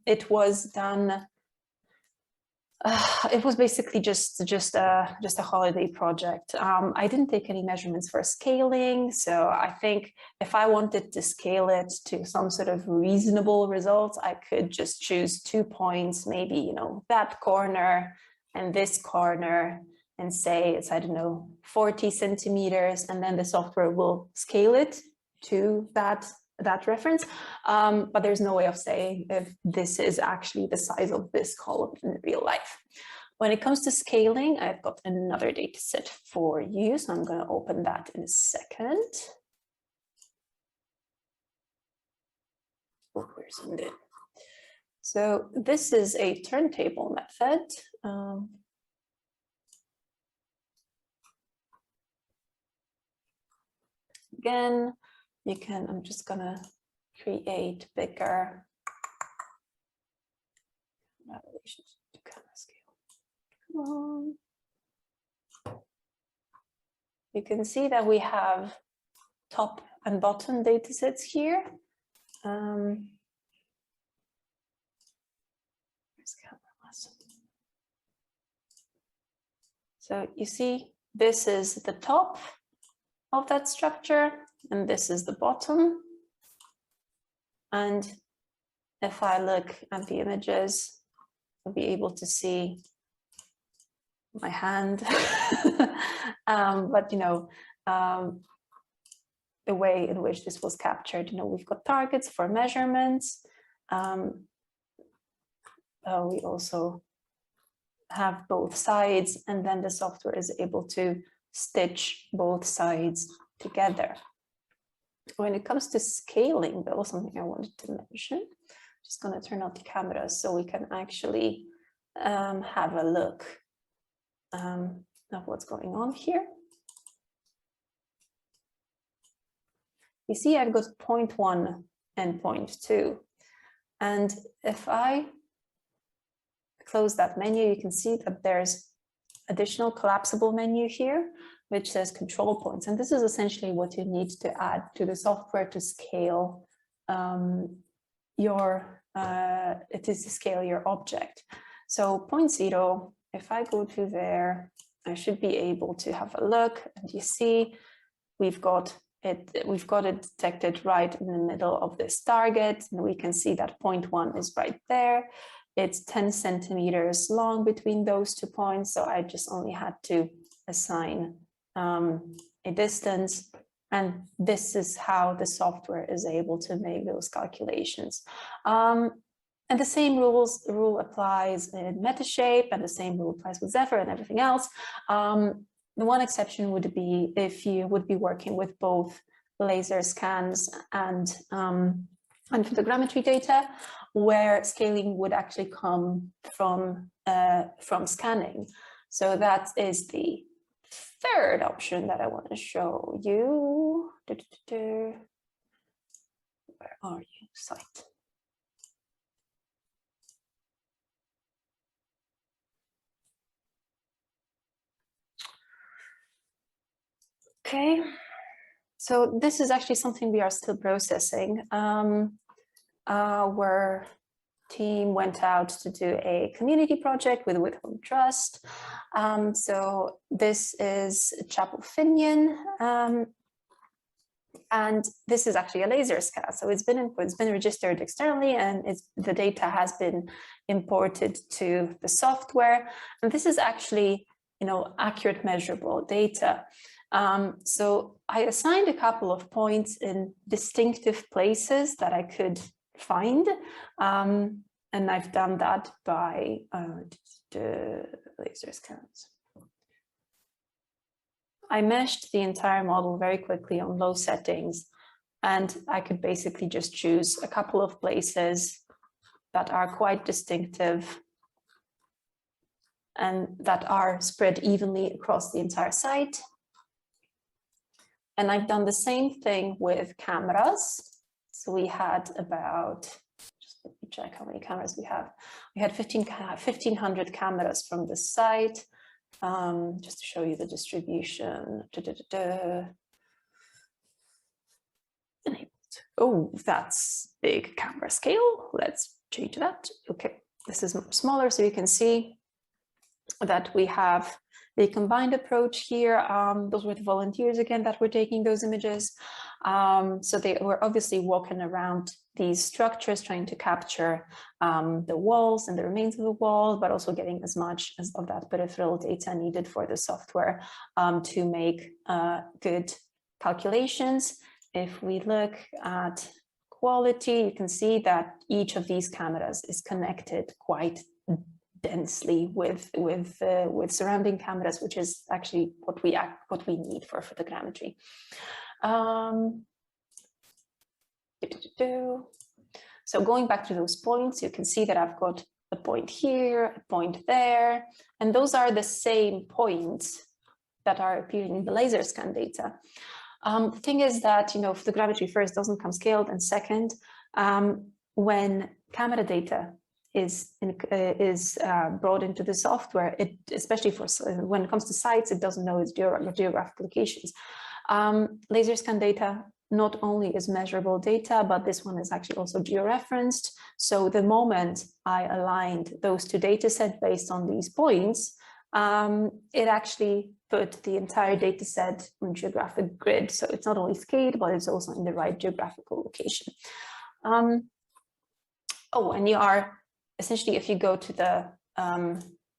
It was done. It was basically just a holiday project. I didn't take any measurements for scaling, so I think if I wanted to scale it to some sort of reasonable results, I could just choose 2 points, maybe, you know, that corner and this corner, and say it's, I don't know, 40 centimeters, and then the software will scale it to that reference, but there's no way of saying if this is actually the size of this column in real life. When it comes to scaling, I've got another data set for you, so I'm going to open that in a second. Oh, where's it? So this is a turntable method. Again, you can, I'm just gonna create bigger relations to camera scale. Come on. You can see that we have top and bottom data sets here. Where's camera lesson? So you see, this is the top of that structure, and this is the bottom. And if I look at the images, I'll be able to see my hand. But, you know, the way in which this was captured, you know, we've got targets for measurements. we also have both sides, and then the software is able to stitch both sides together. When it comes to scaling, though, something I wanted to mention, just going to turn off the camera so we can actually have a look of what's going on here. You see, I've got 0.1 and 0.2. And if I close that menu, you can see that there's additional collapsible menu here, which says control points. And this is essentially what you need to add to the software to scale your object. So 0.0, if I go to there, I should be able to have a look, and you see we've got it detected right in the middle of this target, and we can see that 0.1 is right there. It's 10 centimeters long between those 2 points, so I just only had to assign a distance, and this is how the software is able to make those calculations. And the same rule applies in Metashape, and the same rule applies with Zephyr and everything else. The one exception would be if you would be working with both laser scans and photogrammetry data, where scaling would actually come from scanning. So that is the third option that I want to show you. Where are you, site? Okay, so this is actually something we are still processing. Our team went out to do a community project with Home Trust. So this is Chapel Finian, and this is actually a laser scan. So it's been registered externally, and the data has been imported to the software. And this is actually, accurate measurable data. So I assigned a couple of points in distinctive places that I could find, and I've done that by the laser scans. I meshed the entire model very quickly on low settings, and I could basically just choose a couple of places that are quite distinctive and that are spread evenly across the entire site. And I've done the same thing with cameras. So we had about, just let me check how many cameras we have. We had 1,500 cameras from the site. Just to show you the distribution. Oh, that's big camera scale. Let's change that. Okay, this is smaller, so you can see that we have the combined approach here. Those were the volunteers again that were taking those images. So they were obviously walking around these structures, trying to capture the walls and the remains of the wall, but also getting as much of that peripheral data needed for the software to make good calculations. If we look at quality, you can see that each of these cameras is connected quite densely with surrounding cameras, which is actually what we need for photogrammetry. So going back to those points, you can see that I've got a point here, a point there, and those are the same points that are appearing in the laser scan data. The thing is that, photogrammetry first doesn't come scaled, and second, when camera data is brought into the software, especially when it comes to sites, it doesn't know its geographic locations. Laser scan data not only is measurable data, but this one is actually also georeferenced. So the moment I aligned those two data sets based on these points, it actually put the entire data set on geographic grid. So it's not only scaled, but it's also in the right geographical location. Oh, and you are essentially, if you go to the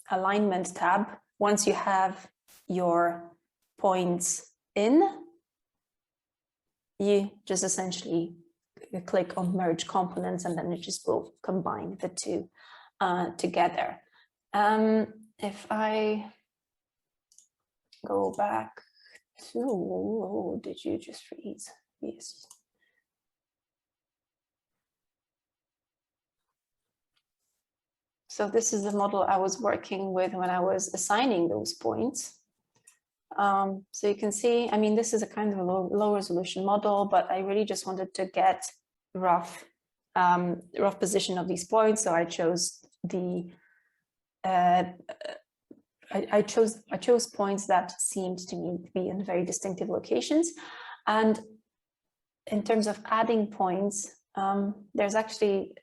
alignment tab, once you have your points in, you just essentially click on merge components, and then it just will combine the two together. If I go back to, oh, did you just freeze? Yes. So this is the model I was working with when I was assigning those points. So you can see, I mean, this is a kind of a low resolution model, but I really just wanted to get rough position of these points. So I chose the I chose points that seemed to me to be in very distinctive locations. And in terms of adding points, there's actually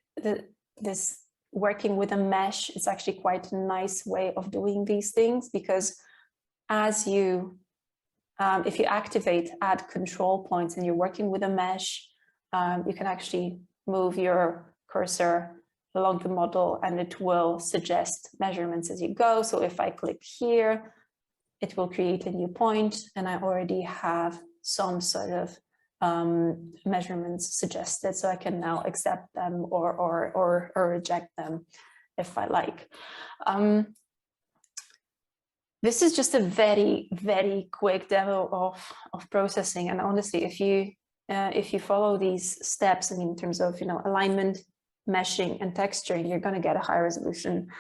this working with a mesh. It's actually quite a nice way of doing these things, because as you, if you activate add control points and you're working with a mesh, you can actually move your cursor along the model and it will suggest measurements as you go. So if I click here, it will create a new point and I already have some sort of measurements suggested, so I can now accept them or reject them if I like. This is just a very, very quick demo of processing, and honestly, if you follow these steps, I mean, in terms of alignment, meshing, and texturing, you're going to get a high resolution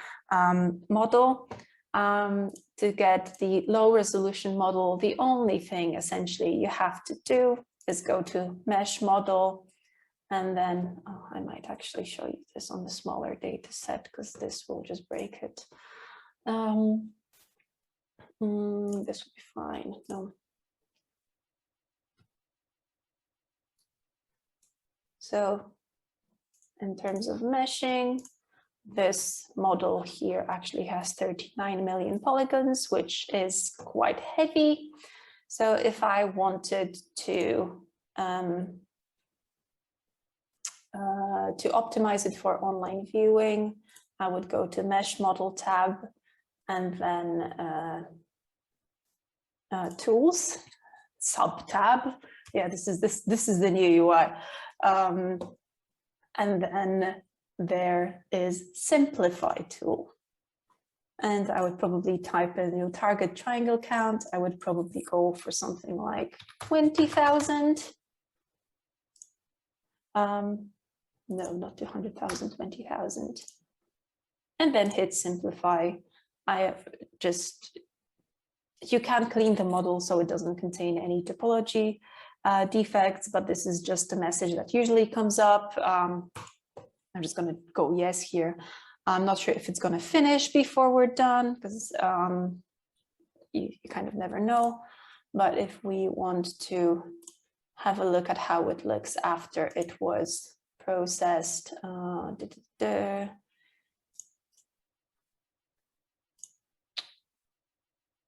model. To get the low resolution model, the only thing essentially you have to do is go to mesh model, and then I might actually show you this on the smaller data set because this will just break it. This would be fine. No. So in terms of meshing, this model here actually has 39 million polygons, which is quite heavy. So if I wanted to optimize it for online viewing, I would go to Mesh Model tab and then Tools sub tab. Yeah, this is the new UI, and then there is Simplify tool. And I would probably type in target triangle count. I would probably go for something like 20,000. No, not 200,000, 20,000. And then hit simplify. I have just, you can clean the model so it doesn't contain any topology defects, but this is just a message that usually comes up. I'm just going to go yes here. I'm not sure if it's going to finish before we're done, because you kind of never know. But if we want to have a look at how it looks after it was processed,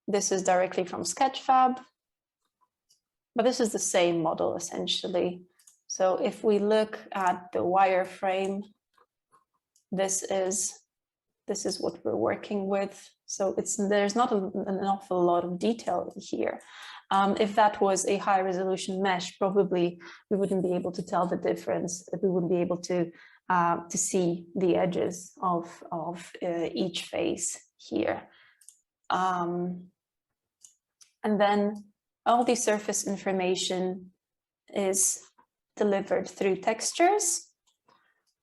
this is directly from Sketchfab, but this is the same model essentially. So if we look at the wireframe, this is what we're working with. So there's not an awful lot of detail here. If that was a high resolution mesh, probably we wouldn't be able to tell the difference. We wouldn't be able to see the edges of each face here. And then all the surface information is delivered through textures.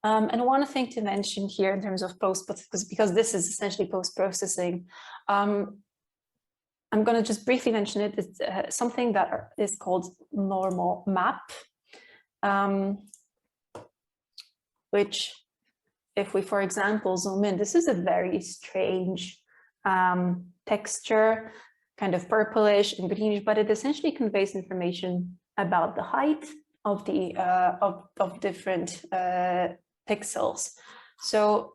And one thing to mention here in terms of because this is essentially post-processing, I'm going to just briefly mention it. It's something that is called normal map, which if we, for example, zoom in, this is a very strange texture, kind of purplish and greenish, but it essentially conveys information about the height of the of different pixels. So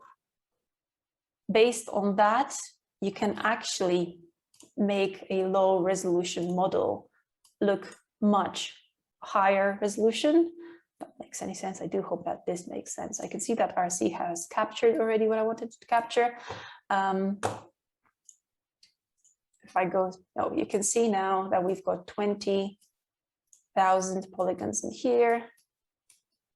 based on that, you can actually make a low resolution model look much higher resolution. If that makes any sense. I do hope that this makes sense. I can see that RC has captured already what I wanted to capture. If I go, oh, you can see now that we've got 20,000 polygons in here.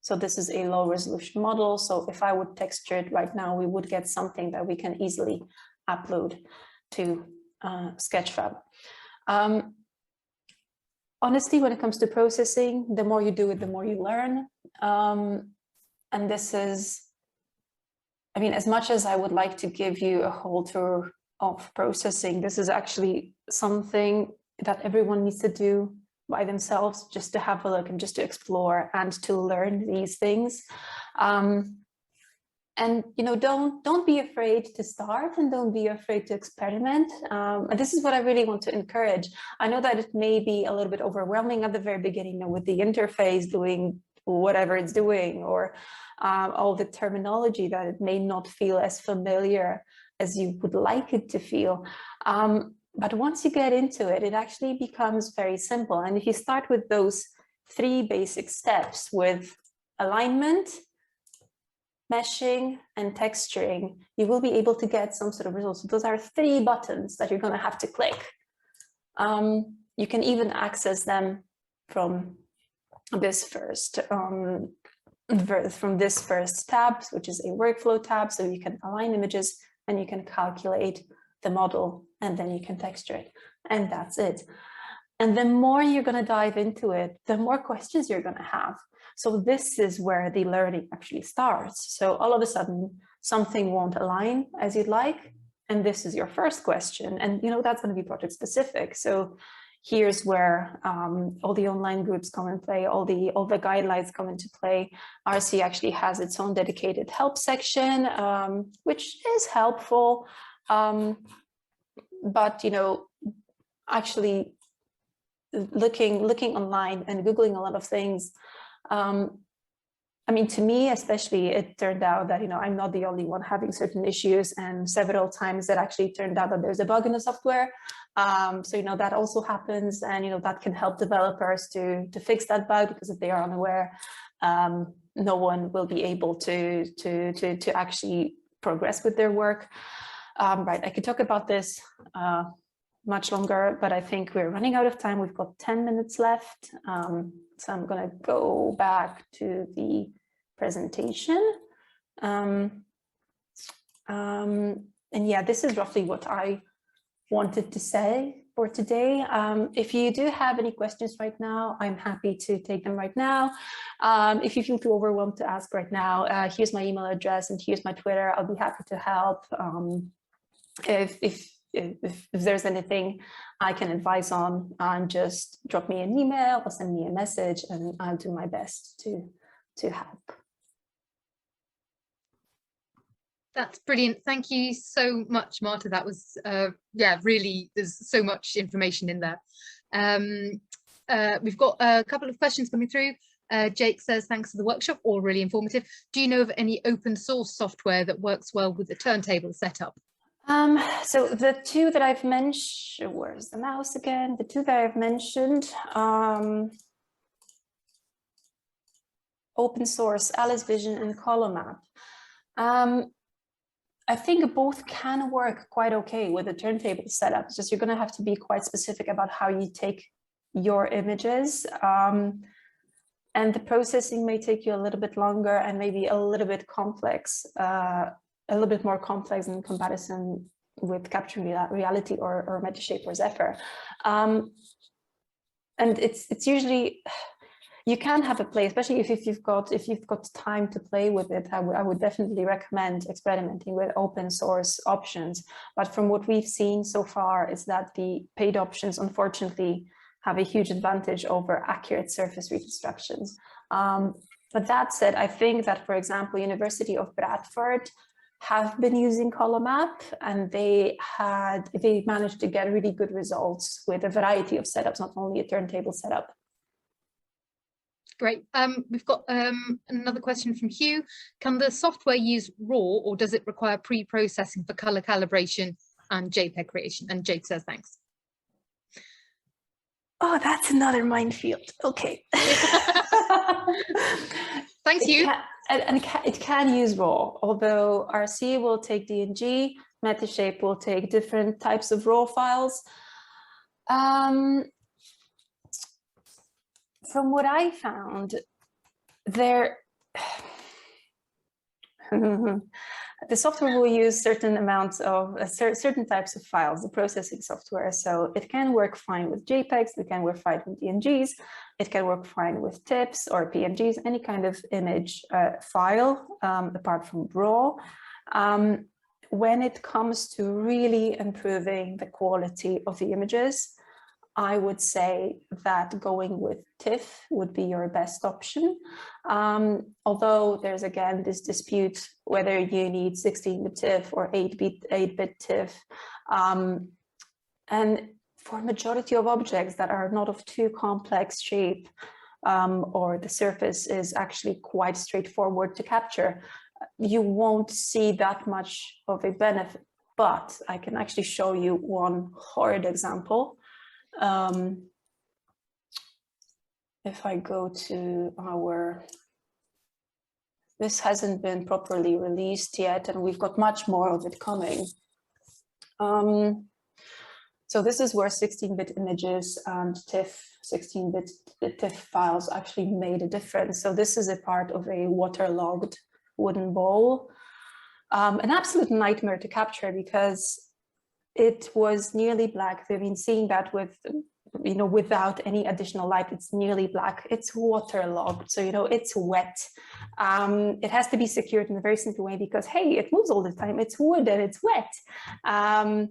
So this is a low resolution model. So if I would texture it right now, we would get something that we can easily upload to Sketchfab. Honestly, when it comes to processing, the more you do it, the more you learn. And this is, I mean, as much as I would like to give you a whole tour of processing, this is actually something that everyone needs to do by themselves, just to have a look and just to explore and to learn these things. And don't be afraid to start, and don't be afraid to experiment. And this is what I really want to encourage. I know that it may be a little bit overwhelming at the very beginning, with the interface doing whatever it's doing, or all the terminology, that it may not feel as familiar as you would like it to feel. But once you get into it, it actually becomes very simple. And if you start with those 3 basic steps, with alignment, meshing, and texturing, you will be able to get some sort of results. So those are 3 buttons that you're going to have to click. You can even access them from this first tab, which is a workflow tab. So you can align images and you can calculate the model, and then you can texture it, and that's it. And the more you're going to dive into it, the more questions you're going to have. So this is where the learning actually starts. So all of a sudden, something won't align as you'd like, and this is your first question. And that's going to be project specific. So here's where all the online groups come in play, all the guidelines come into play. RC actually has its own dedicated help section, which is helpful. But actually looking online and Googling a lot of things, I mean, to me especially, it turned out that I'm not the only one having certain issues, and several times it actually turned out that there's a bug in the software. So that also happens, and that can help developers to fix that bug, because if they are unaware, no one will be able to actually progress with their work. Right, I could talk about this much longer, but I think we're running out of time. We've got 10 minutes left. So I'm going to go back to the presentation. And yeah, this is roughly what I wanted to say for today. If you do have any questions right now, I'm happy to take them right now. If you feel too overwhelmed to ask right now, here's my email address and here's my Twitter. I'll be happy to help. If there's anything I can advise on, just drop me an email or send me a message, and I'll do my best to help. That's brilliant. Thank you so much, Marta. That was, yeah, really, there's so much information in there. We've got a couple of questions coming through. Jake says, thanks for the workshop, all really informative. Do you know of any open source software that works well with the turntable setup? So the 2 that I've mentioned, where's the mouse again? The 2 that I've mentioned, open source, Alice Vision and Column Map. I think both can work quite okay with a turntable setup. It's just you're going to have to be quite specific about how you take your images. And the processing may take you a little bit longer and maybe a little bit complex, a little bit more complex in comparison with capturing reality or Metashape or Zephyr. And it's usually, you can have a play, especially if you've got time to play with it. I would definitely recommend experimenting with open source options. But from what we've seen so far is that the paid options, unfortunately, have a huge advantage over accurate surface reconstructions. But that said, I think that, for example, University of Bradford have been using Column Map, and they managed to get really good results with a variety of setups, not only a turntable setup. Great. We've got another question from Hugh. Can the software use RAW, or does it require pre-processing for color calibration and JPEG creation? And Jake says, thanks. Oh, that's another minefield. Okay. Thanks, Hugh. It can use RAW, although RC will take DNG, Metashape will take different types of RAW files. From what I found, there the software will use certain amounts of certain types of files, the processing software. So it can work fine with JPEGs, it can work fine with DNGs, it can work fine with TIFFs or PNGs, any kind of image file, apart from RAW. When it comes to really improving the quality of the images, I would say that going with TIFF would be your best option. Although there's again this dispute whether you need 16-bit TIFF or 8-bit TIFF. And for majority of objects that are not of too complex shape, or the surface is actually quite straightforward to capture, you won't see that much of a benefit. But I can actually show you one horrid example. If I go to this hasn't been properly released yet, and we've got much more of it coming. So this is where 16-bit images and TIFF, 16-bit TIFF files actually made a difference. So this is a part of a waterlogged wooden bowl. An absolute nightmare to capture because it was nearly black. We've been seeing that with, without any additional light, it's nearly black. It's waterlogged, so, it's wet. It has to be secured in a very simple way because, hey, it moves all the time. It's wood and it's wet. And,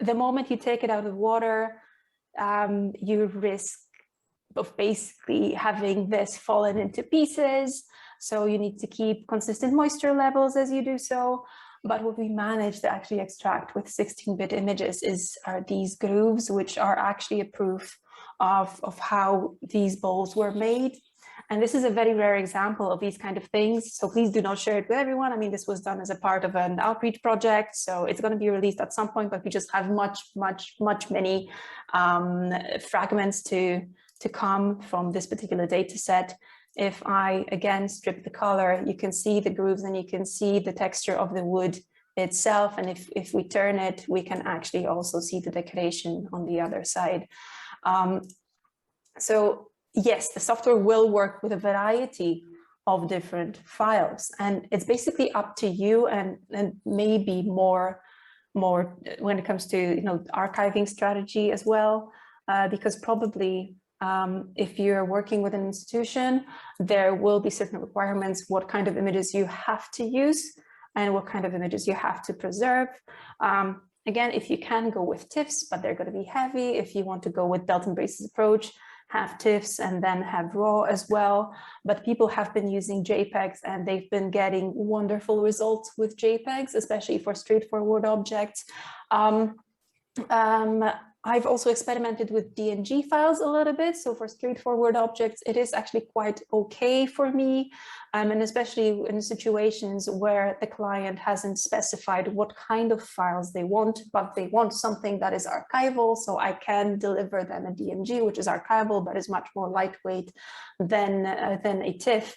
the moment you take it out of water, you risk of basically having this fallen into pieces. So you need to keep consistent moisture levels as you do so. But what we managed to actually extract with 16-bit images are these grooves, which are actually a proof of how these bowls were made. And this is a very rare example of these kind of things. So please do not share it with everyone. I mean, this was done as a part of an outreach project. So it's going to be released at some point, but we just have many fragments to come from this particular data set. If I, again, strip the color, you can see the grooves and you can see the texture of the wood itself. And if we turn it, we can actually also see the decoration on the other side. So yes, the software will work with a variety of different files. And it's basically up to you and maybe more when it comes to archiving strategy as well, because probably if you're working with an institution, there will be certain requirements, what kind of images you have to use and what kind of images you have to preserve. Again, if you can go with TIFFs, but they're going to be heavy. If you want to go with belt and braces approach, have TIFFs and then have RAW as well. But people have been using JPEGs and they've been getting wonderful results with JPEGs, especially for straightforward objects. I've also experimented with DNG files a little bit. So for straightforward objects, it is actually quite okay for me. And especially in situations where the client hasn't specified what kind of files they want, but they want something that is archival. So I can deliver them a DNG, which is archival, but is much more lightweight than a TIFF.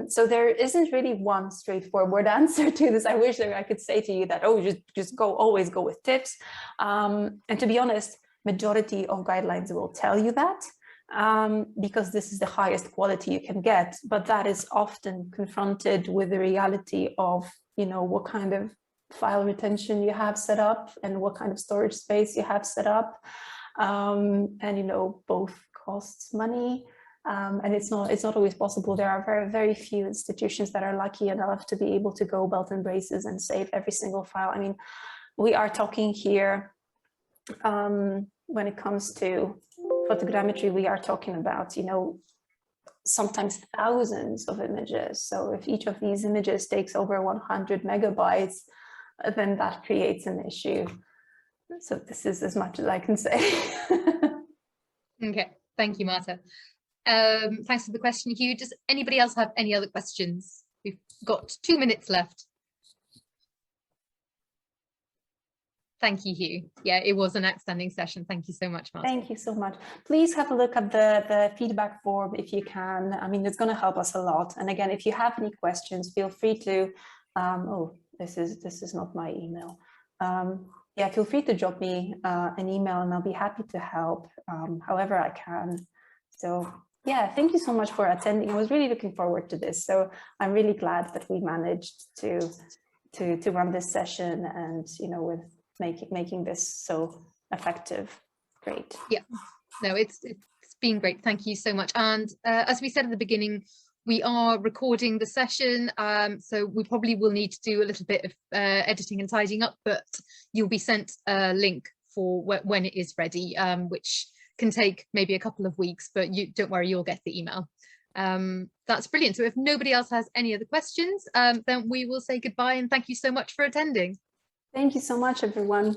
So there isn't really one straightforward answer to this. I wish that I could say to you that, oh, just always go with TIFFs. And to be honest, majority of guidelines will tell you that. Because this is the highest quality you can get, but that is often confronted with the reality of, what kind of file retention you have set up and what kind of storage space you have set up. And, both costs money and it's not always possible. There are very, very few institutions that are lucky enough to be able to go belt and braces and save every single file. I mean, we are talking here when it comes to photogrammetry, we are talking about, sometimes thousands of images. So if each of these images takes over 100 megabytes, then that creates an issue. So this is as much as I can say. Okay, thank you, Marta. Thanks for the question, Hugh. Does anybody else have any other questions? We've got 2 minutes left. Thank you, Hugh. Yeah, it was an outstanding session. Thank you so much, Marta. Thank you so much. Please have a look at the feedback form if you can. I mean, it's going to help us a lot. And again, if you have any questions, feel free to, oh, this is not my email. Yeah, feel free to drop me an email and I'll be happy to help however I can. So Yeah, thank you so much for attending. I was really looking forward to this. So I'm really glad that we managed to run this session and, you know, with making this so effective. Great. Yeah, no, it's been great. Thank you so much. And as we said at the beginning, we are recording the session, so we probably will need to do a little bit of editing and tidying up, but you'll be sent a link for when it is ready, which can take maybe a couple of weeks, but you don't worry, you'll get the email. That's brilliant. So if nobody else has any other questions, then we will say goodbye and thank you so much for attending. Thank you so much, everyone.